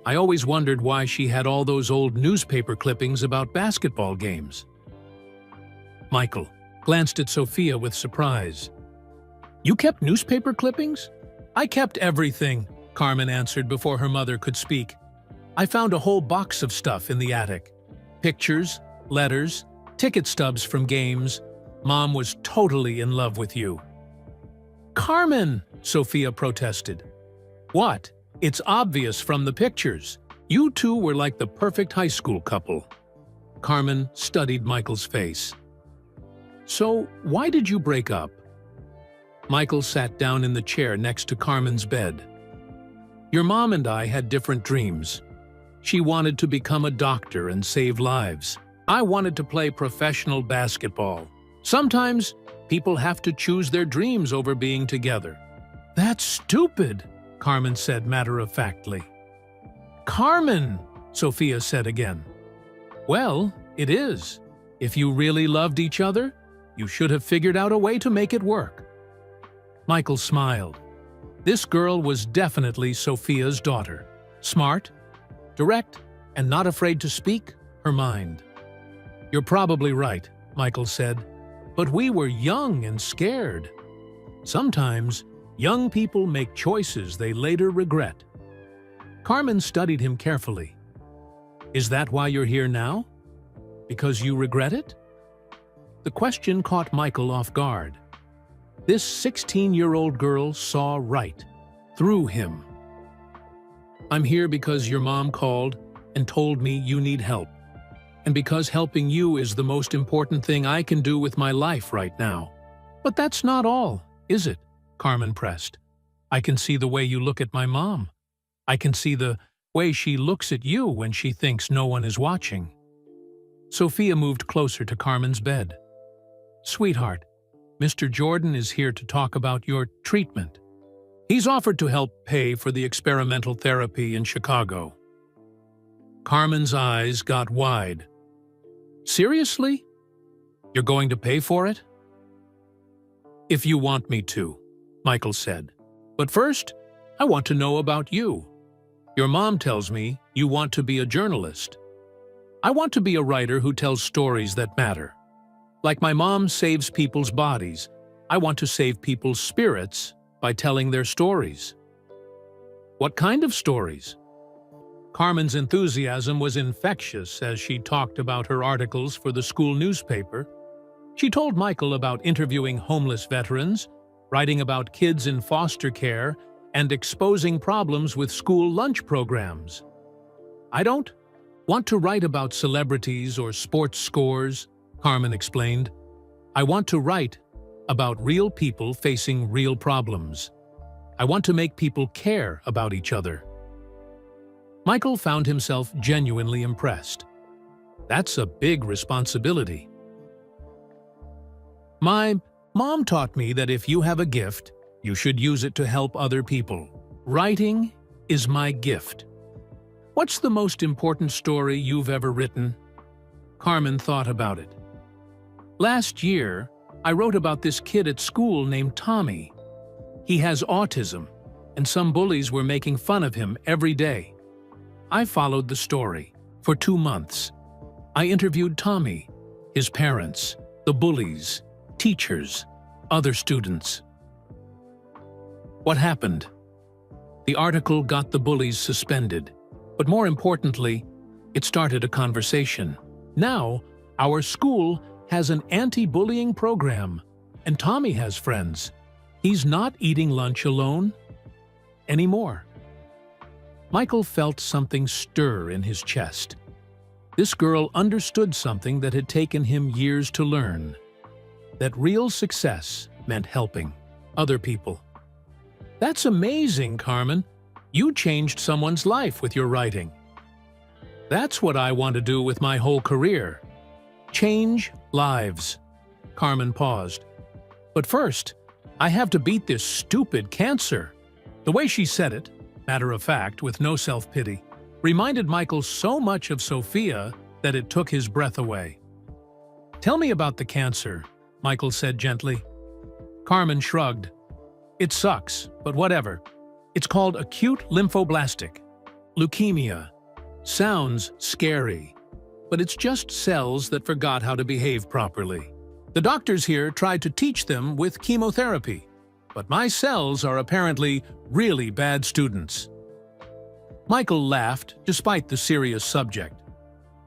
I always wondered why she had all those old newspaper clippings about basketball games." Michael glanced at Sophia with surprise. "You kept newspaper clippings?" "I kept everything," Carmen answered before her mother could speak. "I found a whole box of stuff in the attic. Pictures, letters, ticket stubs from games. Mom was totally in love with you." "Carmen!" Sophia protested. "What? It's obvious from the pictures. You two were like the perfect high school couple." Carmen studied Michael's face. "So, why did you break up?" Michael sat down in the chair next to Carmen's bed. "Your mom and I had different dreams. She wanted to become a doctor and save lives. I wanted to play professional basketball. Sometimes, people have to choose their dreams over being together." "That's stupid," Carmen said matter-of-factly. "Carmen," Sophia said again. "Well, it is. If you really loved each other, you should have figured out a way to make it work." Michael smiled. This girl was definitely Sophia's daughter. Smart, direct, and not afraid to speak her mind. "You're probably right," Michael said. "But we were young and scared. Sometimes, young people make choices they later regret." Carmen studied him carefully. "Is that why you're here now? Because you regret it?" The question caught Michael off guard. This 16-year-old girl saw right through him. "I'm here because your mom called and told me you need help, and because helping you is the most important thing I can do with my life right now." "But that's not all, is it?" Carmen pressed. "I can see the way you look at my mom. I can see the way she looks at you when she thinks no one is watching." Sophia moved closer to Carmen's bed. "Sweetheart, Mr. Jordan is here to talk about your treatment. He's offered to help pay for the experimental therapy in Chicago." Carmen's eyes got wide. "Seriously? You're going to pay for it?" "If you want me to," Michael said. "But first, I want to know about you. Your mom tells me you want to be a journalist. I want to be a writer who tells stories that matter. Like my mom saves people's bodies, I want to save people's spirits by telling their stories." "What kind of stories?" Carmen's enthusiasm was infectious as she talked about her articles for the school newspaper. She told Michael about interviewing homeless veterans, writing about kids in foster care, and exposing problems with school lunch programs. "I don't want to write about celebrities or sports scores," Carmen explained. "I want to write about real people facing real problems. I want to make people care about each other." Michael found himself genuinely impressed. That's a big responsibility. "My mom taught me that if you have a gift, you should use it to help other people. Writing is my gift." "What's the most important story you've ever written?" Carmen thought about it. "Last year, I wrote about this kid at school named Tommy. He has autism, and some bullies were making fun of him every day. I followed the story for 2 months. I interviewed Tommy, his parents, the bullies, teachers, other students." "What happened?" "The article got the bullies suspended, but more importantly, it started a conversation. Now, our school has an anti-bullying program, and Tommy has friends. He's not eating lunch alone anymore." Michael felt something stir in his chest. This girl understood something that had taken him years to learn, that real success meant helping other people. "That's amazing, Carmen. You changed someone's life with your writing." "That's what I want to do with my whole career. Change lives." Carmen paused. "But first, I have to beat this stupid cancer." The way she said it, matter of fact, with no self-pity, reminded Michael so much of Sophia that it took his breath away. "Tell me about the cancer," Michael said gently. Carmen shrugged. "It sucks, but whatever. It's called acute lymphoblastic leukemia. Sounds scary, but it's just cells that forgot how to behave properly. The doctors here tried to teach them with chemotherapy, but my cells are apparently really bad students." Michael laughed despite the serious subject.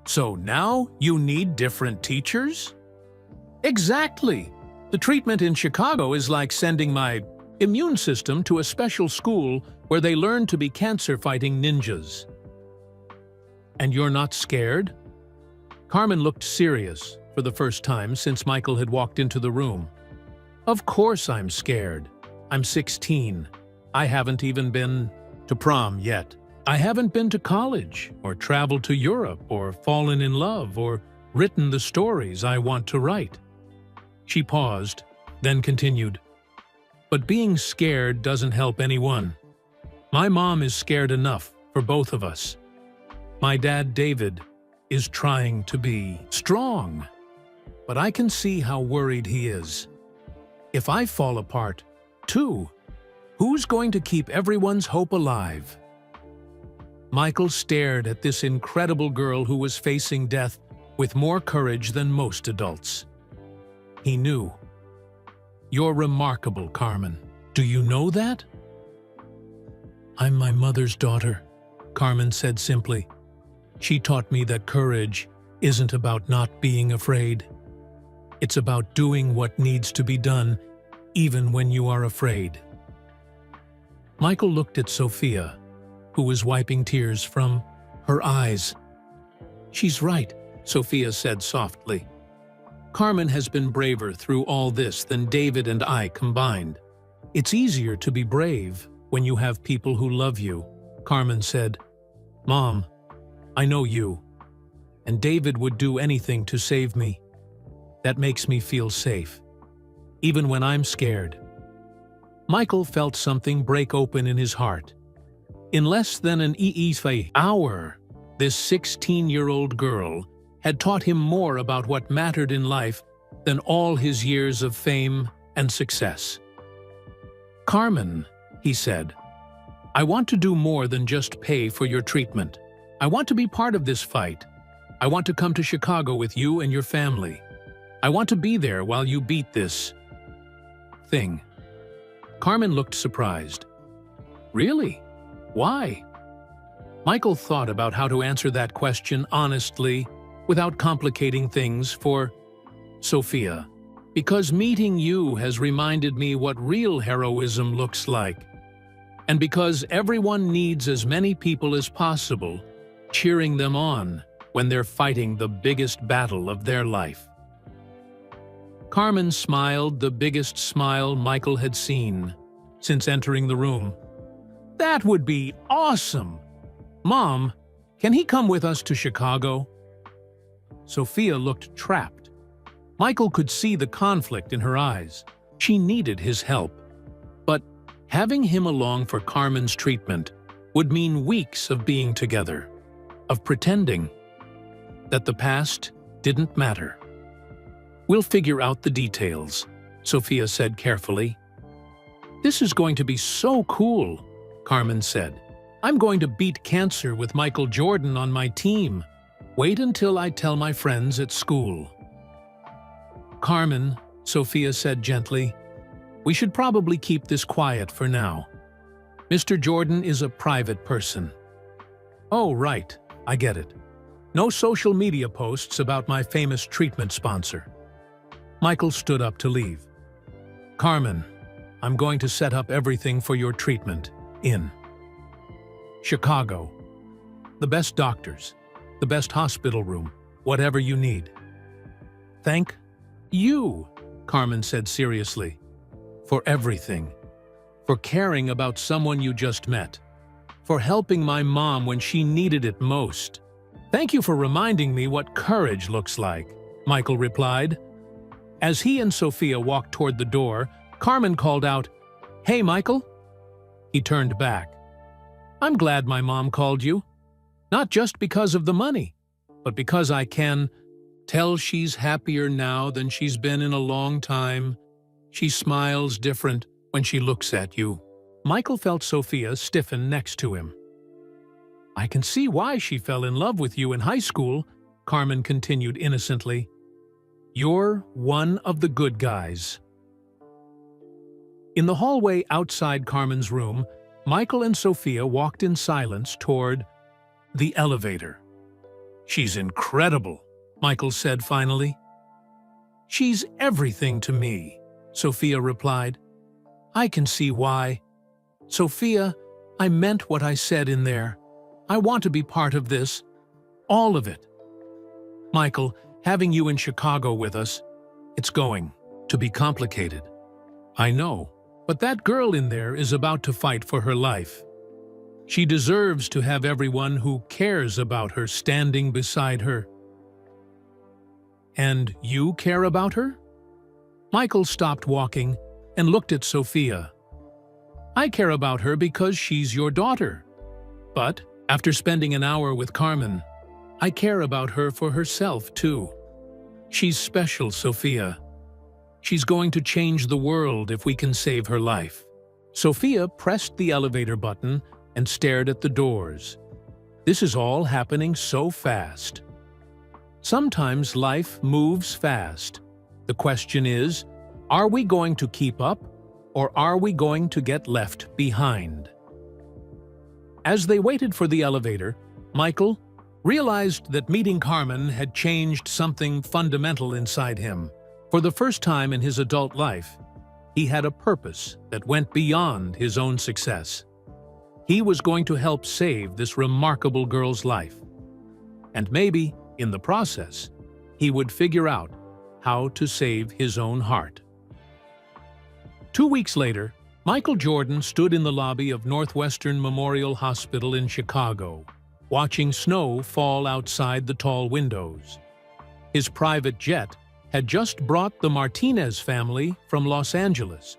"So now you need different teachers?" "Exactly. The treatment in Chicago is like sending my immune system to a special school where they learn to be cancer-fighting ninjas." "And you're not scared?" Carmen looked serious for the first time since Michael had walked into the room. "Of course I'm scared. I'm 16. I haven't even been to prom yet. I haven't been to college, or traveled to Europe, or fallen in love, or written the stories I want to write." She paused, then continued, "But being scared doesn't help anyone. My mom is scared enough for both of us. My dad, David, is trying to be strong, but I can see how worried he is. If I fall apart, too, who's going to keep everyone's hope alive?" Michael stared at this incredible girl who was facing death with more courage than most adults. He knew. "You're remarkable, Carmen. Do you know that?" "I'm my mother's daughter," Carmen said simply. "She taught me that courage isn't about not being afraid. It's about doing what needs to be done, even when you are afraid." Michael looked at Sophia, who was wiping tears from her eyes. "She's right," Sophia said softly. "Carmen has been braver through all this than David and I combined. It's easier to be brave when you have people who love you," Carmen said. "Mom, I know you, and David would do anything to save me. That makes me feel safe, even when I'm scared." Michael felt something break open in his heart. In less than an hour, this 16-year-old girl had taught him more about what mattered in life than all his years of fame and success. "Carmen," he said, "I want to do more than just pay for your treatment. I want to be part of this fight. I want to come to Chicago with you and your family. I want to be there while you beat this thing." Carmen looked surprised. "Really? Why?" Michael thought about how to answer that question honestly, without complicating things for Sophia. "Because meeting you has reminded me what real heroism looks like. And because everyone needs as many people as possible, cheering them on when they're fighting the biggest battle of their life." Carmen smiled the biggest smile Michael had seen since entering the room. "That would be awesome! Mom, can he come with us to Chicago?" Sophia looked trapped. Michael could see the conflict in her eyes. She needed his help. But having him along for Carmen's treatment would mean weeks of being together, of pretending that the past didn't matter. "We'll figure out the details," Sophia said carefully. "This is going to be so cool," Carmen said. "I'm going to beat cancer with Michael Jordan on my team. Wait until I tell my friends at school." "Carmen," Sophia said gently, "we should probably keep this quiet for now. Mr. Jordan is a private person." "Oh, right, I get it. No social media posts about my famous treatment sponsor." Michael stood up to leave. "Carmen, I'm going to set up everything for your treatment in Chicago. The best doctors, the best hospital room, whatever you need." "Thank you," Carmen said seriously, "for everything. For caring about someone you just met. For helping my mom when she needed it most." "Thank you for reminding me what courage looks like," Michael replied. As he and Sophia walked toward the door, Carmen called out, "Hey, Michael." He turned back. "I'm glad my mom called you." Not just because of the money, but because I can tell she's happier now than she's been in a long time. She smiles different when she looks at you. Michael felt Sophia stiffen next to him. I can see why she fell in love with you in high school, Carmen continued innocently. You're one of the good guys. In the hallway outside Carmen's room, Michael and Sophia walked in silence toward the elevator. She's incredible, Michael said finally. She's everything to me, Sophia replied. I can see why. Sophia, I meant what I said in there. I want to be part of this. All of it. Michael, having you in Chicago with us, it's going to be complicated. I know, but that girl in there is about to fight for her life. She deserves to have everyone who cares about her standing beside her. And you care about her? Michael stopped walking and looked at Sophia. I care about her because she's your daughter. But after spending an hour with Carmen, I care about her for herself, too. She's special, Sophia. She's going to change the world if we can save her life. Sophia pressed the elevator button and stared at the doors. This is all happening so fast. Sometimes life moves fast. The question is, are we going to keep up, or are we going to get left behind? As they waited for the elevator, Michael realized that meeting Carmen had changed something fundamental inside him. For the first time in his adult life, he had a purpose that went beyond his own success. He was going to help save this remarkable girl's life. And maybe, in the process, he would figure out how to save his own heart. 2 weeks later, Michael Jordan stood in the lobby of Northwestern Memorial Hospital in Chicago, watching snow fall outside the tall windows. His private jet had just brought the Martinez family from Los Angeles.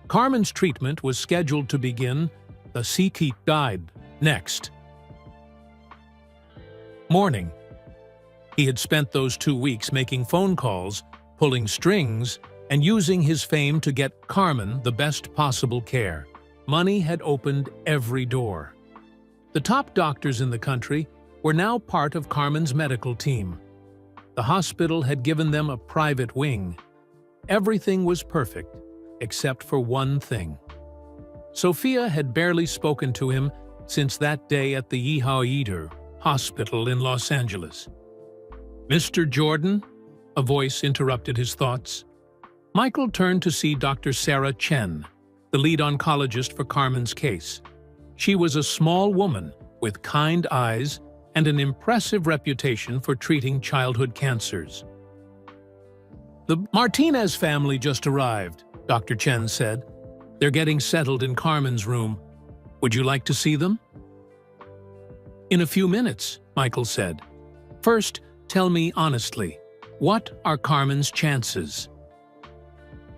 Carmen's treatment was scheduled to begin the Sikh died next morning. He had spent those 2 weeks making phone calls, pulling strings, and using his fame to get Carmen the best possible care. Money had opened every door. The top doctors in the country were now part of Carmen's medical team. The hospital had given them a private wing. Everything was perfect, except for one thing. Sophia had barely spoken to him since that day at the Yehoider Hospital in Los Angeles. Mr. Jordan? A voice interrupted his thoughts. Michael turned to see Dr. Sarah Chen, the lead oncologist for Carmen's case. She was a small woman with kind eyes and an impressive reputation for treating childhood cancers. The Martinez family just arrived, Dr. Chen said. They're getting settled in Carmen's room. Would you like to see them? In a few minutes, Michael said. First, tell me honestly, what are Carmen's chances?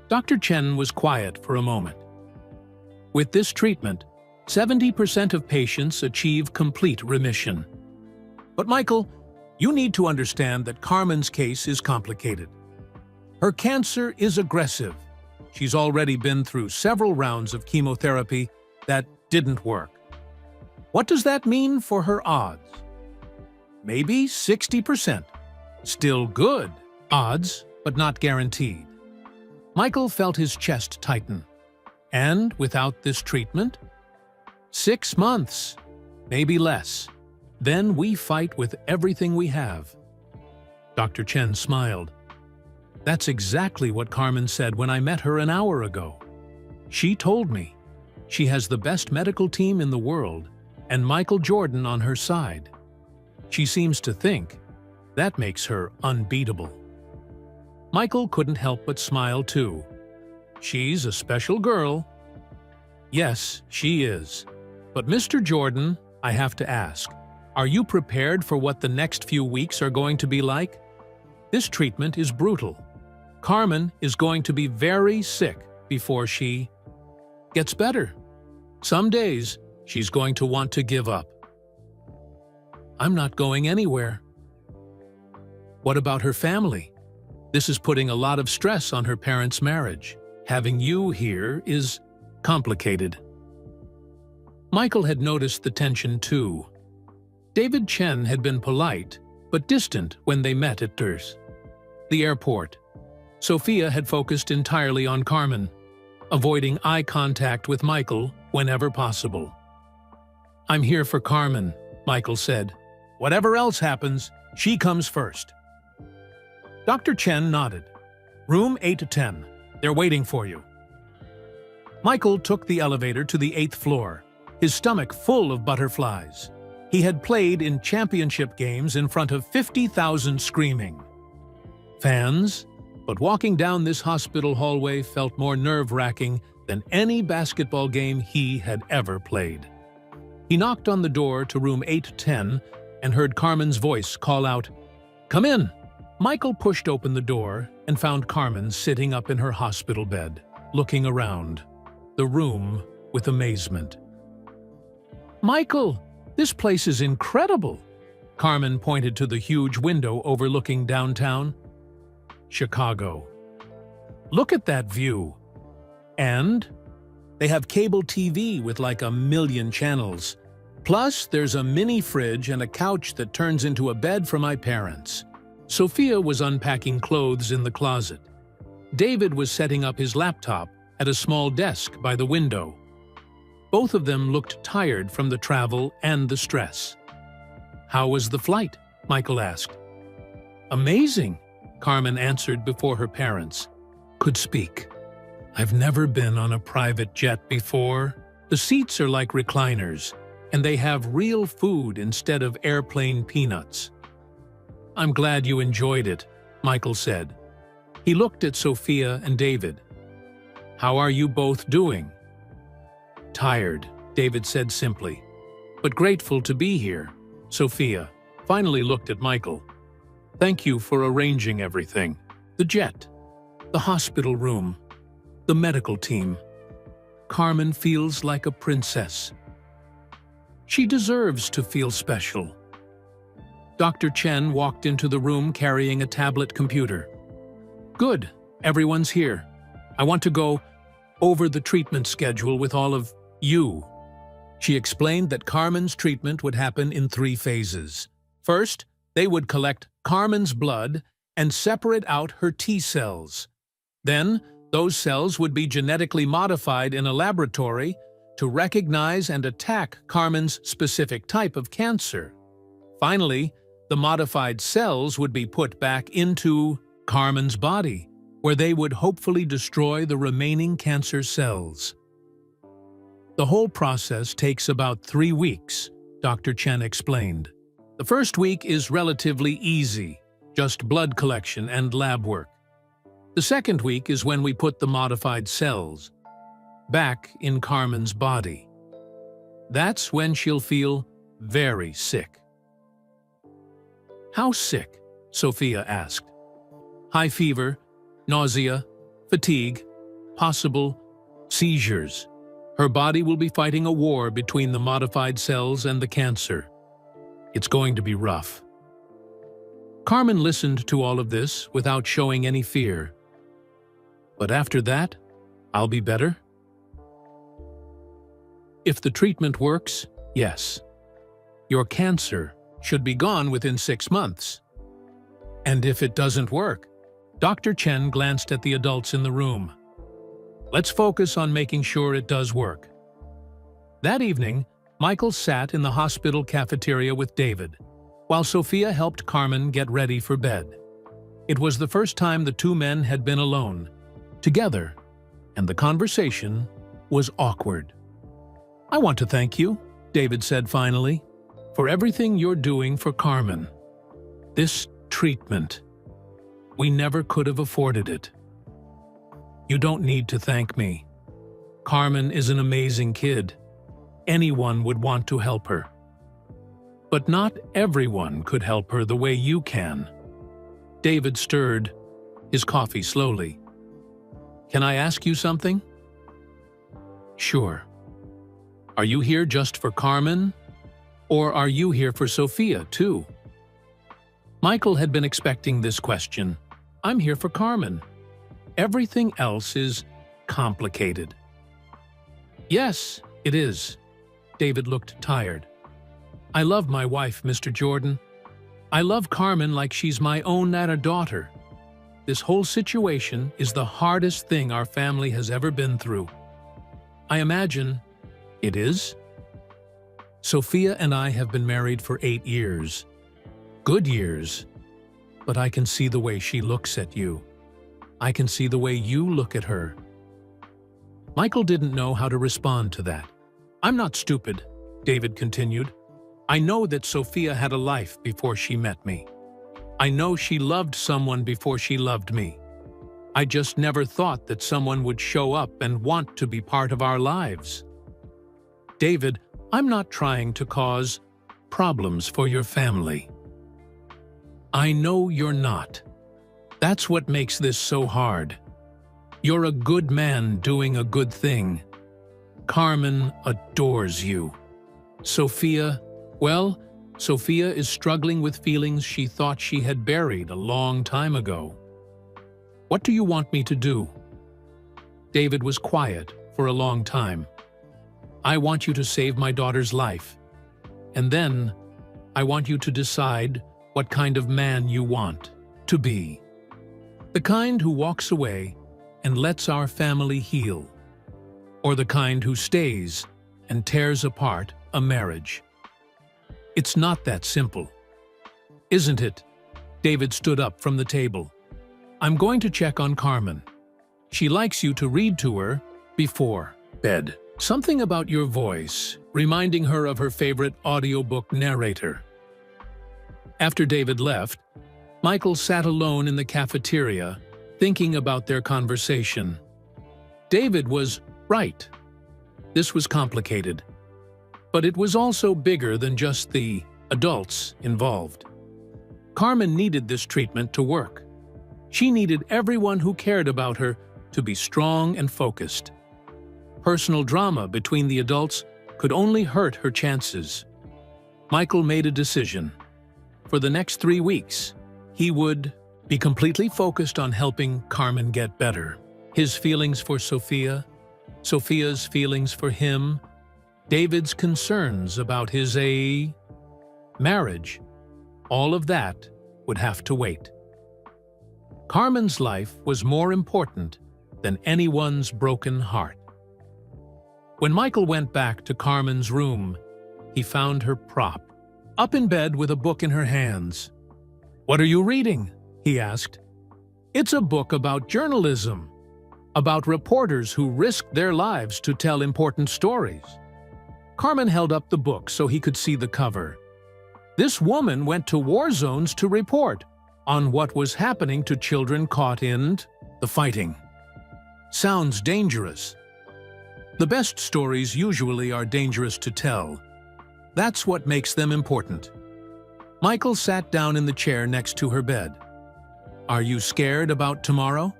Dr. Chen was quiet for a moment. With this treatment, 70% of patients achieve complete remission. But Michael, you need to understand that Carmen's case is complicated. Her cancer is aggressive. She's already been through several rounds of chemotherapy that didn't work. What does that mean for her odds? Maybe 60%. Still good odds, but not guaranteed. Michael felt his chest tighten. And without this treatment? 6 months, maybe less. Then we fight with everything we have. Dr. Chen smiled. That's exactly what Carmen said when I met her an hour ago. She told me she has the best medical team in the world and Michael Jordan on her side. She seems to think that makes her unbeatable. Michael couldn't help but smile too. She's a special girl. Yes, she is. But Mr. Jordan, I have to ask, are you prepared for what the next few weeks are going to be like? This treatment is brutal. Carmen is going to be very sick before she gets better. Some days, she's going to want to give up. I'm not going anywhere. What about her family? This is putting a lot of stress on her parents' marriage. Having you here is complicated. Michael had noticed the tension too. David Chen had been polite, but distant when they met at the airport. Sophia had focused entirely on Carmen, avoiding eye contact with Michael whenever possible. "I'm here for Carmen," Michael said. "Whatever else happens, she comes first." Dr. Chen nodded. "Room 810. They're waiting for you." Michael took the elevator to the 8th floor, his stomach full of butterflies. He had played in championship games in front of 50,000 screaming fans, but walking down this hospital hallway felt more nerve-wracking than any basketball game he had ever played. He knocked on the door to room 810 and heard Carmen's voice call out, "Come in!" Michael pushed open the door and found Carmen sitting up in her hospital bed, looking around the room with amazement. "Michael, this place is incredible!" Carmen pointed to the huge window overlooking downtown Chicago. "Look at that view! And they have cable TV with like 1,000,000 channels. Plus, there's a mini fridge and a couch that turns into a bed for my parents." Sophia was unpacking clothes in the closet. David was setting up his laptop at a small desk by the window. Both of them looked tired from the travel and the stress. "How was the flight?" Michael asked. "Amazing," Carmen answered before her parents could speak. "I've never been on a private jet before. The seats are like recliners, and they have real food instead of airplane peanuts." "I'm glad you enjoyed it," Michael said. He looked at Sophia and David. "How are you both doing?" "Tired," David said simply, "but grateful to be here." Sophia finally looked at Michael. "Thank you for arranging everything. The jet, the hospital room, the medical team. Carmen feels like a princess. She deserves to feel special." Dr. Chen walked into the room carrying a tablet computer. "Good, everyone's here. I want to go over the treatment schedule with all of you." She explained that Carmen's treatment would happen in 3 phases. First, they would collect Carmen's blood and separate out her T cells. Then, those cells would be genetically modified in a laboratory to recognize and attack Carmen's specific type of cancer. Finally, the modified cells would be put back into Carmen's body, where they would hopefully destroy the remaining cancer cells. The whole process takes about 3 weeks, Dr. Chen explained. The first week is relatively easy, just blood collection and lab work. The second week is when we put the modified cells back in Carmen's body. That's when she'll feel very sick. "How sick?" Sophia asked. "High fever, nausea, fatigue, possible seizures. Her body will be fighting a war between the modified cells and the cancer. It's going to be rough." Carmen listened to all of this without showing any fear. "But after that, I'll be better?" "If the treatment works, yes. Your cancer should be gone within 6 months. And if it doesn't work?" Dr. Chen glanced at the adults in the room. "Let's focus on making sure it does work." That evening, Michael sat in the hospital cafeteria with David, while Sophia helped Carmen get ready for bed. It was the first time the 2 men had been alone, together, and the conversation was awkward. "I want to thank you," David said finally, "for everything you're doing for Carmen. This treatment. We never could have afforded it." "You don't need to thank me. Carmen is an amazing kid. Anyone would want to help her. But not everyone could help her the way you can." David stirred his coffee slowly. "Can I ask you something?" "Sure. Are you here just for Carmen? Or are you here for Sophia, too? Michael had been expecting this question. I'm here for Carmen. Everything else is complicated. Yes, it is. David looked tired. I love my wife, Mr. Jordan. I love Carmen like she's my own daughter. This whole situation is the hardest thing our family has ever been through. I imagine it is. Sophia and I have been married for 8 years. Good years. But I can see the way she looks at you. I can see the way you look at her. Michael didn't know how to respond to that. I'm not stupid, David continued. I know that Sophia had a life before she met me. I know she loved someone before she loved me. I just never thought that someone would show up and want to be part of our lives. David, I'm not trying to cause problems for your family. I know you're not. That's what makes this so hard. You're a good man doing a good thing. Carmen adores you. Sophia, well, Sophia is struggling with feelings she thought she had buried a long time ago. What do you want me to do? David was quiet for a long time. I want you to save my daughter's life. And then, I want you to decide what kind of man you want to be. The kind who walks away and lets our family heal. Or the kind who stays and tears apart a marriage. It's not that simple. Isn't it? David stood up from the table. I'm going to check on Carmen. She likes you to read to her before bed. Something about your voice, reminding her of her favorite audiobook narrator. After David left, Michael sat alone in the cafeteria, thinking about their conversation. David was right. This was complicated. But it was also bigger than just the adults involved. Carmen needed this treatment to work. She needed everyone who cared about her to be strong and focused. Personal drama between the adults could only hurt her chances. Michael made a decision. For the next 3 weeks, he would be completely focused on helping Carmen get better. His feelings for Sophia, Sophia's feelings for him, David's concerns about his marriage, all of that would have to wait. Carmen's life was more important than anyone's broken heart. When Michael went back to Carmen's room, he found her propped up in bed with a book in her hands. "What are you reading?" he asked. "It's a book about journalism, about reporters who risked their lives to tell important stories." Carmen held up the book so he could see the cover. This woman went to war zones to report on what was happening to children caught in the fighting. Sounds dangerous. The best stories usually are dangerous to tell. That's what makes them important. Michael sat down in the chair next to her bed. "Are you scared about tomorrow?"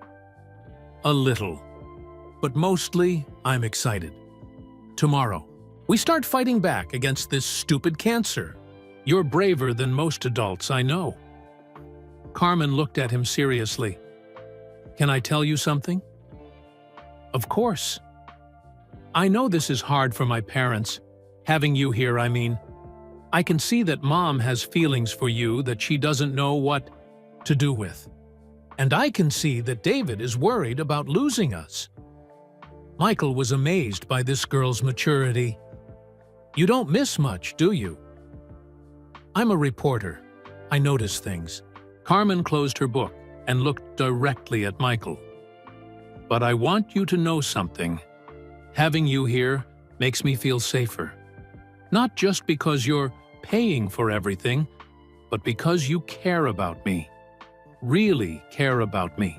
"A little. But mostly, I'm excited. Tomorrow, we start fighting back against this stupid cancer. You're braver than most adults I know." Carmen looked at him seriously. "Can I tell you something?" "Of course." "I know this is hard for my parents. Having you here, I mean. I can see that Mom has feelings for you that she doesn't know what to do with. And I can see that David is worried about losing us." Michael was amazed by this girl's maturity. "You don't miss much, do you?" "I'm a reporter. I notice things." Carmen closed her book and looked directly at Michael. "But I want you to know something. Having you here makes me feel safer. Not just because you're paying for everything, but because you care about me. Really care about me."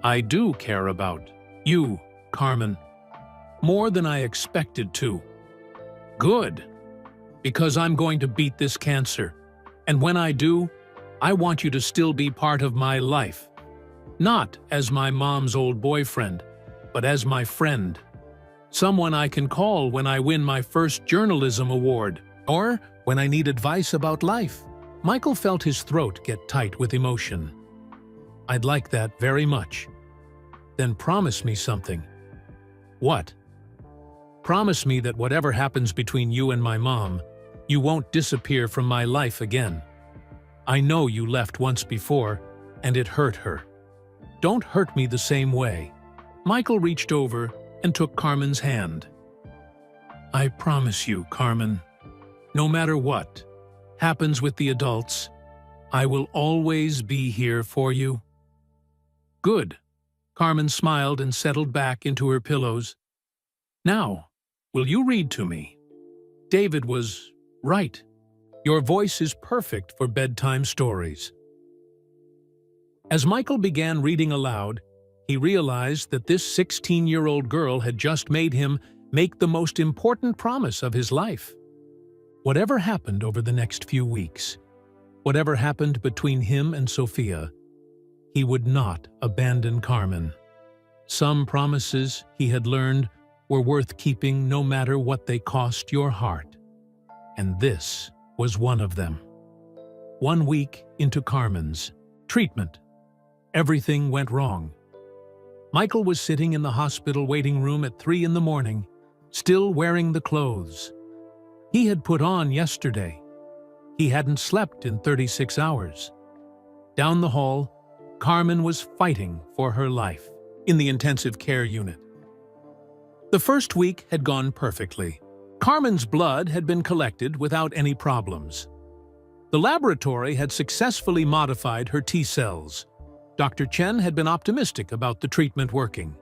"I do care about you, Carmen. More than I expected to." "Good. Because I'm going to beat this cancer. And when I do, I want you to still be part of my life. Not as my mom's old boyfriend, but as my friend. Someone I can call when I win my first journalism award. Or when I need advice about life. Michael felt his throat get tight with emotion. I'd like that very much. Then promise me something. What? Promise me that whatever happens between you and my mom, you won't disappear from my life again. I know you left once before, and it hurt her. Don't hurt me the same way. Michael reached over and took Carmen's hand. I promise you, Carmen, no matter what happens with the adults, I will always be here for you. Good. Carmen smiled and settled back into her pillows. Now, will you read to me? David was right. Your voice is perfect for bedtime stories. As Michael began reading aloud, he realized that this 16-year-old girl had just made him make the most important promise of his life. Whatever happened over the next few weeks, whatever happened between him and Sophia, he would not abandon Carmen. Some promises, he had learned, were worth keeping no matter what they cost your heart. And this was one of them. 1 week into Carmen's treatment, everything went wrong. Michael was sitting in the hospital waiting room at 3 in the morning, still wearing the clothes he had put on yesterday. He hadn't slept in 36 hours. Down the hall, Carmen was fighting for her life in the intensive care unit. The first week had gone perfectly. Carmen's blood had been collected without any problems. The laboratory had successfully modified her T cells. Dr. Chen had been optimistic about the treatment working.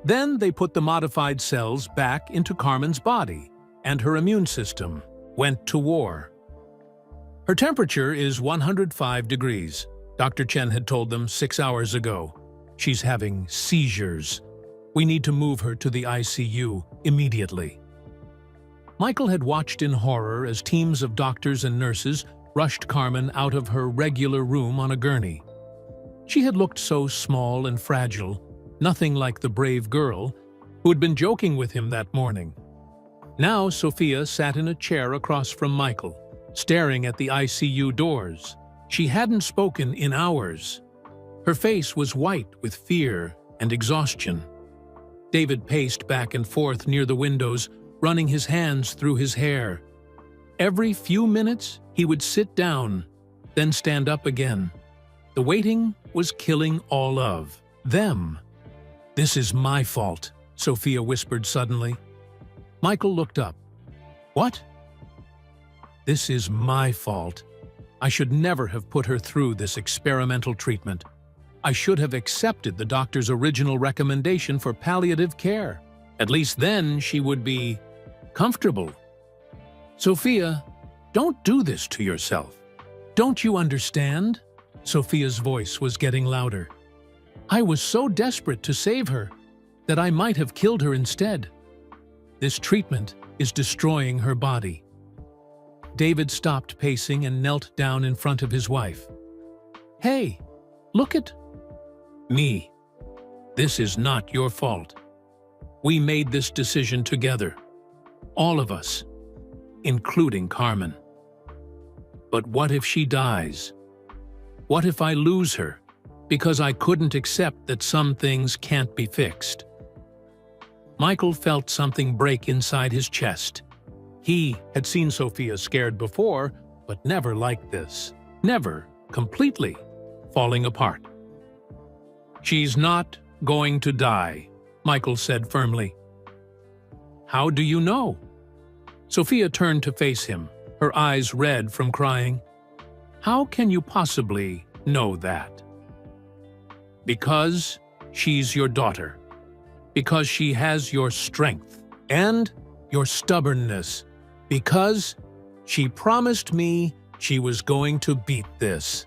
Then they put the modified cells back into Carmen's body, and her immune system went to war. Her temperature is 105 degrees, Dr. Chen had told them 6 hours ago. She's having seizures. We need to move her to the ICU immediately. Michael had watched in horror as teams of doctors and nurses rushed Carmen out of her regular room on a gurney. She had looked so small and fragile, nothing like the brave girl who had been joking with him that morning. Now Sophia sat in a chair across from Michael, staring at the ICU doors. She hadn't spoken in hours. Her face was white with fear and exhaustion. David paced back and forth near the windows, running his hands through his hair. Every few minutes, he would sit down, then stand up again. The waiting was killing all of them. This is my fault, Sophia whispered suddenly. Michael looked up. What? This is my fault. I should never have put her through this experimental treatment. I should have accepted the doctor's original recommendation for palliative care. At least then she would be comfortable. Sophia, don't do this to yourself. Don't you understand? Sophia's voice was getting louder. I was so desperate to save her that I might have killed her instead. This treatment is destroying her body. David stopped pacing and knelt down in front of his wife. Hey, look at me. This is not your fault. We made this decision together. All of us, including Carmen. But what if she dies? What if I lose her because I couldn't accept that some things can't be fixed? Michael felt something break inside his chest. He had seen Sophia scared before, but never like this. Never completely falling apart. She's not going to die, Michael said firmly. How do you know? Sophia turned to face him, her eyes red from crying. How can you possibly know that? Because she's your daughter. Because she has your strength and your stubbornness. Because she promised me she was going to beat this.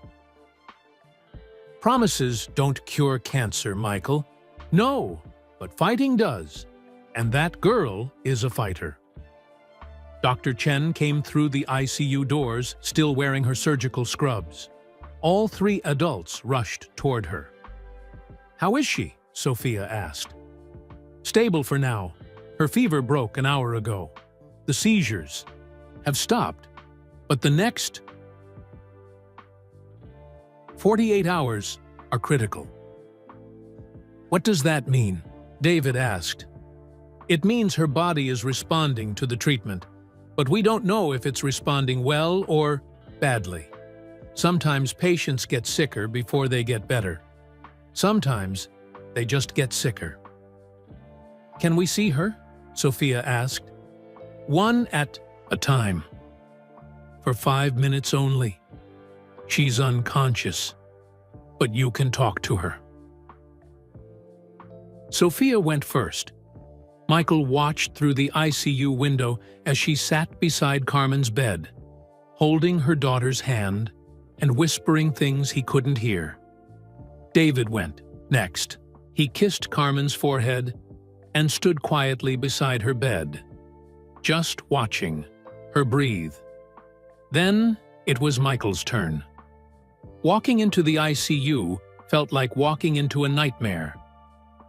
Promises don't cure cancer, Michael. No, but fighting does. And that girl is a fighter. Dr. Chen came through the ICU doors, still wearing her surgical scrubs. All 3 adults rushed toward her. How is she? Sophia asked. Stable for now. Her fever broke an hour ago. The seizures, have stopped, but the next 48 hours are critical. What does that mean? David asked. It means her body is responding to the treatment, but we don't know if it's responding well or badly. Sometimes patients get sicker before they get better. Sometimes they just get sicker. Can we see her? Sophia asked. One at a time. For 5 minutes only. She's unconscious, but you can talk to her. Sophia went first. Michael watched through the ICU window as she sat beside Carmen's bed, holding her daughter's hand and whispering things he couldn't hear. David went next. He kissed Carmen's forehead and stood quietly beside her bed, just watching her breathe. Then it was Michael's turn. Walking into the ICU felt like walking into a nightmare.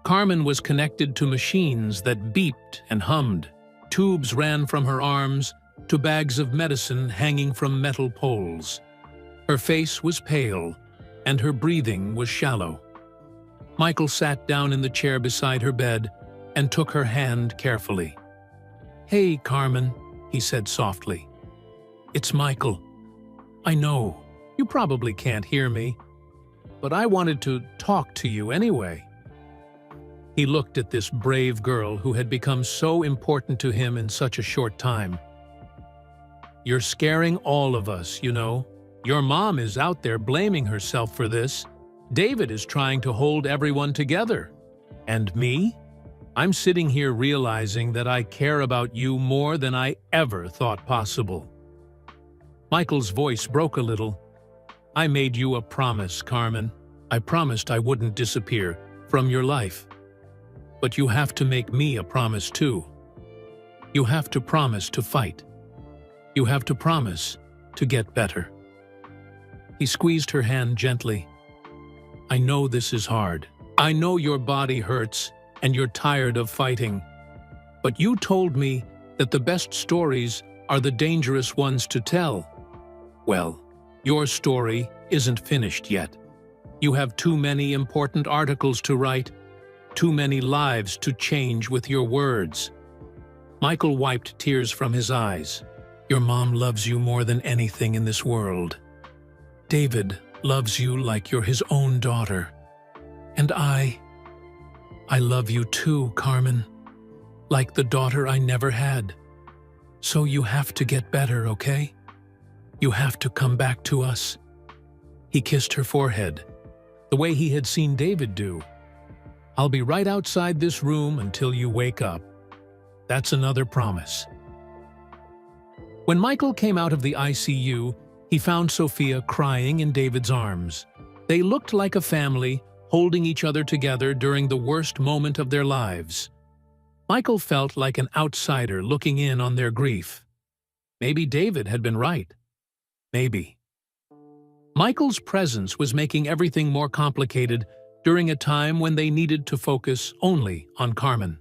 Carmen was connected to machines that beeped and hummed. Tubes ran from her arms to bags of medicine hanging from metal poles. Her face was pale, and her breathing was shallow. Michael sat down in the chair beside her bed and took her hand carefully. "Hey, Carmen," he said softly. "It's Michael. I know, you probably can't hear me, but I wanted to talk to you anyway." He looked at this brave girl who had become so important to him in such a short time. "You're scaring all of us, you know. Your mom is out there blaming herself for this. David is trying to hold everyone together. And me? I'm sitting here realizing that I care about you more than I ever thought possible." Michael's voice broke a little. "I made you a promise, Carmen. I promised I wouldn't disappear from your life. But you have to make me a promise too. You have to promise to fight. You have to promise to get better." He squeezed her hand gently. "I know this is hard. I know your body hurts and you're tired of fighting. But you told me that the best stories are the dangerous ones to tell. Well, your story isn't finished yet. You have too many important articles to write, too many lives to change with your words." Michael wiped tears from his eyes. "Your mom loves you more than anything in this world. David loves you like you're his own daughter. And I love you too, Carmen, like the daughter I never had. So you have to get better, okay? You have to come back to us." He kissed her forehead, the way he had seen David do. "I'll be right outside this room until you wake up. That's another promise." When Michael came out of the ICU, he found Sophia crying in David's arms. They looked like a family, holding each other together during the worst moment of their lives. Michael felt like an outsider looking in on their grief. Maybe David had been right. Maybe. Michael's presence was making everything more complicated during a time when they needed to focus only on Carmen.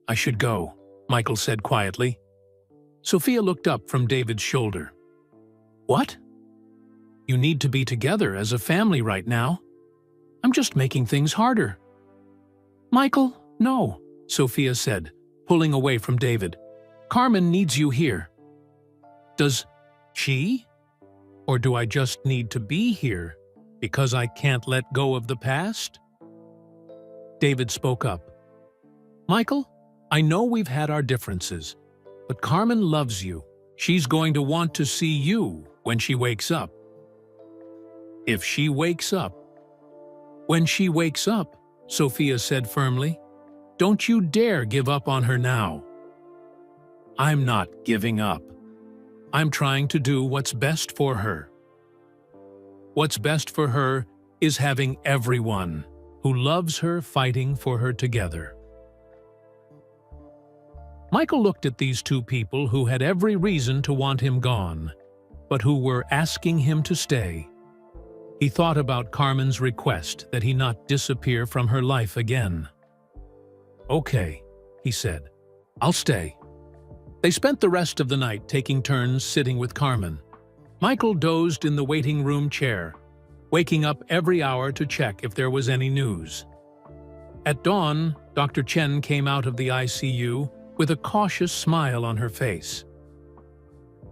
"I should go," Michael said quietly. Sophia looked up from David's shoulder. "What? You need to be together as a family right now. I'm just making things harder." "Michael, no," Sophia said, pulling away from David. "Carmen needs you here." "Does she? Or do I just need to be here because I can't let go of the past?" David spoke up. "Michael, I know we've had our differences, but Carmen loves you. She's going to want to see you when she wakes up." "If she wakes up." "When she wakes up," Sophia said firmly. "Don't you dare give up on her now." "I'm not giving up. I'm trying to do what's best for her. What's best for her is having everyone who loves her fighting for her together." Michael looked at these two people who had every reason to want him gone, but who were asking him to stay. He thought about Carmen's request that he not disappear from her life again. "Okay," he said, "I'll stay. They spent the rest of the night taking turns sitting with Carmen. Michael dozed in the waiting room chair, waking up every hour to check if there was any news. At dawn, Dr. Chen came out of the ICU with a cautious smile on her face.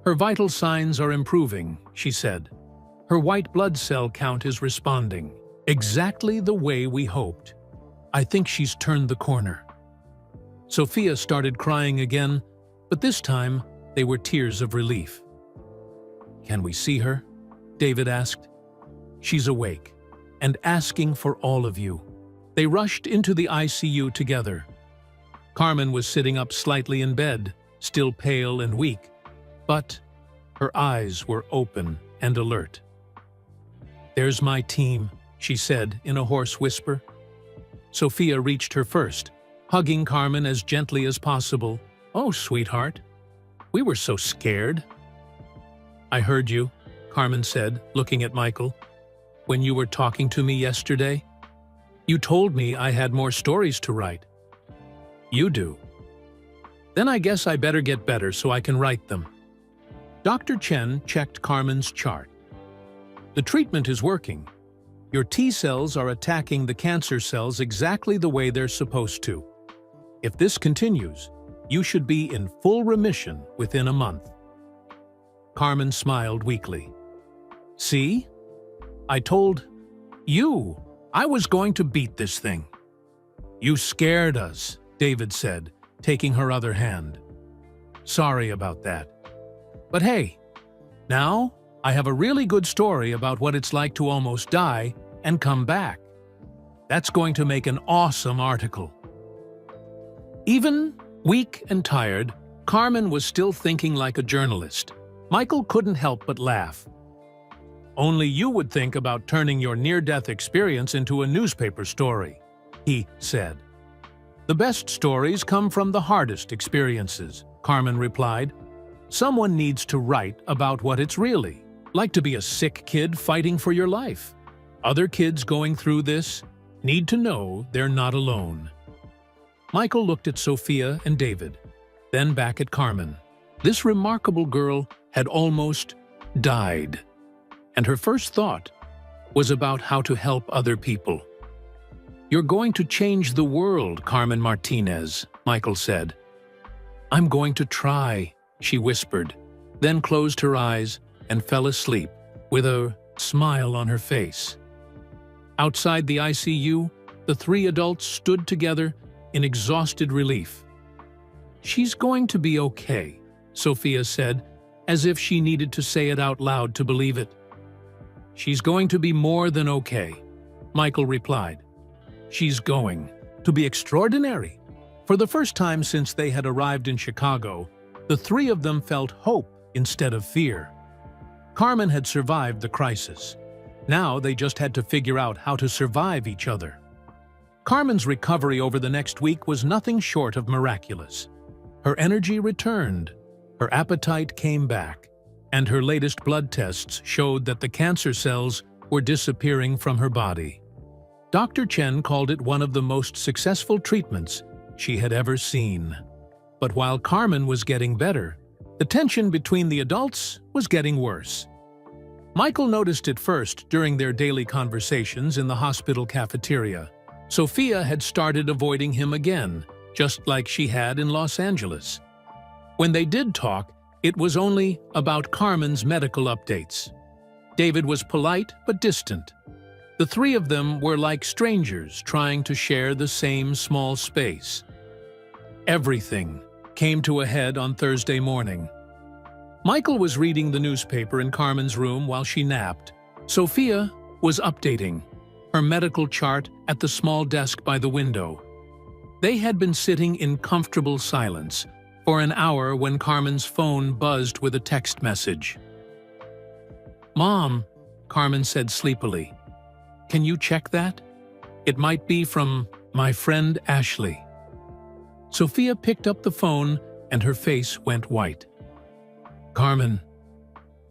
"Her vital signs are improving," she said. "Her white blood cell count is responding, exactly the way we hoped. I think she's turned the corner." Sophia started crying again, but this time they were tears of relief. "Can we see her?" David asked. "She's awake and asking for all of you." They rushed into the ICU together. Carmen was sitting up slightly in bed, still pale and weak, but her eyes were open and alert. "There's my team," she said in a hoarse whisper. Sophia reached her first, hugging Carmen as gently as possible. "Oh, sweetheart, we were so scared." "I heard you," Carmen said, looking at Michael. "When you were talking to me yesterday, you told me I had more stories to write." "You do." "Then I guess I better get better so I can write them." Dr. Chen checked Carmen's chart. "The treatment is working. Your T cells are attacking the cancer cells exactly the way they're supposed to. If this continues, you should be in full remission within a month." Carmen smiled weakly. "See? I told you I was going to beat this thing." "You scared us," David said, taking her other hand. "Sorry about that. But hey, now I have a really good story about what it's like to almost die and come back. That's going to make an awesome article." Even weak and tired, Carmen was still thinking like a journalist. Michael couldn't help but laugh. "Only you would think about turning your near-death experience into a newspaper story," he said. "The best stories come from the hardest experiences," Carmen replied. "Someone needs to write about what it's really like to be a sick kid fighting for your life. Other kids going through this need to know they're not alone." Michael looked at Sophia and David, then back at Carmen. This remarkable girl had almost died, and her first thought was about how to help other people. "You're going to change the world, Carmen Martinez," Michael said. "I'm going to try," she whispered, then closed her eyes and fell asleep with a smile on her face. Outside the ICU, the three adults stood together in exhausted relief. "She's going to be okay," Sophia said, as if she needed to say it out loud to believe it. "She's going to be more than okay," Michael replied. "She's going to be extraordinary." For the first time since they had arrived in Chicago, the three of them felt hope instead of fear. Carmen had survived the crisis. Now they just had to figure out how to survive each other. Carmen's recovery over the next week was nothing short of miraculous. Her energy returned, her appetite came back, and her latest blood tests showed that the cancer cells were disappearing from her body. Dr. Chen called it one of the most successful treatments she had ever seen. But while Carmen was getting better, the tension between the adults was getting worse. Michael noticed it first during their daily conversations in the hospital cafeteria. Sophia had started avoiding him again, just like she had in Los Angeles. When they did talk, it was only about Carmen's medical updates. David was polite but distant. The three of them were like strangers trying to share the same small space. Everything came to a head on Thursday morning. Michael was reading the newspaper in Carmen's room while she napped. Sophia was updating her medical chart at the small desk by the window. They had been sitting in comfortable silence for an hour when Carmen's phone buzzed with a text message. "Mom," Carmen said sleepily, "can you check that? It might be from my friend Ashley." Sophia picked up the phone and her face went white. "Carmen,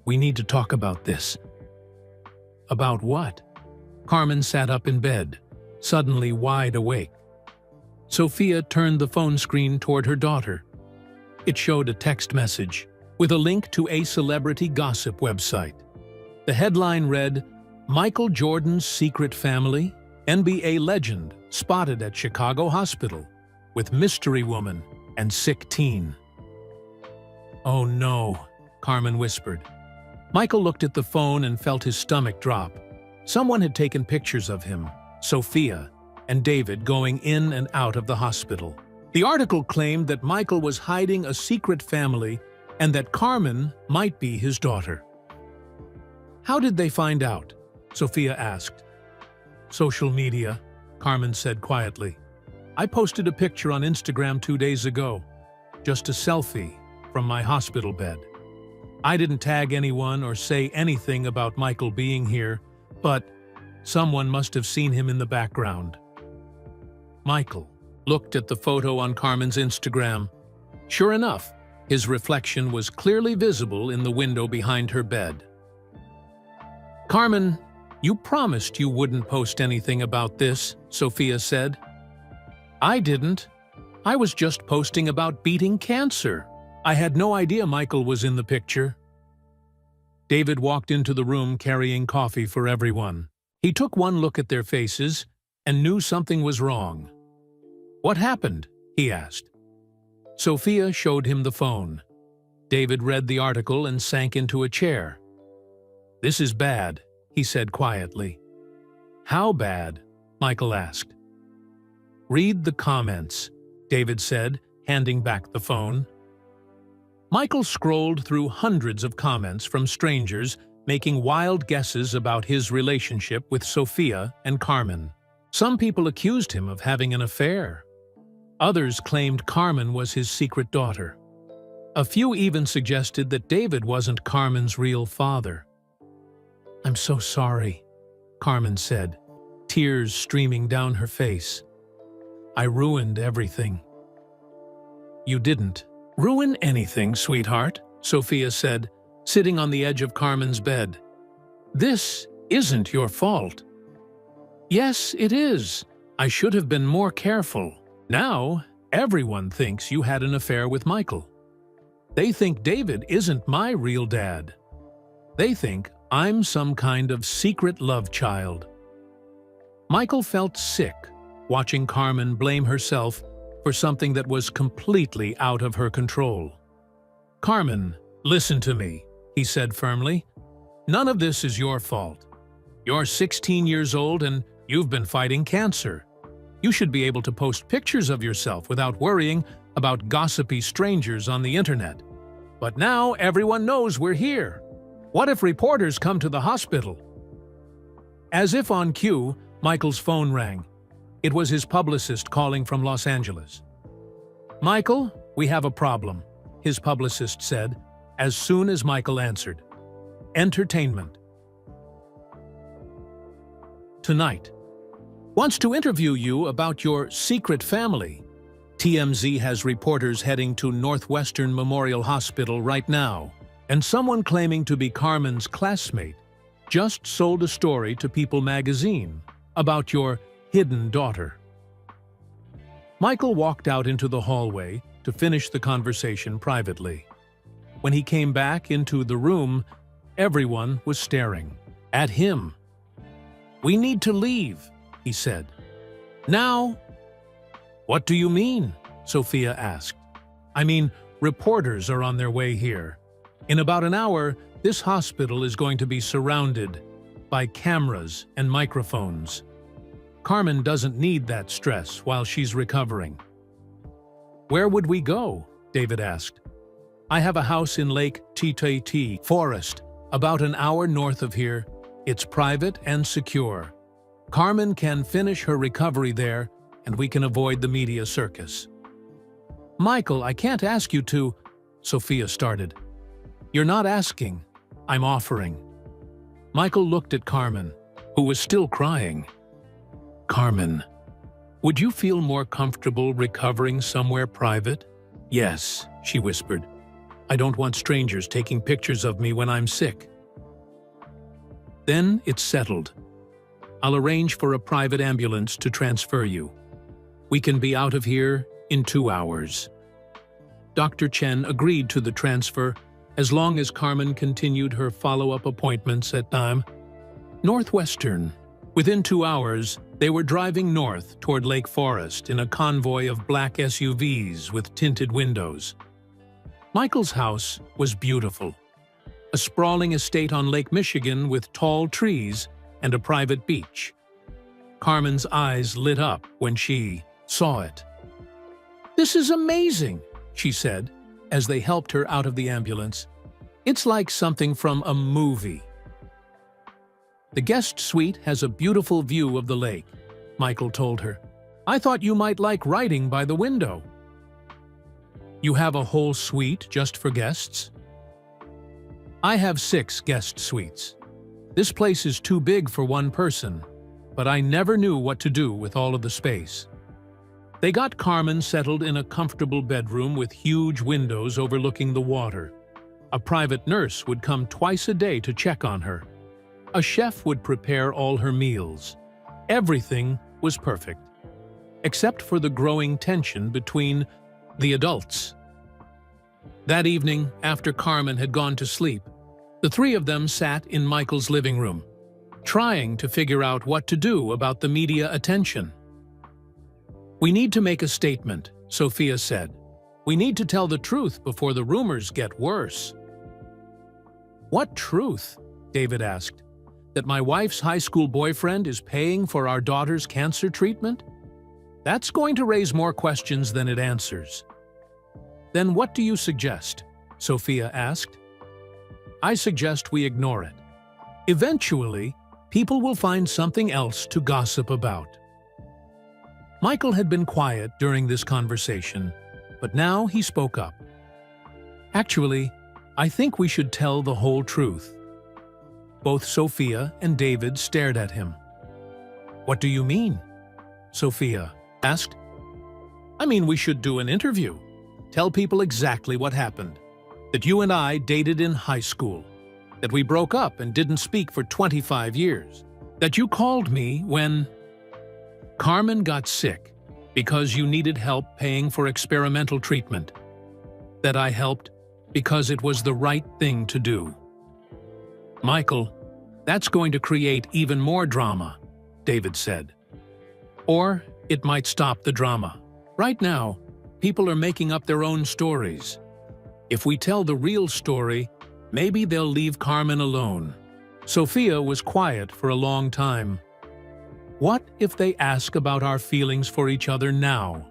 we need to talk about this." "About what?" Carmen sat up in bed, suddenly wide awake. Sophia turned the phone screen toward her daughter. It showed a text message with a link to a celebrity gossip website. The headline read, "Michael Jordan's secret family, NBA legend spotted at Chicago hospital with mystery woman and sick teen." "Oh no," Carmen whispered. Michael looked at the phone and felt his stomach drop. Someone had taken pictures of him, Sophia, and David going in and out of the hospital. The article claimed that Michael was hiding a secret family and that Carmen might be his daughter. "How did they find out?" Sophia asked. "Social media," Carmen said quietly. "I posted a picture on Instagram 2 days ago, just a selfie from my hospital bed. I didn't tag anyone or say anything about Michael being here, but someone must have seen him in the background." Michael looked at the photo on Carmen's Instagram. Sure enough, his reflection was clearly visible in the window behind her bed. "Carmen, you promised you wouldn't post anything about this," Sophia said. "I didn't. I was just posting about beating cancer. I had no idea Michael was in the picture." David walked into the room carrying coffee for everyone. He took one look at their faces and knew something was wrong. "What happened?" he asked. Sophia showed him the phone. David read the article and sank into a chair. "This is bad," he said quietly. "How bad?" Michael asked. "Read the comments," David said, handing back the phone. Michael scrolled through hundreds of comments from strangers making wild guesses about his relationship with Sophia and Carmen. Some people accused him of having an affair. Others claimed Carmen was his secret daughter. A few even suggested that David wasn't Carmen's real father. "I'm so sorry," Carmen said, tears streaming down her face. "I ruined everything." "You didn't ruin anything, sweetheart," Sophia said, sitting on the edge of Carmen's bed. "This isn't your fault." "Yes, it is. I should have been more careful. Now, everyone thinks you had an affair with Michael. They think David isn't my real dad. They think I'm some kind of secret love child." Michael felt sick watching Carmen blame herself for something that was completely out of her control. "Carmen, listen to me," he said firmly. "None of this is your fault. You're 16 years old and you've been fighting cancer. You should be able to post pictures of yourself without worrying about gossipy strangers on the internet. But now everyone knows we're here. What if reporters come to the hospital?" As if on cue, Michael's phone rang. It was his publicist calling from Los Angeles. "Michael, we have a problem," his publicist said, as soon as Michael answered. "Entertainment. Tonight. Wants to interview you about your secret family. TMZ has reporters heading to Northwestern Memorial Hospital right now, and someone claiming to be Carmen's classmate just sold a story to People magazine about your hidden daughter." Michael walked out into the hallway to finish the conversation privately. When he came back into the room, everyone was staring at him. "We need to leave," he said. "Now?" "What do you mean?" Sophia asked. "I mean, reporters are on their way here. In about an hour, this hospital is going to be surrounded by cameras and microphones. Carmen doesn't need that stress while she's recovering." "Where would we go?" David asked. "I have a house in Lake Titi Forest, about an hour north of here. It's private and secure. Carmen can finish her recovery there, and we can avoid the media circus." "Michael, I can't ask you to," Sophia started. "You're not asking. I'm offering." Michael looked at Carmen, who was still crying. "Carmen, would you feel more comfortable recovering somewhere private?" "Yes," she whispered. "I don't want strangers taking pictures of me when I'm sick." "Then it's settled. I'll arrange for a private ambulance to transfer you. We can be out of here in 2 hours." Dr. Chen agreed to the transfer as long as Carmen continued her follow-up appointments at time. Northwestern. Within 2 hours, they were driving north toward Lake Forest in a convoy of black SUVs with tinted windows. Michael's house was beautiful. A sprawling estate on Lake Michigan with tall trees and a private beach. Carmen's eyes lit up when she saw it. "This is amazing," she said, as they helped her out of the ambulance. "It's like something from a movie." "The guest suite has a beautiful view of the lake," Michael told her. "I thought you might like writing by the window." "You have a whole suite just for guests?" "I have 6 guest suites. This place is too big for one person, but I never knew what to do with all of the space." They got Carmen settled in a comfortable bedroom with huge windows overlooking the water. A private nurse would come twice a day to check on her. A chef would prepare all her meals. Everything was perfect, except for the growing tension between the adults. That evening, after Carmen had gone to sleep, the 3 of them sat in Michael's living room, trying to figure out what to do about the media attention. "We need to make a statement," Sophia said. "We need to tell the truth before the rumors get worse." "What truth?" David asked. "That my wife's high school boyfriend is paying for our daughter's cancer treatment? That's going to raise more questions than it answers." "Then what do you suggest?" Sophia asked. "I suggest we ignore it. Eventually, people will find something else to gossip about." Michael had been quiet during this conversation, but now he spoke up. "Actually, I think we should tell the whole truth." Both Sophia and David stared at him. "What do you mean?" Sophia asked. "I mean, we should do an interview. Tell people exactly what happened. That you and I dated in high school. That we broke up and didn't speak for 25 years. That you called me when Carmen got sick because you needed help paying for experimental treatment. That I helped because it was the right thing to do." "Michael, that's going to create even more drama," David said. "Or it might stop the drama. Right now, people are making up their own stories. If we tell the real story, maybe they'll leave Carmen alone." Sophia was quiet for a long time. "What if they ask about our feelings for each other now?"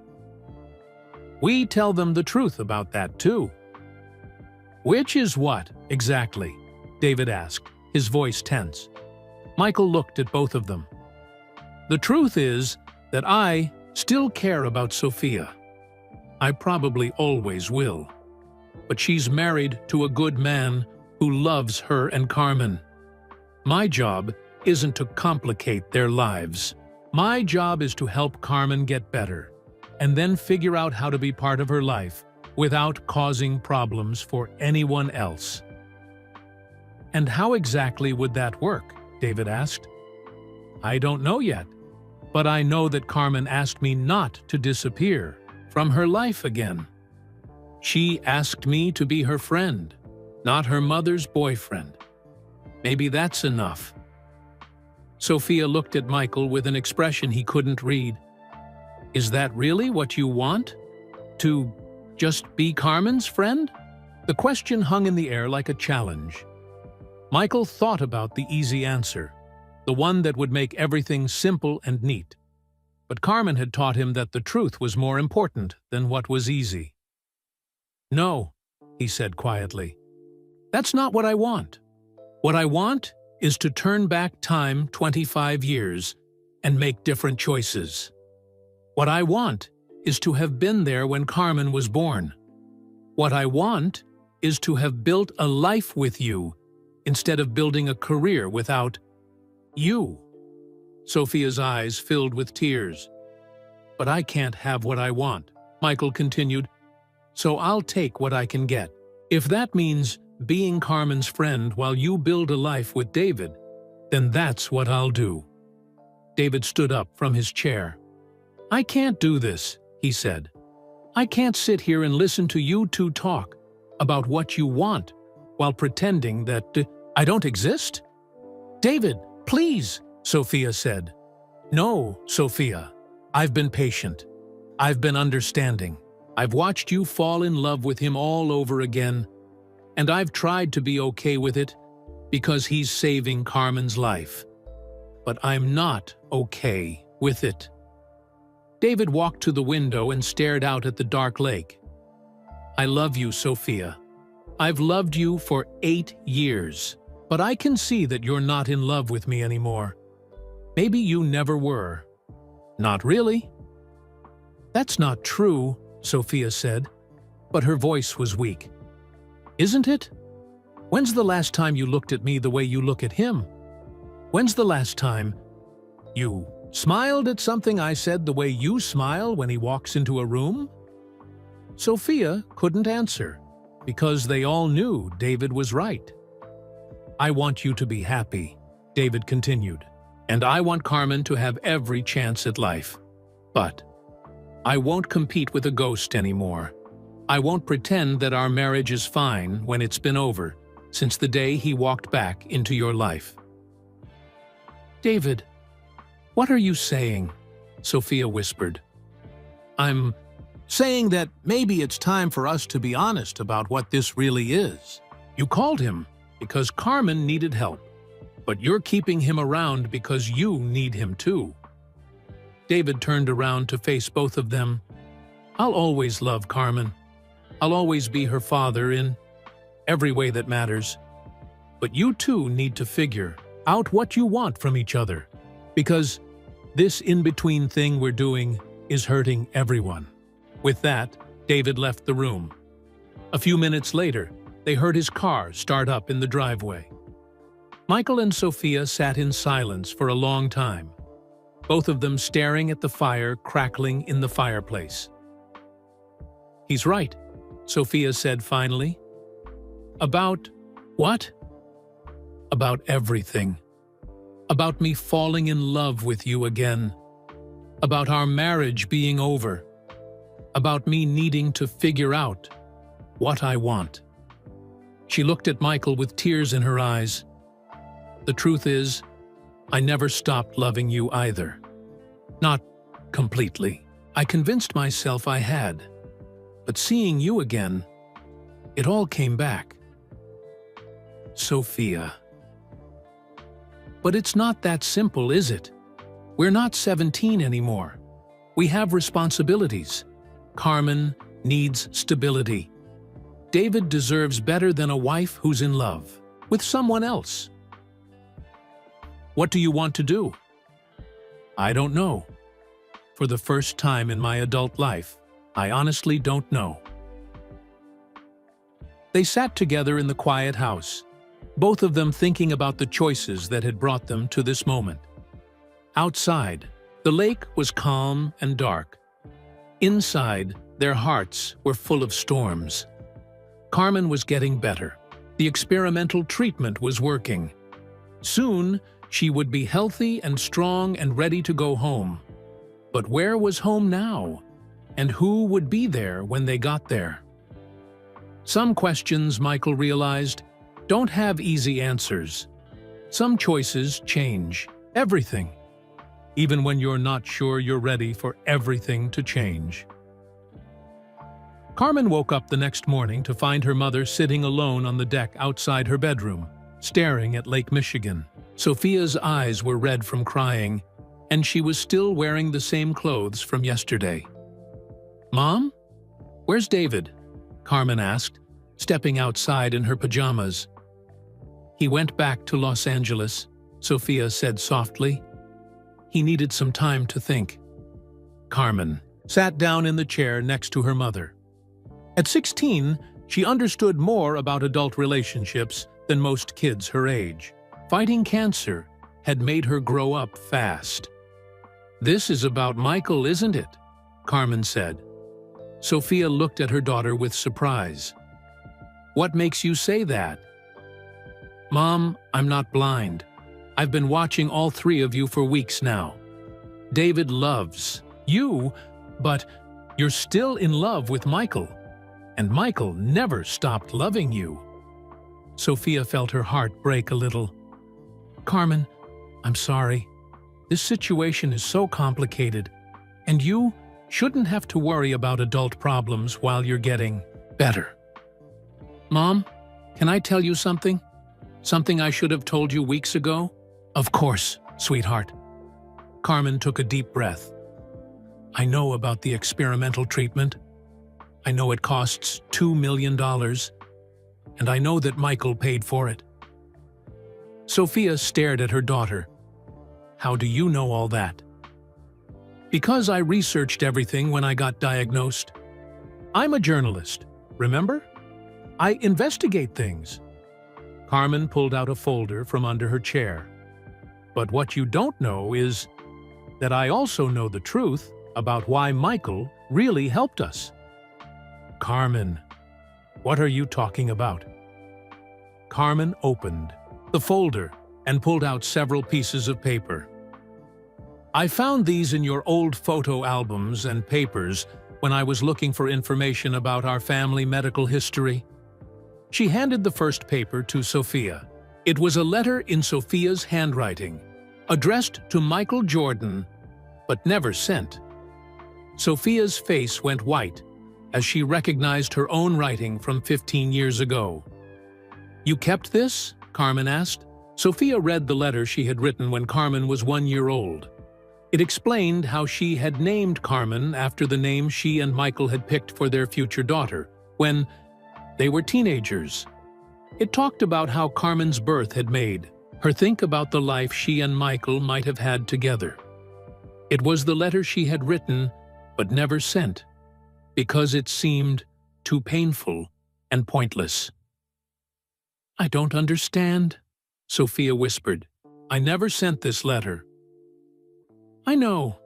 "We tell them the truth about that too." "Which is what, exactly?" David asked, his voice tense. Michael looked at both of them. "The truth is that I still care about Sophia. I probably always will. But she's married to a good man who loves her and Carmen. My job isn't to complicate their lives. My job is to help Carmen get better, and then figure out how to be part of her life without causing problems for anyone else." "And how exactly would that work?" David asked. "I don't know yet, but I know that Carmen asked me not to disappear from her life again. She asked me to be her friend, not her mother's boyfriend. Maybe that's enough." Sophia looked at Michael with an expression he couldn't read. "Is that really what you want? To just be Carmen's friend?" The question hung in the air like a challenge. Michael thought about the easy answer, the one that would make everything simple and neat. But Carmen had taught him that the truth was more important than what was easy. "No," he said quietly. "That's not what I want. What I want is to turn back time 25 years and make different choices. What I want is to have been there when Carmen was born. What I want is to have built a life with you instead of building a career without you." Sophia's eyes filled with tears. "But I can't have what I want," Michael continued, "so I'll take what I can get. If that means being Carmen's friend while you build a life with David, then that's what I'll do." David stood up from his chair. "I can't do this," he said. I can't sit here and listen to you two talk about what you want while pretending that I don't exist. David, please, Sophia said. No, Sophia. I've been patient. I've been understanding. I've watched you fall in love with him all over again, and I've tried to be okay with it because he's saving Carmen's life. But I'm not okay with it. David walked to the window and stared out at the dark lake. I love you, Sophia. I've loved you for 8 years, but I can see that you're not in love with me anymore. Maybe you never were. Not really. That's not true, Sophia said, but her voice was weak. Isn't it? When's the last time you looked at me the way you look at him? When's the last time you smiled at something I said the way you smile when he walks into a room? Sophia couldn't answer, because they all knew David was right. I want you to be happy, David continued, and I want Carmen to have every chance at life. But I won't compete with a ghost anymore. I won't pretend that our marriage is fine when it's been over since the day he walked back into your life. David, what are you saying? Sophia whispered. I'm saying that maybe it's time for us to be honest about what this really is. You called him because Carmen needed help, but you're keeping him around because you need him too. David turned around to face both of them. I'll always love Carmen. I'll always be her father in every way that matters. But you two need to figure out what you want from each other, because this in-between thing we're doing is hurting everyone. With that, David left the room. A few minutes later, they heard his car start up in the driveway. Michael and Sophia sat in silence for a long time, both of them staring at the fire crackling in the fireplace. He's right, Sophia said finally. About what? About everything. About me falling in love with you again. About our marriage being over. About me needing to figure out what I want. She looked at Michael with tears in her eyes. The truth is, I never stopped loving you either. Not completely. I convinced myself I had. But seeing you again, it all came back. Sophia. But it's not that simple, is it? We're not 17 anymore. We have responsibilities. Carmen needs stability. David deserves better than a wife who's in love with someone else. What do you want to do? I don't know. For the first time in my adult life, I honestly don't know. They sat together in the quiet house, both of them thinking about the choices that had brought them to this moment. Outside, the lake was calm and dark. Inside, their hearts were full of storms. Carmen was getting better. The experimental treatment was working. Soon, she would be healthy and strong and ready to go home. But where was home now? And who would be there when they got there? Some questions, Michael realized, don't have easy answers. Some choices change everything, even when you're not sure you're ready for everything to change. Carmen woke up the next morning to find her mother sitting alone on the deck outside her bedroom, staring at Lake Michigan. Sophia's eyes were red from crying, and she was still wearing the same clothes from yesterday. Mom? Where's David? Carmen asked, stepping outside in her pajamas. He went back to Los Angeles, Sophia said softly. He needed some time to think. Carmen sat down in the chair next to her mother. At 16, she understood more about adult relationships than most kids her age. Fighting cancer had made her grow up fast. This is about Michael, isn't it? Carmen said. Sophia looked at her daughter with surprise. What makes you say that? Mom, I'm not blind. I've been watching all three of you for weeks now. David loves you, but You're still in love with Michael, and Michael never stopped loving you." Sophia felt her heart break a little. "Carmen, I'm sorry. This situation is so complicated, and you shouldn't have to worry about adult problems while you're getting better." "Mom, can I tell you something? Something I should have told you weeks ago?" "Of course, sweetheart." Carmen took a deep breath. "I know about the experimental treatment. I know it costs $2 million, and I know that Michael paid for it." Sophia stared at her daughter. "How do you know all that?" "Because I researched everything when I got diagnosed. I'm a journalist, remember? I investigate things." Carmen pulled out a folder from under her chair. "But what you don't know is that I also know the truth about why Michael really helped us." "Carmen, what are you talking about?" Carmen opened the folder and pulled out several pieces of paper. "I found these in your old photo albums and papers when I was looking for information about our family medical history." She handed the first paper to Sophia. It was a letter in Sophia's handwriting, addressed to Michael Jordan, but never sent. Sophia's face went white as she recognized her own writing from 15 years ago. "You kept this?" Carmen asked. Sophia read the letter she had written when Carmen was 1 year old. It explained how she had named Carmen after the name she and Michael had picked for their future daughter when they were teenagers. It talked about how Carmen's birth had made her think about the life she and Michael might have had together. It was the letter she had written but never sent, because it seemed too painful and pointless. "I don't understand," Sophia whispered. "I never sent this letter." "I know.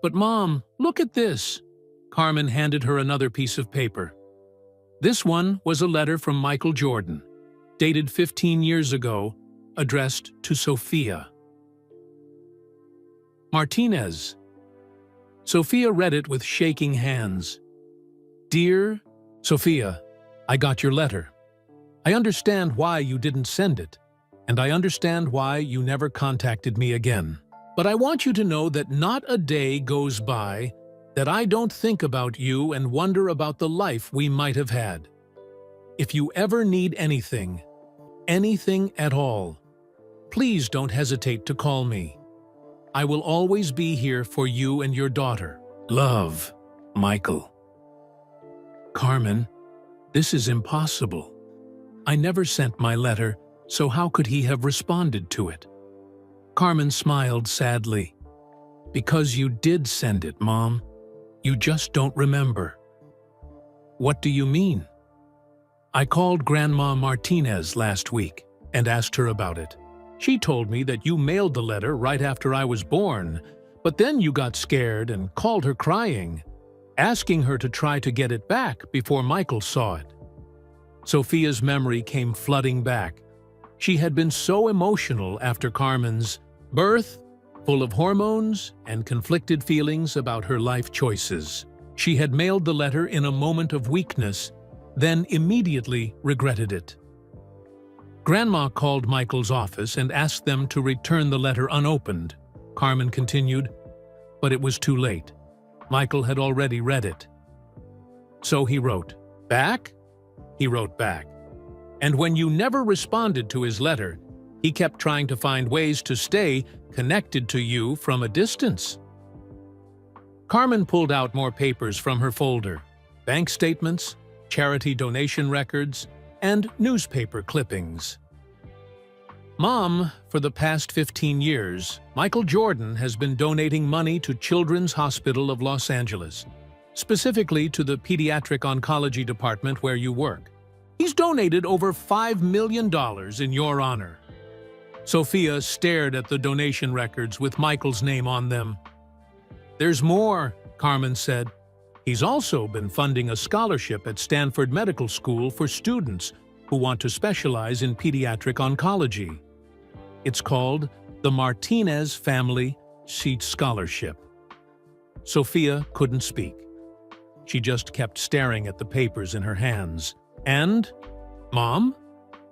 But Mom, look at this." Carmen handed her another piece of paper. This one was a letter from Michael Jordan, dated 15 years ago, addressed to Sophia. "Martinez." Sophia read it with shaking hands. "Dear Sophia, I got your letter. I understand why you didn't send it, and I understand why you never contacted me again. But I want you to know that not a day goes by that I don't think about you and wonder about the life we might have had. If you ever need anything at all, please don't hesitate to call me. I will always be here for you and your daughter. Love, Michael." "Carmen, this is impossible. I never sent my letter, so how could he have responded to it?" Carmen smiled sadly. "Because you did send it, Mom. You just don't remember." "What do you mean?" "I called Grandma Martinez last week and asked her about it. She told me that you mailed the letter right after I was born, but then you got scared and called her crying, asking her to try to get it back before Michael saw it." Sophia's memory came flooding back. She had been so emotional after Carmen's birth, full of hormones and conflicted feelings about her life choices. She had mailed the letter in a moment of weakness, then immediately regretted it. Grandma called Michael's office and asked them to return the letter unopened, Carmen continued, but it was too late. Michael had already read it. So he wrote, "Back?" He wrote back. "And when you never responded to his letter, he kept trying to find ways to stay connected to you from a distance." Carmen pulled out more papers from her folder, bank statements, charity donation records, and newspaper clippings. "Mom, for the past 15 years, Michael Jordan has been donating money to Children's Hospital of Los Angeles, specifically to the pediatric oncology department where you work. He's donated over $5 million in your honor." Sophia stared at the donation records with Michael's name on them. "There's more," Carmen said. "He's also been funding a scholarship at Stanford Medical School for students who want to specialize in pediatric oncology. It's called the Martinez Family Seat Scholarship." Sophia couldn't speak. She just kept staring at the papers in her hands. And, Mom,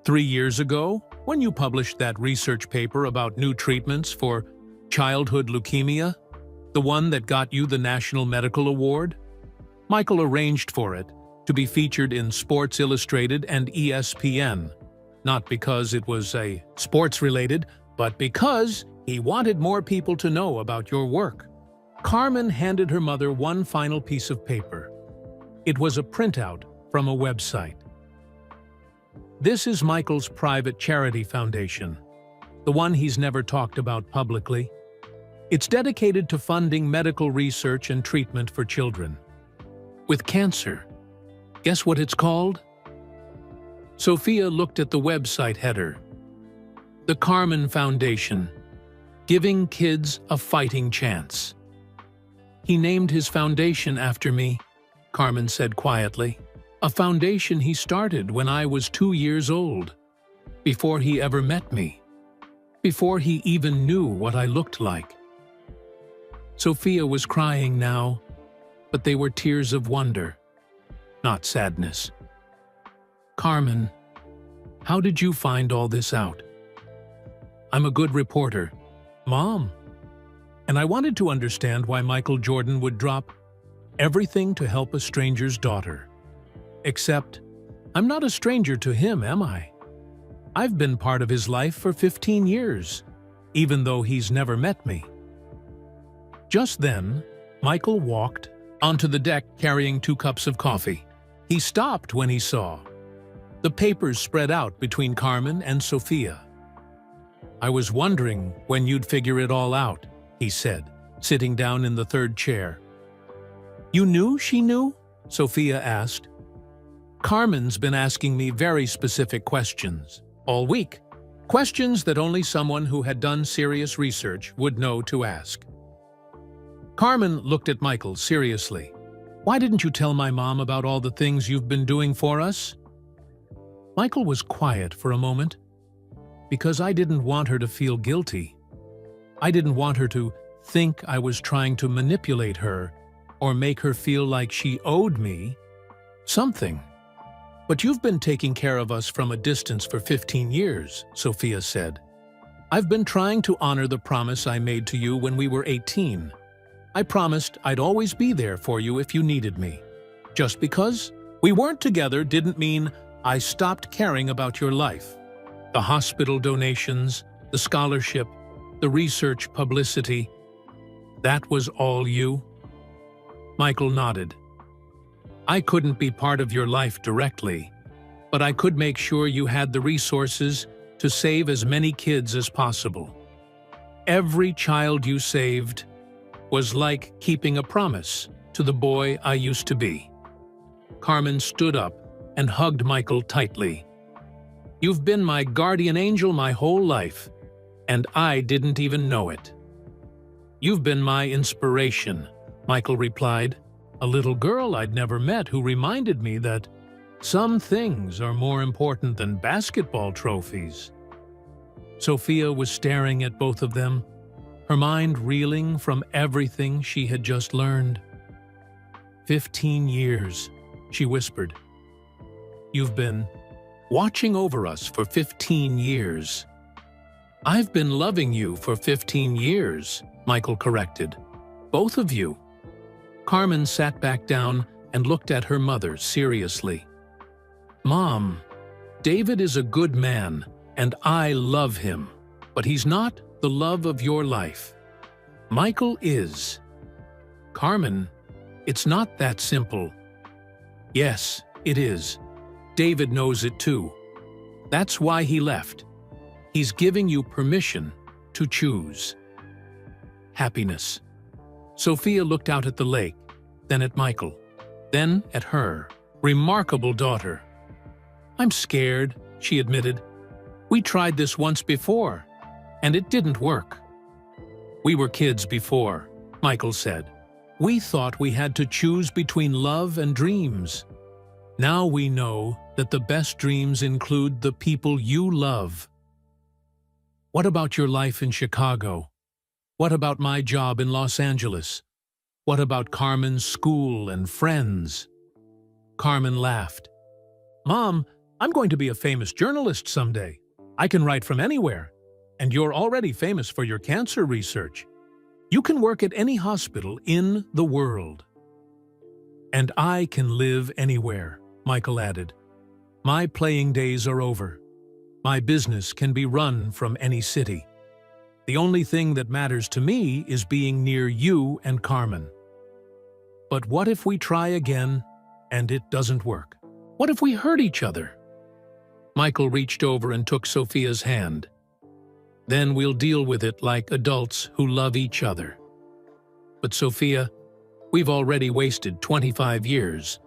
3 years ago, when you published that research paper about new treatments for childhood leukemia, the one that got you the National Medical Award, Michael arranged for it to be featured in Sports Illustrated and ESPN, not because it was sports-related, but because he wanted more people to know about your work. Carmen handed her mother one final piece of paper. It was a printout from a website. This is Michael's private charity foundation, the one he's never talked about publicly. It's dedicated to funding medical research and treatment for children with cancer. Guess what it's called? Sophia looked at the website header. The Carmen Foundation, giving kids a fighting chance. He named his foundation after me, Carmen said quietly. A foundation he started when I was 2 years old, before he ever met me, before he even knew what I looked like. Sophia was crying now, but they were tears of wonder, not sadness. Carmen, how did you find all this out? I'm a good reporter, Mom, and I wanted to understand why Michael Jordan would drop everything to help a stranger's daughter. Except, I'm not a stranger to him, am I? I've been part of his life for 15 years, even though he's never met me. Just then, Michael walked onto the deck carrying 2 cups of coffee. He stopped when he saw the papers spread out between Carmen and Sophia. I was wondering when you'd figure it all out, he said, sitting down in the 3rd chair. You knew she knew? Sophia asked. Carmen's been asking me very specific questions all week. Questions that only someone who had done serious research would know to ask. Carmen looked at Michael seriously. Why didn't you tell my mom about all the things you've been doing for us? Michael was quiet for a moment. Because I didn't want her to feel guilty. I didn't want her to think I was trying to manipulate her or make her feel like she owed me something. But you've been taking care of us from a distance for 15 years, Sophia said. I've been trying to honor the promise I made to you when we were 18. I promised I'd always be there for you if you needed me. Just because we weren't together didn't mean I stopped caring about your life. The hospital donations, the scholarship, the research publicity, that was all you? Michael nodded. I couldn't be part of your life directly, but I could make sure you had the resources to save as many kids as possible. Every child you saved was like keeping a promise to the boy I used to be. Carmen stood up and hugged Michael tightly. You've been my guardian angel my whole life, and I didn't even know it. You've been my inspiration, Michael replied, a little girl I'd never met who reminded me that some things are more important than basketball trophies. Sophia was staring at both of them, her mind reeling from everything she had just learned. 15 years, she whispered. You've been watching over us for 15 years. I've been loving you for 15 years, Michael corrected. Both of you. Carmen sat back down and looked at her mother seriously. Mom, David is a good man, and I love him, but he's not the love of your life. Michael is. Carmen, it's not that simple. Yes, it is. David knows it too. That's why he left. He's giving you permission to choose. Happiness. Sophia looked out at the lake, then at Michael, then at her remarkable daughter. I'm scared, she admitted. We tried this once before, and it didn't work. We were kids before, Michael said. We thought we had to choose between love and dreams. Now we know that the best dreams include the people you love. What about your life in Chicago? What about my job in Los Angeles? What about Carmen's school and friends? Carmen laughed. Mom, I'm going to be a famous journalist someday. I can write from anywhere. And you're already famous for your cancer research. You can work at any hospital in the world. And I can live anywhere, Michael added. My playing days are over. My business can be run from any city. The only thing that matters to me is being near you and Carmen. But what if we try again and it doesn't work? What if we hurt each other? Michael reached over and took Sophia's hand. Then we'll deal with it like adults who love each other. But Sophia, we've already wasted 25 years.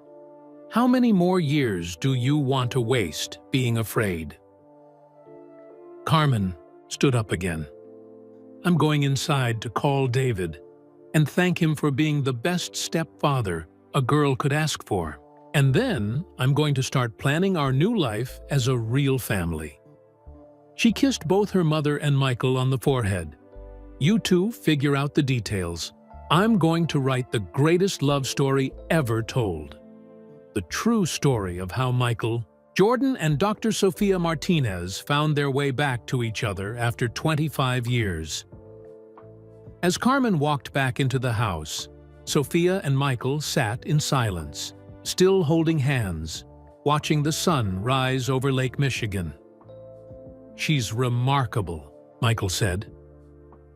How many more years do you want to waste being afraid? Carmen stood up again. I'm going inside to call David and thank him for being the best stepfather a girl could ask for. And then I'm going to start planning our new life as a real family. She kissed both her mother and Michael on the forehead. You two figure out the details. I'm going to write the greatest love story ever told. The true story of how Michael, Jordan, and Dr. Sophia Martinez found their way back to each other after 25 years. As Carmen walked back into the house, Sophia and Michael sat in silence, still holding hands, watching the sun rise over Lake Michigan. She's remarkable, Michael said.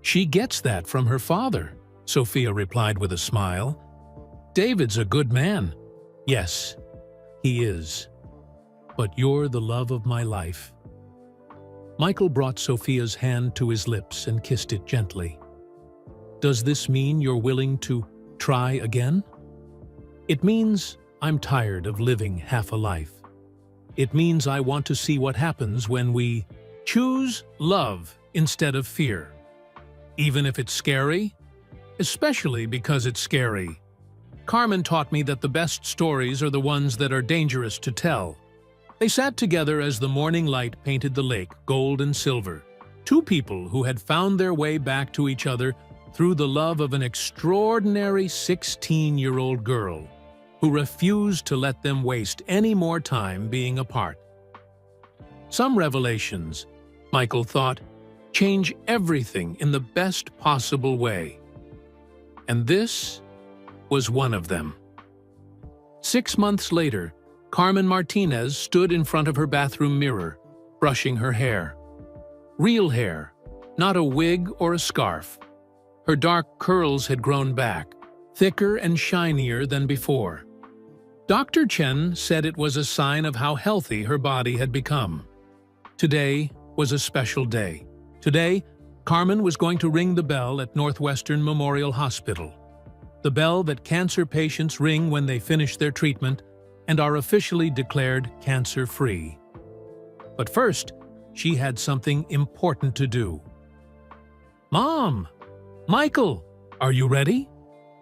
She gets that from her father, Sophia replied with a smile. David's a good man. Yes, he is. But you're the love of my life. Michael brought Sophia's hand to his lips and kissed it gently. Does this mean you're willing to try again? It means I'm tired of living half a life. It means I want to see what happens when we choose love instead of fear. Even if it's scary, especially because it's scary. Carmen taught me that the best stories are the ones that are dangerous to tell. They sat together as the morning light painted the lake gold and silver. Two people who had found their way back to each other through the love of an extraordinary 16-year-old girl who refused to let them waste any more time being apart. Some revelations, Michael thought, change everything in the best possible way. And this was one of them. 6 months later, Carmen Martinez stood in front of her bathroom mirror, brushing her hair. Real hair, not a wig or a scarf. Her dark curls had grown back, thicker and shinier than before. Dr. Chen said it was a sign of how healthy her body had become. Today was a special day. Today, Carmen was going to ring the bell at Northwestern Memorial Hospital. The bell that cancer patients ring when they finish their treatment and are officially declared cancer-free. But first, she had something important to do. Mom! Michael! Are you ready?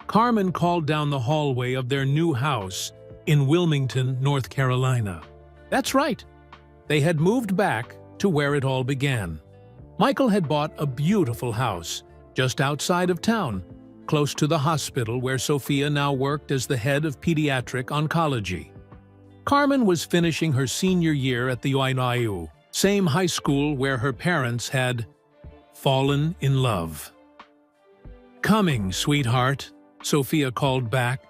Carmen called down the hallway of their new house in Wilmington, North Carolina. That's right. They had moved back to where it all began. Michael had bought a beautiful house just outside of town, close to the hospital where Sophia now worked as the head of pediatric oncology. Carmen was finishing her senior year at the UNIU, same high school where her parents had fallen in love. Coming, sweetheart, Sophia called back.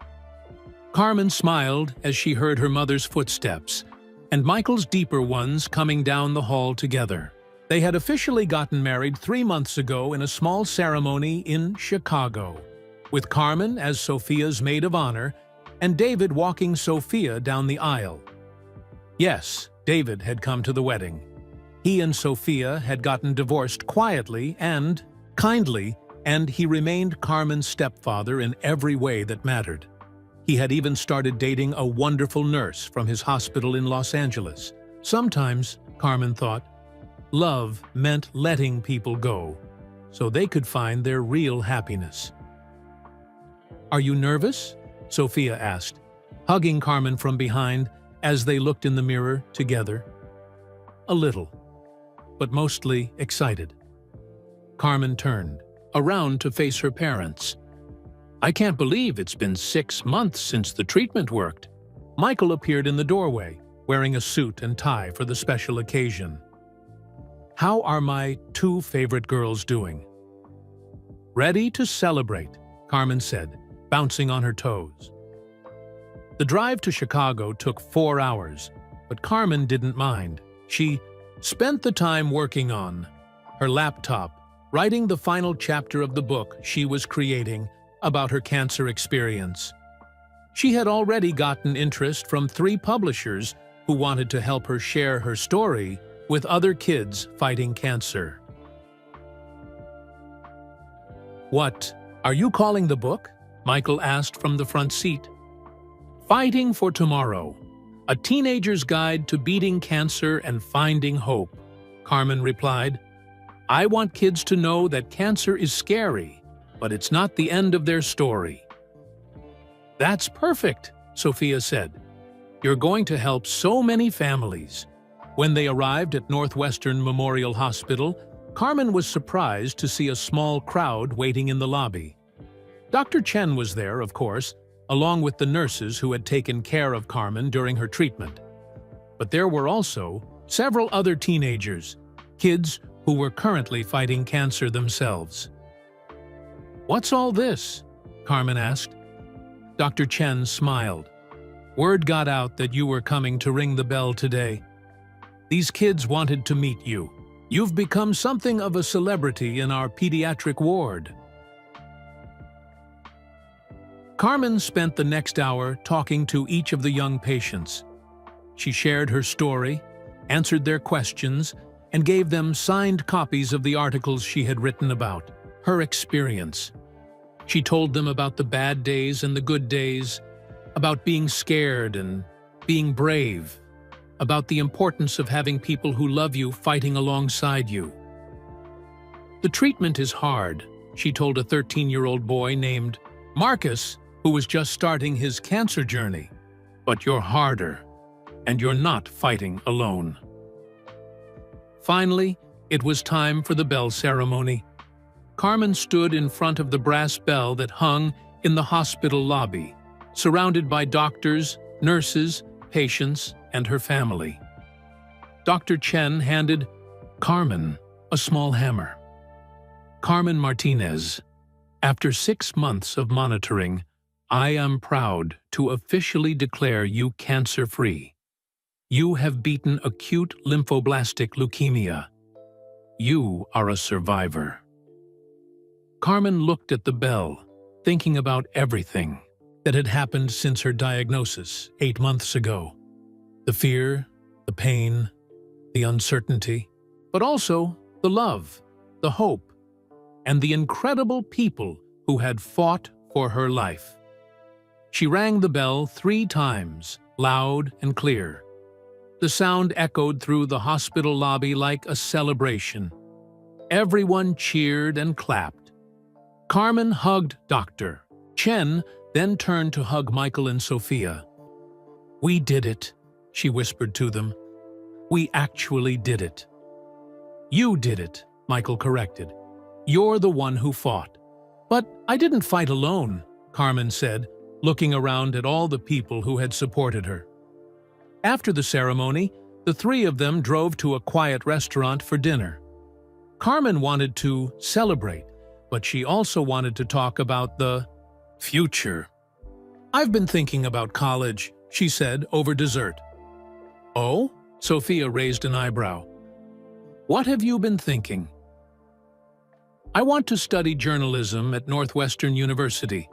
Carmen smiled as she heard her mother's footsteps, and Michael's deeper ones coming down the hall together. They had officially gotten married 3 months ago in a small ceremony in Chicago, with Carmen as Sophia's maid of honor and David walking Sophia down the aisle. Yes, David had come to the wedding. He and Sophia had gotten divorced quietly and kindly, and he remained Carmen's stepfather in every way that mattered. He had even started dating a wonderful nurse from his hospital in Los Angeles. Sometimes, Carmen thought, love meant letting people go, so they could find their real happiness. Are you nervous? Sophia asked, hugging Carmen from behind as they looked in the mirror together. A little, but mostly excited. Carmen turned around to face her parents. I can't believe it's been 6 months since the treatment worked. Michael appeared in the doorway, wearing a suit and tie for the special occasion. How are my 2 favorite girls doing? Ready to celebrate, Carmen said, bouncing on her toes. The drive to Chicago took 4 hours, but Carmen didn't mind. She spent the time working on her laptop, writing the final chapter of the book she was creating about her cancer experience. She had already gotten interest from 3 publishers who wanted to help her share her story with other kids fighting cancer. What are you calling the book? Michael asked from the front seat. Fighting for Tomorrow, a teenager's guide to beating cancer and finding hope, Carmen replied. I want kids to know that cancer is scary, but it's not the end of their story. That's perfect, Sophia said. You're going to help so many families. When they arrived at Northwestern Memorial Hospital, Carmen was surprised to see a small crowd waiting in the lobby. Dr. Chen was there, of course, along with the nurses who had taken care of Carmen during her treatment. But there were also several other teenagers, kids who were currently fighting cancer themselves. What's all this? Carmen asked. Dr. Chen smiled. Word got out that you were coming to ring the bell today. These kids wanted to meet you. You've become something of a celebrity in our pediatric ward. Carmen spent the next hour talking to each of the young patients. She shared her story, answered their questions, and gave them signed copies of the articles she had written about her experience. She told them about the bad days and the good days, about being scared and being brave, about the importance of having people who love you fighting alongside you. The treatment is hard, she told a 13-year-old boy named Marcus, who was just starting his cancer journey. But you're harder, and you're not fighting alone. Finally, it was time for the bell ceremony. Carmen stood in front of the brass bell that hung in the hospital lobby, surrounded by doctors, nurses, patients, and her family. Dr. Chen handed Carmen a small hammer. Carmen Martinez, after 6 months of monitoring, I am proud to officially declare you cancer-free. You have beaten acute lymphoblastic leukemia. You are a survivor. Carmen looked at the bell, thinking about everything that had happened since her diagnosis 8 months ago. The fear, the pain, the uncertainty, but also the love, the hope, and the incredible people who had fought for her life. She rang the bell 3 times, loud and clear. The sound echoed through the hospital lobby like a celebration. Everyone cheered and clapped. Carmen hugged Dr. Chen, then turned to hug Michael and Sophia. We did it, she whispered to them. We actually did it. You did it, Michael corrected. You're the one who fought. But I didn't fight alone, Carmen said, looking around at all the people who had supported her. After the ceremony, the 3 of them drove to a quiet restaurant for dinner. Carmen wanted to celebrate, but she also wanted to talk about the future. I've been thinking about college, she said over dessert. Oh? Sophia raised an eyebrow. What have you been thinking? I want to study journalism at Northwestern University.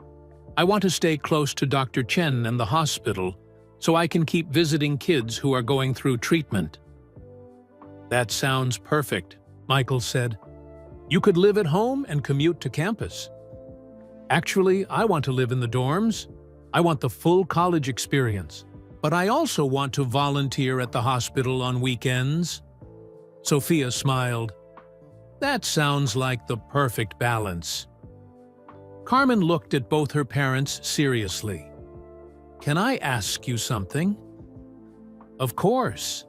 I want to stay close to Dr. Chen and the hospital so I can keep visiting kids who are going through treatment. That sounds perfect, Michael said. You could live at home and commute to campus. Actually, I want to live in the dorms. I want the full college experience. But I also want to volunteer at the hospital on weekends. Sophia smiled. That sounds like the perfect balance. Carmen looked at both her parents seriously. Can I ask you something? Of course.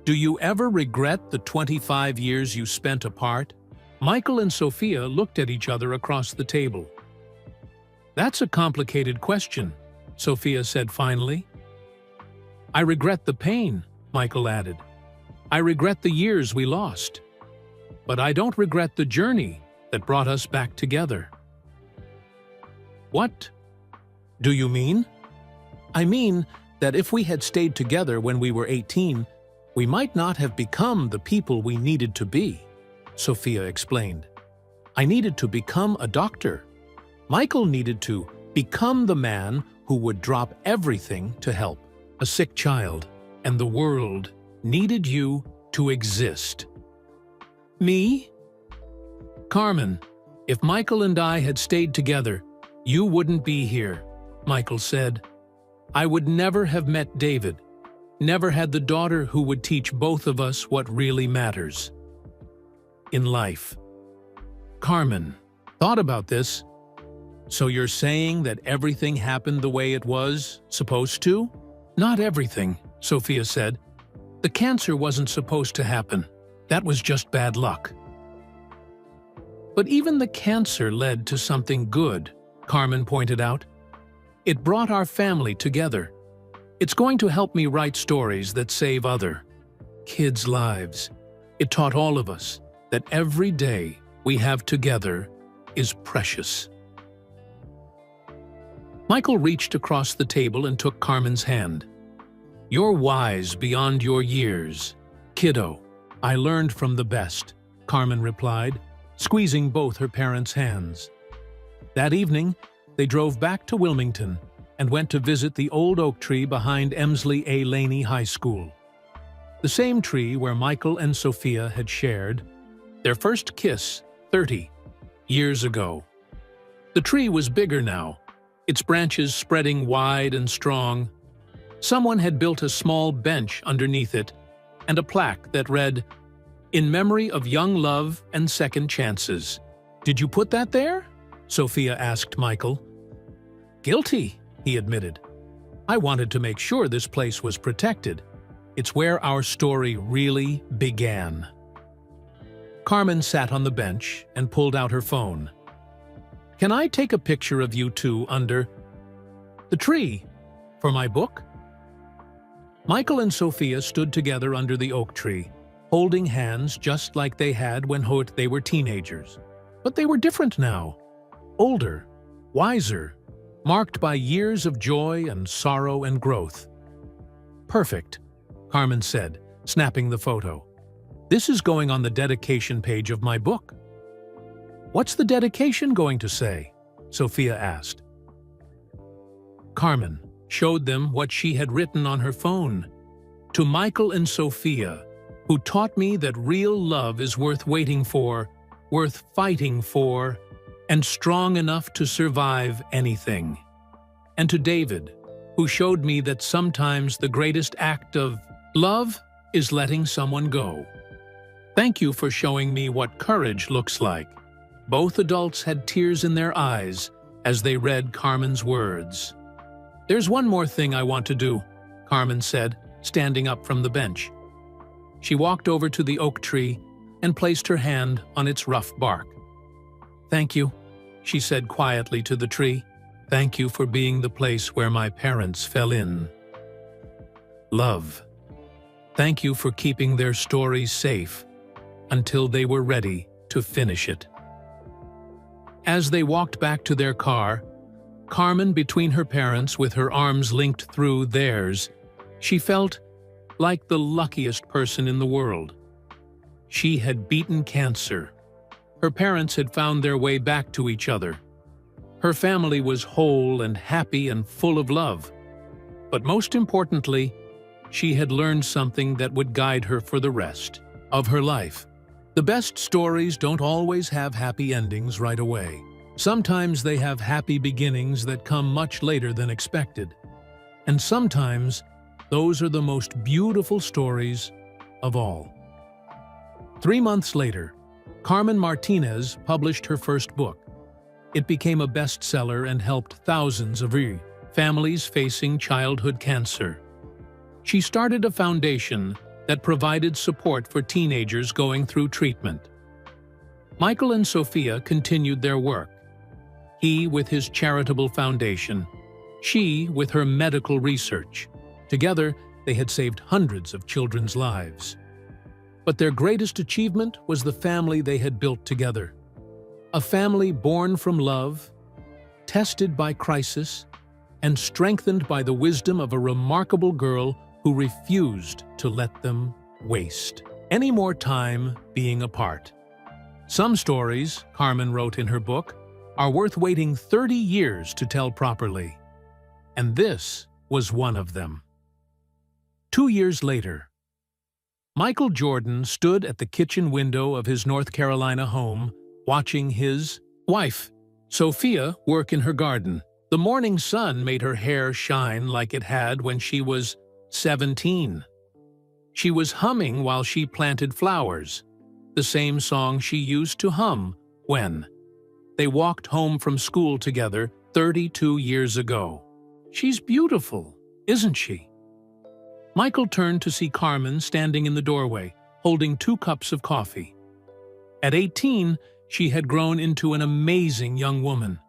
Do you ever regret the 25 years you spent apart? Michael and Sophia looked at each other across the table. That's a complicated question, Sophia said finally. I regret the pain, Michael added. I regret the years we lost. But I don't regret the journey that brought us back together. What do you mean? I mean that if we had stayed together when we were 18, we might not have become the people we needed to be, Sophia explained. I needed to become a doctor. Michael needed to become the man who would drop everything to help a sick child, and the world needed you to exist. Me? Carmen, if Michael and I had stayed together, you wouldn't be here, Michael said. I would never have met David, never had the daughter who would teach both of us what really matters in life. Carmen thought about this. So you're saying that everything happened the way it was supposed to? Not everything, Sophia said. The cancer wasn't supposed to happen. That was just bad luck. But even the cancer led to something good, Carmen pointed out. It brought our family together. It's going to help me write stories that save other kids' lives. It taught all of us that every day we have together is precious. Michael reached across the table and took Carmen's hand. You're wise beyond your years. Kiddo, I learned from the best, Carmen replied, squeezing both her parents' hands. That evening, they drove back to Wilmington and went to visit the old oak tree behind Emsley A. Laney High School. The same tree where Michael and Sophia had shared their first kiss 30 years ago. The tree was bigger now, its branches spreading wide and strong. Someone had built a small bench underneath it and a plaque that read, "In memory of young love and second chances." Did you put that there? Sophia asked Michael. Guilty, he admitted. I wanted to make sure this place was protected. It's where our story really began. Carmen sat on the bench and pulled out her phone. Can I take a picture of you two under the tree for my book? Michael and Sophia stood together under the oak tree, holding hands just like they had when they were teenagers. But they were different now, older, wiser, marked by years of joy and sorrow and growth. Perfect, Carmen said, snapping the photo. This is going on the dedication page of my book. What's the dedication going to say? Sophia asked. Carmen showed them what she had written on her phone. To Michael and Sophia, who taught me that real love is worth waiting for, worth fighting for, and strong enough to survive anything. And to David, who showed me that sometimes the greatest act of love is letting someone go. Thank you for showing me what courage looks like. Both adults had tears in their eyes as they read Carmen's words. There's one more thing I want to do, Carmen said, standing up from the bench. She walked over to the oak tree and placed her hand on its rough bark. Thank you, she said quietly to the tree. Thank you for being the place where my parents fell in love. Thank you for keeping their story safe until they were ready to finish it. As they walked back to their car, Carmen between her parents with her arms linked through theirs, she felt like the luckiest person in the world. She had beaten cancer. Her parents had found their way back to each other. Her family was whole and happy and full of love. But most importantly, she had learned something that would guide her for the rest of her life. The best stories don't always have happy endings right away. Sometimes they have happy beginnings that come much later than expected. And sometimes those are the most beautiful stories of all. 3 months later, Carmen Martinez published her first book. It became a bestseller and helped thousands of families facing childhood cancer. She started a foundation that provided support for teenagers going through treatment. Michael and Sophia continued their work. He with his charitable foundation, she with her medical research. Together, they had saved hundreds of children's lives. But their greatest achievement was the family they had built together. A family born from love, tested by crisis, and strengthened by the wisdom of a remarkable girl who refused to let them waste any more time being apart. Some stories, Carmen wrote in her book, are worth waiting 30 years to tell properly. And this was one of them. 2 years later, Michael Jordan stood at the kitchen window of his North Carolina home, watching his wife, Sophia, work in her garden. The morning sun made her hair shine like it had when she was 17. She was humming while she planted flowers, the same song she used to hum when they walked home from school together 32 years ago. She's beautiful, isn't she? Michael turned to see Carmen standing in the doorway, holding 2 cups of coffee. At 18, she had grown into an amazing young woman.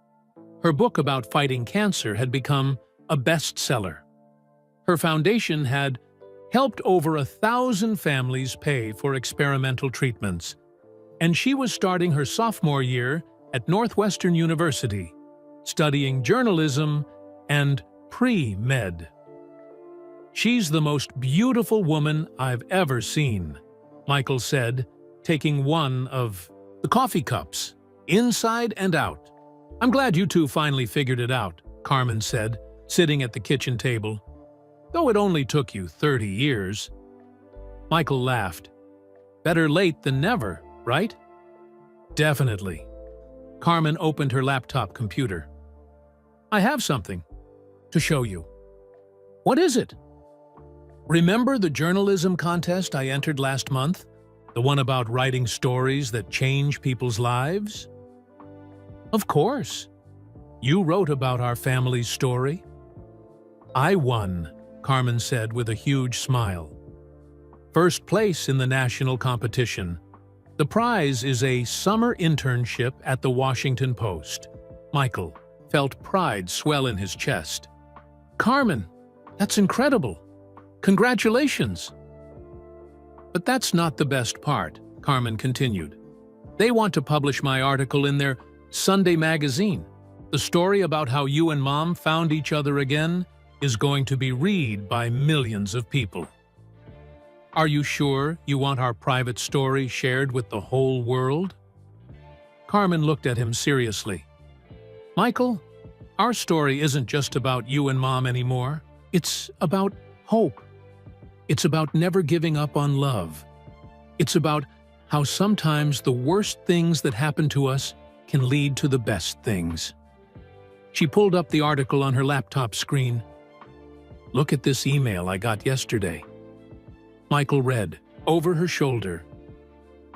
Her book about fighting cancer had become a bestseller. Her foundation had helped over 1,000 families pay for experimental treatments, and she was starting her sophomore year at Northwestern University, studying journalism and pre-med. "She's the most beautiful woman I've ever seen," Michael said, taking one of the coffee cups, inside and out. "I'm glad you two finally figured it out," Carmen said, sitting at the kitchen table. "Though it only took you 30 years. Michael laughed. "Better late than never, right?" "Definitely." Carmen opened her laptop computer. "I have something to show you." "What is it?" "Remember the journalism contest I entered last month? The one about writing stories that change people's lives?" "Of course. You wrote about our family's story." "I won," Carmen said with a huge smile. "First place in the national competition. The prize is a summer internship at the Washington Post." Michael felt pride swell in his chest. "Carmen, that's incredible. Congratulations." "But that's not the best part," Carmen continued. "They want to publish my article in their Sunday magazine. The story about how you and Mom found each other again is going to be read by millions of people." "Are you sure you want our private story shared with the whole world?" Carmen looked at him seriously. "Michael, our story isn't just about you and Mom anymore. It's about hope. It's about never giving up on love. It's about how sometimes the worst things that happen to us can lead to the best things." She pulled up the article on her laptop screen. "Look at this email I got yesterday." Michael read, over her shoulder.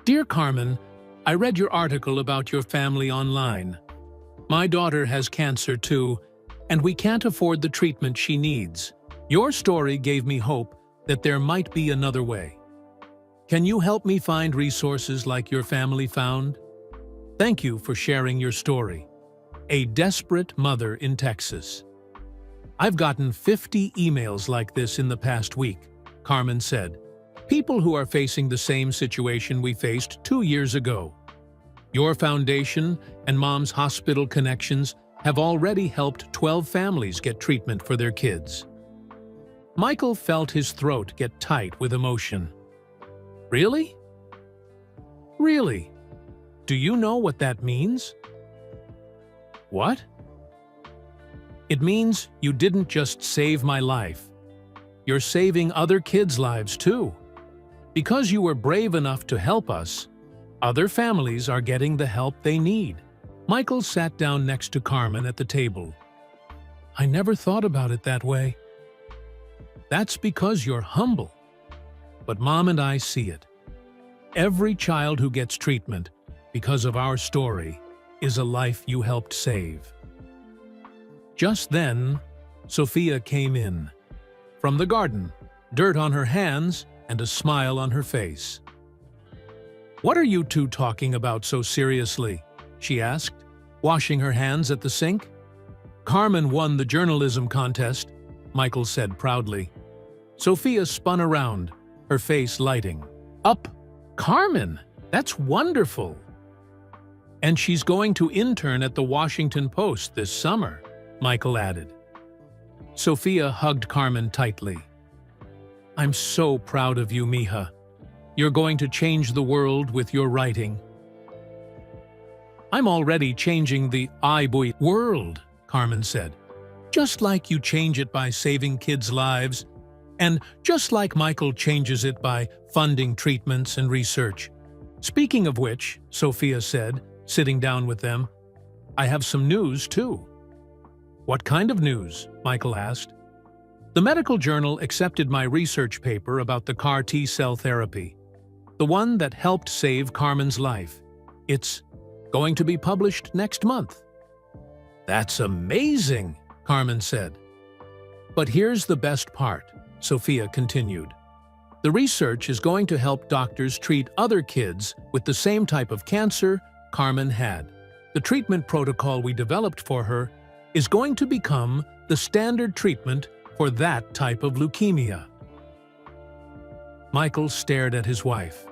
"Dear Carmen, I read your article about your family online. My daughter has cancer too, and we can't afford the treatment she needs. Your story gave me hope that there might be another way. Can you help me find resources like your family found? Thank you for sharing your story. A desperate mother in Texas." "I've gotten 50 emails like this in the past week," Carmen said. "People who are facing the same situation we faced 2 years ago. Your foundation and Mom's hospital connections have already helped 12 families get treatment for their kids." Michael felt his throat get tight with emotion. "Really? Really? Do you know what that means?" "What?" "It means you didn't just save my life. You're saving other kids' lives too. Because you were brave enough to help us, other families are getting the help they need." Michael sat down next to Carmen at the table. "I never thought about it that way." "That's because you're humble. But Mom and I see it. Every child who gets treatment because of our story is a life you helped save." Just then, Sophia came in. From the garden, dirt on her hands and a smile on her face. "What are you two talking about so seriously?" she asked. washing her hands at the sink. "Carmen won the journalism contest," Michael said proudly. Sophia spun around, her face lighting up. "Carmen, that's wonderful! And she's going to intern at the Washington Post this summer," Michael added. Sophia hugged Carmen tightly. "I'm so proud of you, mija. You're going to change the world with your writing." "I'm already changing the world," Carmen said. "Just like you change it by saving kids' lives, and just like Michael changes it by funding treatments and research. Speaking of which," Sophia said, sitting down with them, "I have some news, too." "What kind of news?" Michael asked. "The medical journal accepted my research paper about the CAR T-cell therapy, the one that helped save Carmen's life. It's going to be published next month." "That's amazing," Carmen said. "But here's the best part," Sophia continued. "The research is going to help doctors treat other kids with the same type of cancer Carmen had. The treatment protocol we developed for her is going to become the standard treatment for that type of leukemia." Michael stared at his wife.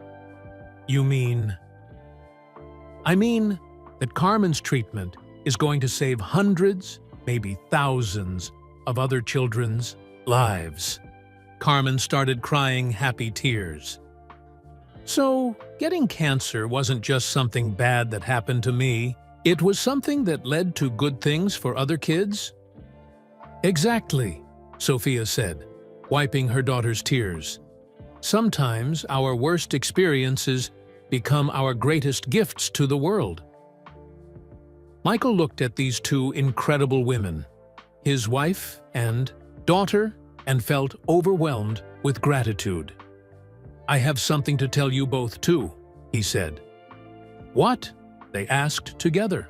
"You mean?" "I mean that Carmen's treatment is going to save hundreds, maybe thousands, of other children's lives." Carmen started crying happy tears. "So, getting cancer wasn't just something bad that happened to me. It was something that led to good things for other kids?" "Exactly," Sophia said, wiping her daughter's tears. "Sometimes our worst experiences become our greatest gifts to the world." Michael looked at these two incredible women, his wife and daughter, and felt overwhelmed with gratitude. "I have something to tell you both too," he said. "What?" they asked together.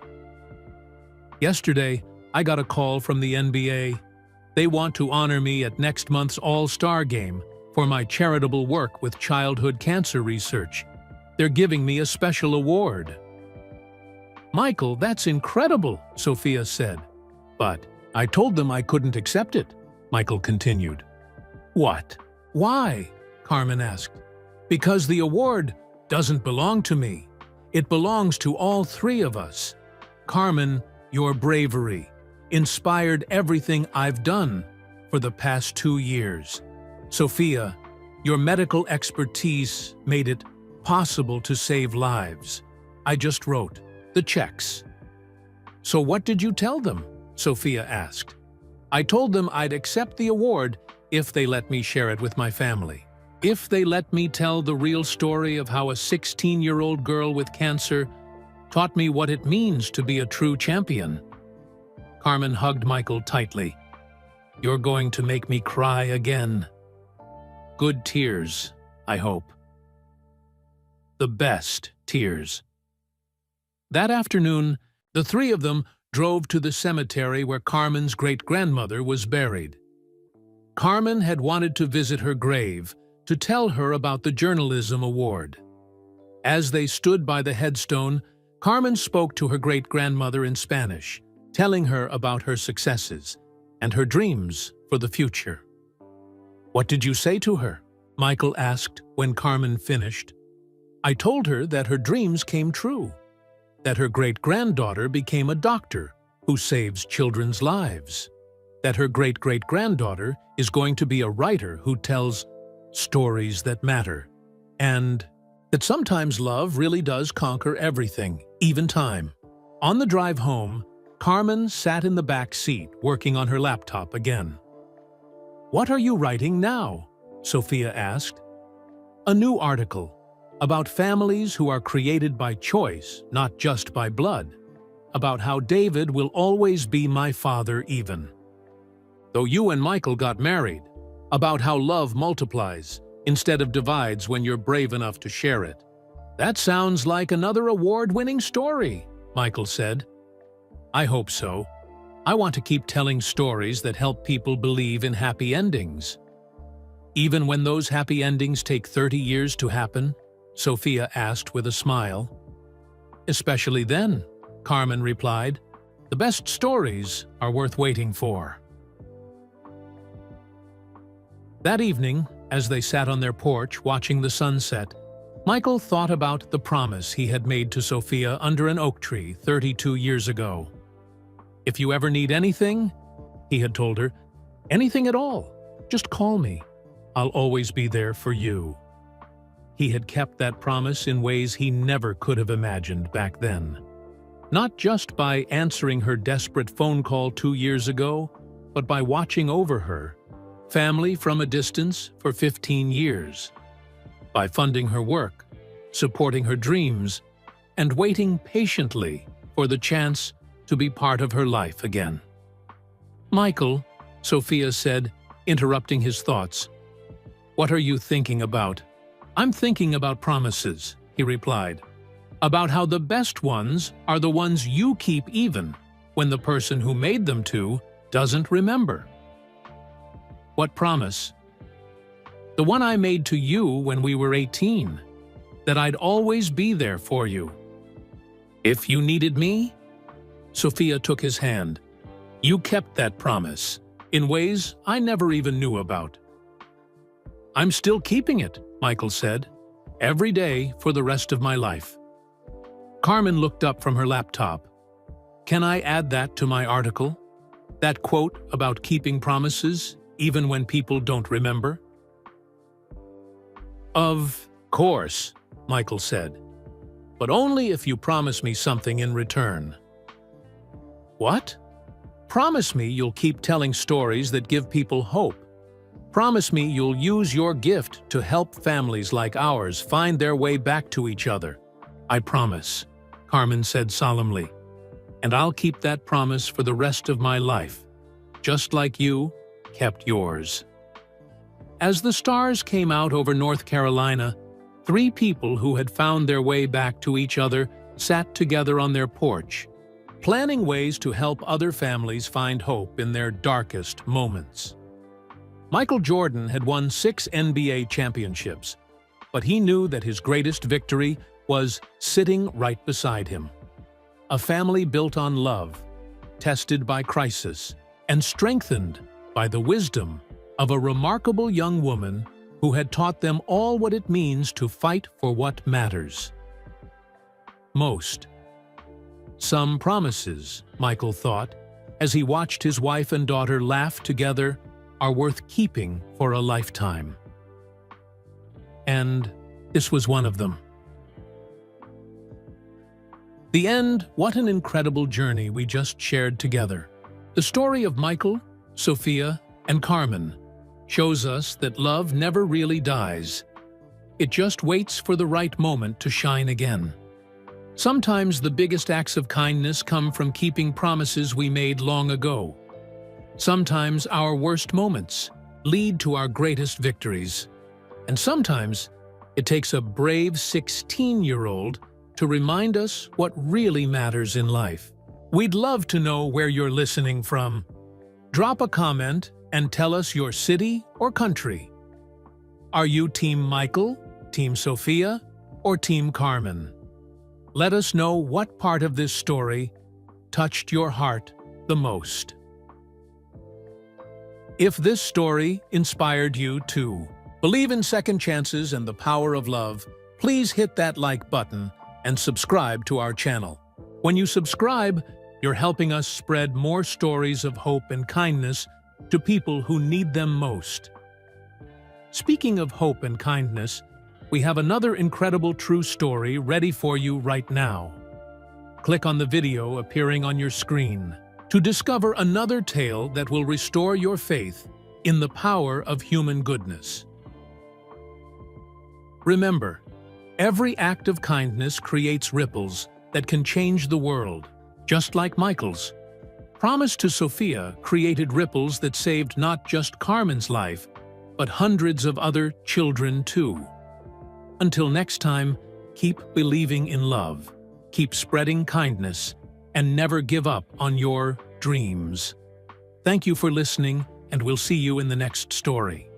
"Yesterday, I got a call from the NBA. They want to honor me at next month's All-Star Game for my charitable work with childhood cancer research. They're giving me a special award." "Michael, that's incredible," Sophia said. "But I told them I couldn't accept it," Michael continued. "What? Why?" Carmen asked. "Because the award doesn't belong to me. It belongs to all three of us. Carmen, your bravery inspired everything I've done for the past 2 years. Sophia, your medical expertise made it possible to save lives. I just wrote the checks." "So what did you tell them?" Sophia asked. "I told them I'd accept the award if they let me share it with my family. If they let me tell the real story of how a 16-year-old girl with cancer taught me what it means to be a true champion." Carmen hugged Michael tightly. "You're going to make me cry again. Good tears, I hope. The best tears." That afternoon, the three of them drove to the cemetery where Carmen's great-grandmother was buried. Carmen had wanted to visit her grave to tell her about the journalism award. As they stood by the headstone, Carmen spoke to her great-grandmother in Spanish, telling her about her successes and her dreams for the future. "What did you say to her?" Michael asked when Carmen finished. "I told her that her dreams came true, that her great-granddaughter became a doctor who saves children's lives, that her great-great-granddaughter is going to be a writer who tells stories that matter, and that sometimes love really does conquer everything, even time." On the drive home, Carmen sat in the back seat working on her laptop again. "What are you writing now?" Sophia asked. "A new article about families who are created by choice, not just by blood. About how David will always be my father even. Though you and Michael got married. About how love multiplies instead of divides when you're brave enough to share it." "That sounds like another award-winning story," Michael said. "I hope so. I want to keep telling stories that help people believe in happy endings. Even when those happy endings take 30 years to happen?" Sophia asked with a smile. "Especially then," Carmen replied. "The best stories are worth waiting for." That evening, as they sat on their porch watching the sunset, Michael thought about the promise he had made to Sophia under an oak tree 32 years ago. "If you ever need anything," he had told her, "anything at all, just call me. I'll always be there for you." He had kept that promise in ways he never could have imagined back then. Not just by answering her desperate phone call 2 years ago, but by watching over her, family from a distance, for 15 years. By funding her work, supporting her dreams, and waiting patiently for the chance to be part of her life again. "Michael," Sophia said, interrupting his thoughts, "what are you thinking about?" "I'm thinking about promises," he replied. "About how the best ones are the ones you keep even when the person who made them to doesn't remember." "What promise?" "The one I made to you when we were 18, that I'd always be there for you. If you needed me?" Sophia took his hand. "You kept that promise, in ways I never even knew about." "I'm still keeping it," Michael said, "every day for the rest of my life." Carmen looked up from her laptop. "Can I add that to my article? That quote about keeping promises, even when people don't remember?" "Of course," Michael said, "but only if you promise me something in return." "What?" "Promise me you'll keep telling stories that give people hope. Promise me you'll use your gift to help families like ours find their way back to each other." "I promise," Carmen said solemnly, "and I'll keep that promise for the rest of my life, just like you kept yours." As the stars came out over North Carolina, 3 people who had found their way back to each other sat together on their porch, planning ways to help other families find hope in their darkest moments. Michael Jordan had won 6 NBA championships, but he knew that his greatest victory was sitting right beside him. A family built on love, tested by crisis, and strengthened by the wisdom of a remarkable young woman who had taught them all what it means to fight for what matters most. Some promises, Michael thought, as he watched his wife and daughter laugh together, are worth keeping for a lifetime. And this was one of them. The end. What an incredible journey we just shared together. The story of Michael, Sophia, and Carmen shows us that love never really dies. It just waits for the right moment to shine again. Sometimes the biggest acts of kindness come from keeping promises we made long ago. Sometimes our worst moments lead to our greatest victories. And sometimes it takes a brave 16-year-old to remind us what really matters in life. We'd love to know where you're listening from. Drop a comment and tell us your city or country. Are you Team Michael, Team Sophia, or Team Carmen? Let us know what part of this story touched your heart the most. If this story inspired you to believe in second chances and the power of love, please hit that like button and subscribe to our channel. When you subscribe, you're helping us spread more stories of hope and kindness to people who need them most. Speaking of hope and kindness, we have another incredible true story ready for you right now. Click on the video appearing on your screen to discover another tale that will restore your faith in the power of human goodness. Remember, every act of kindness creates ripples that can change the world, just like Michael's. Promise to Sophia created ripples that saved not just Carmen's life, but hundreds of other children too. Until next time, keep believing in love, keep spreading kindness, and never give up on your dreams. Thank you for listening, and we'll see you in the next story.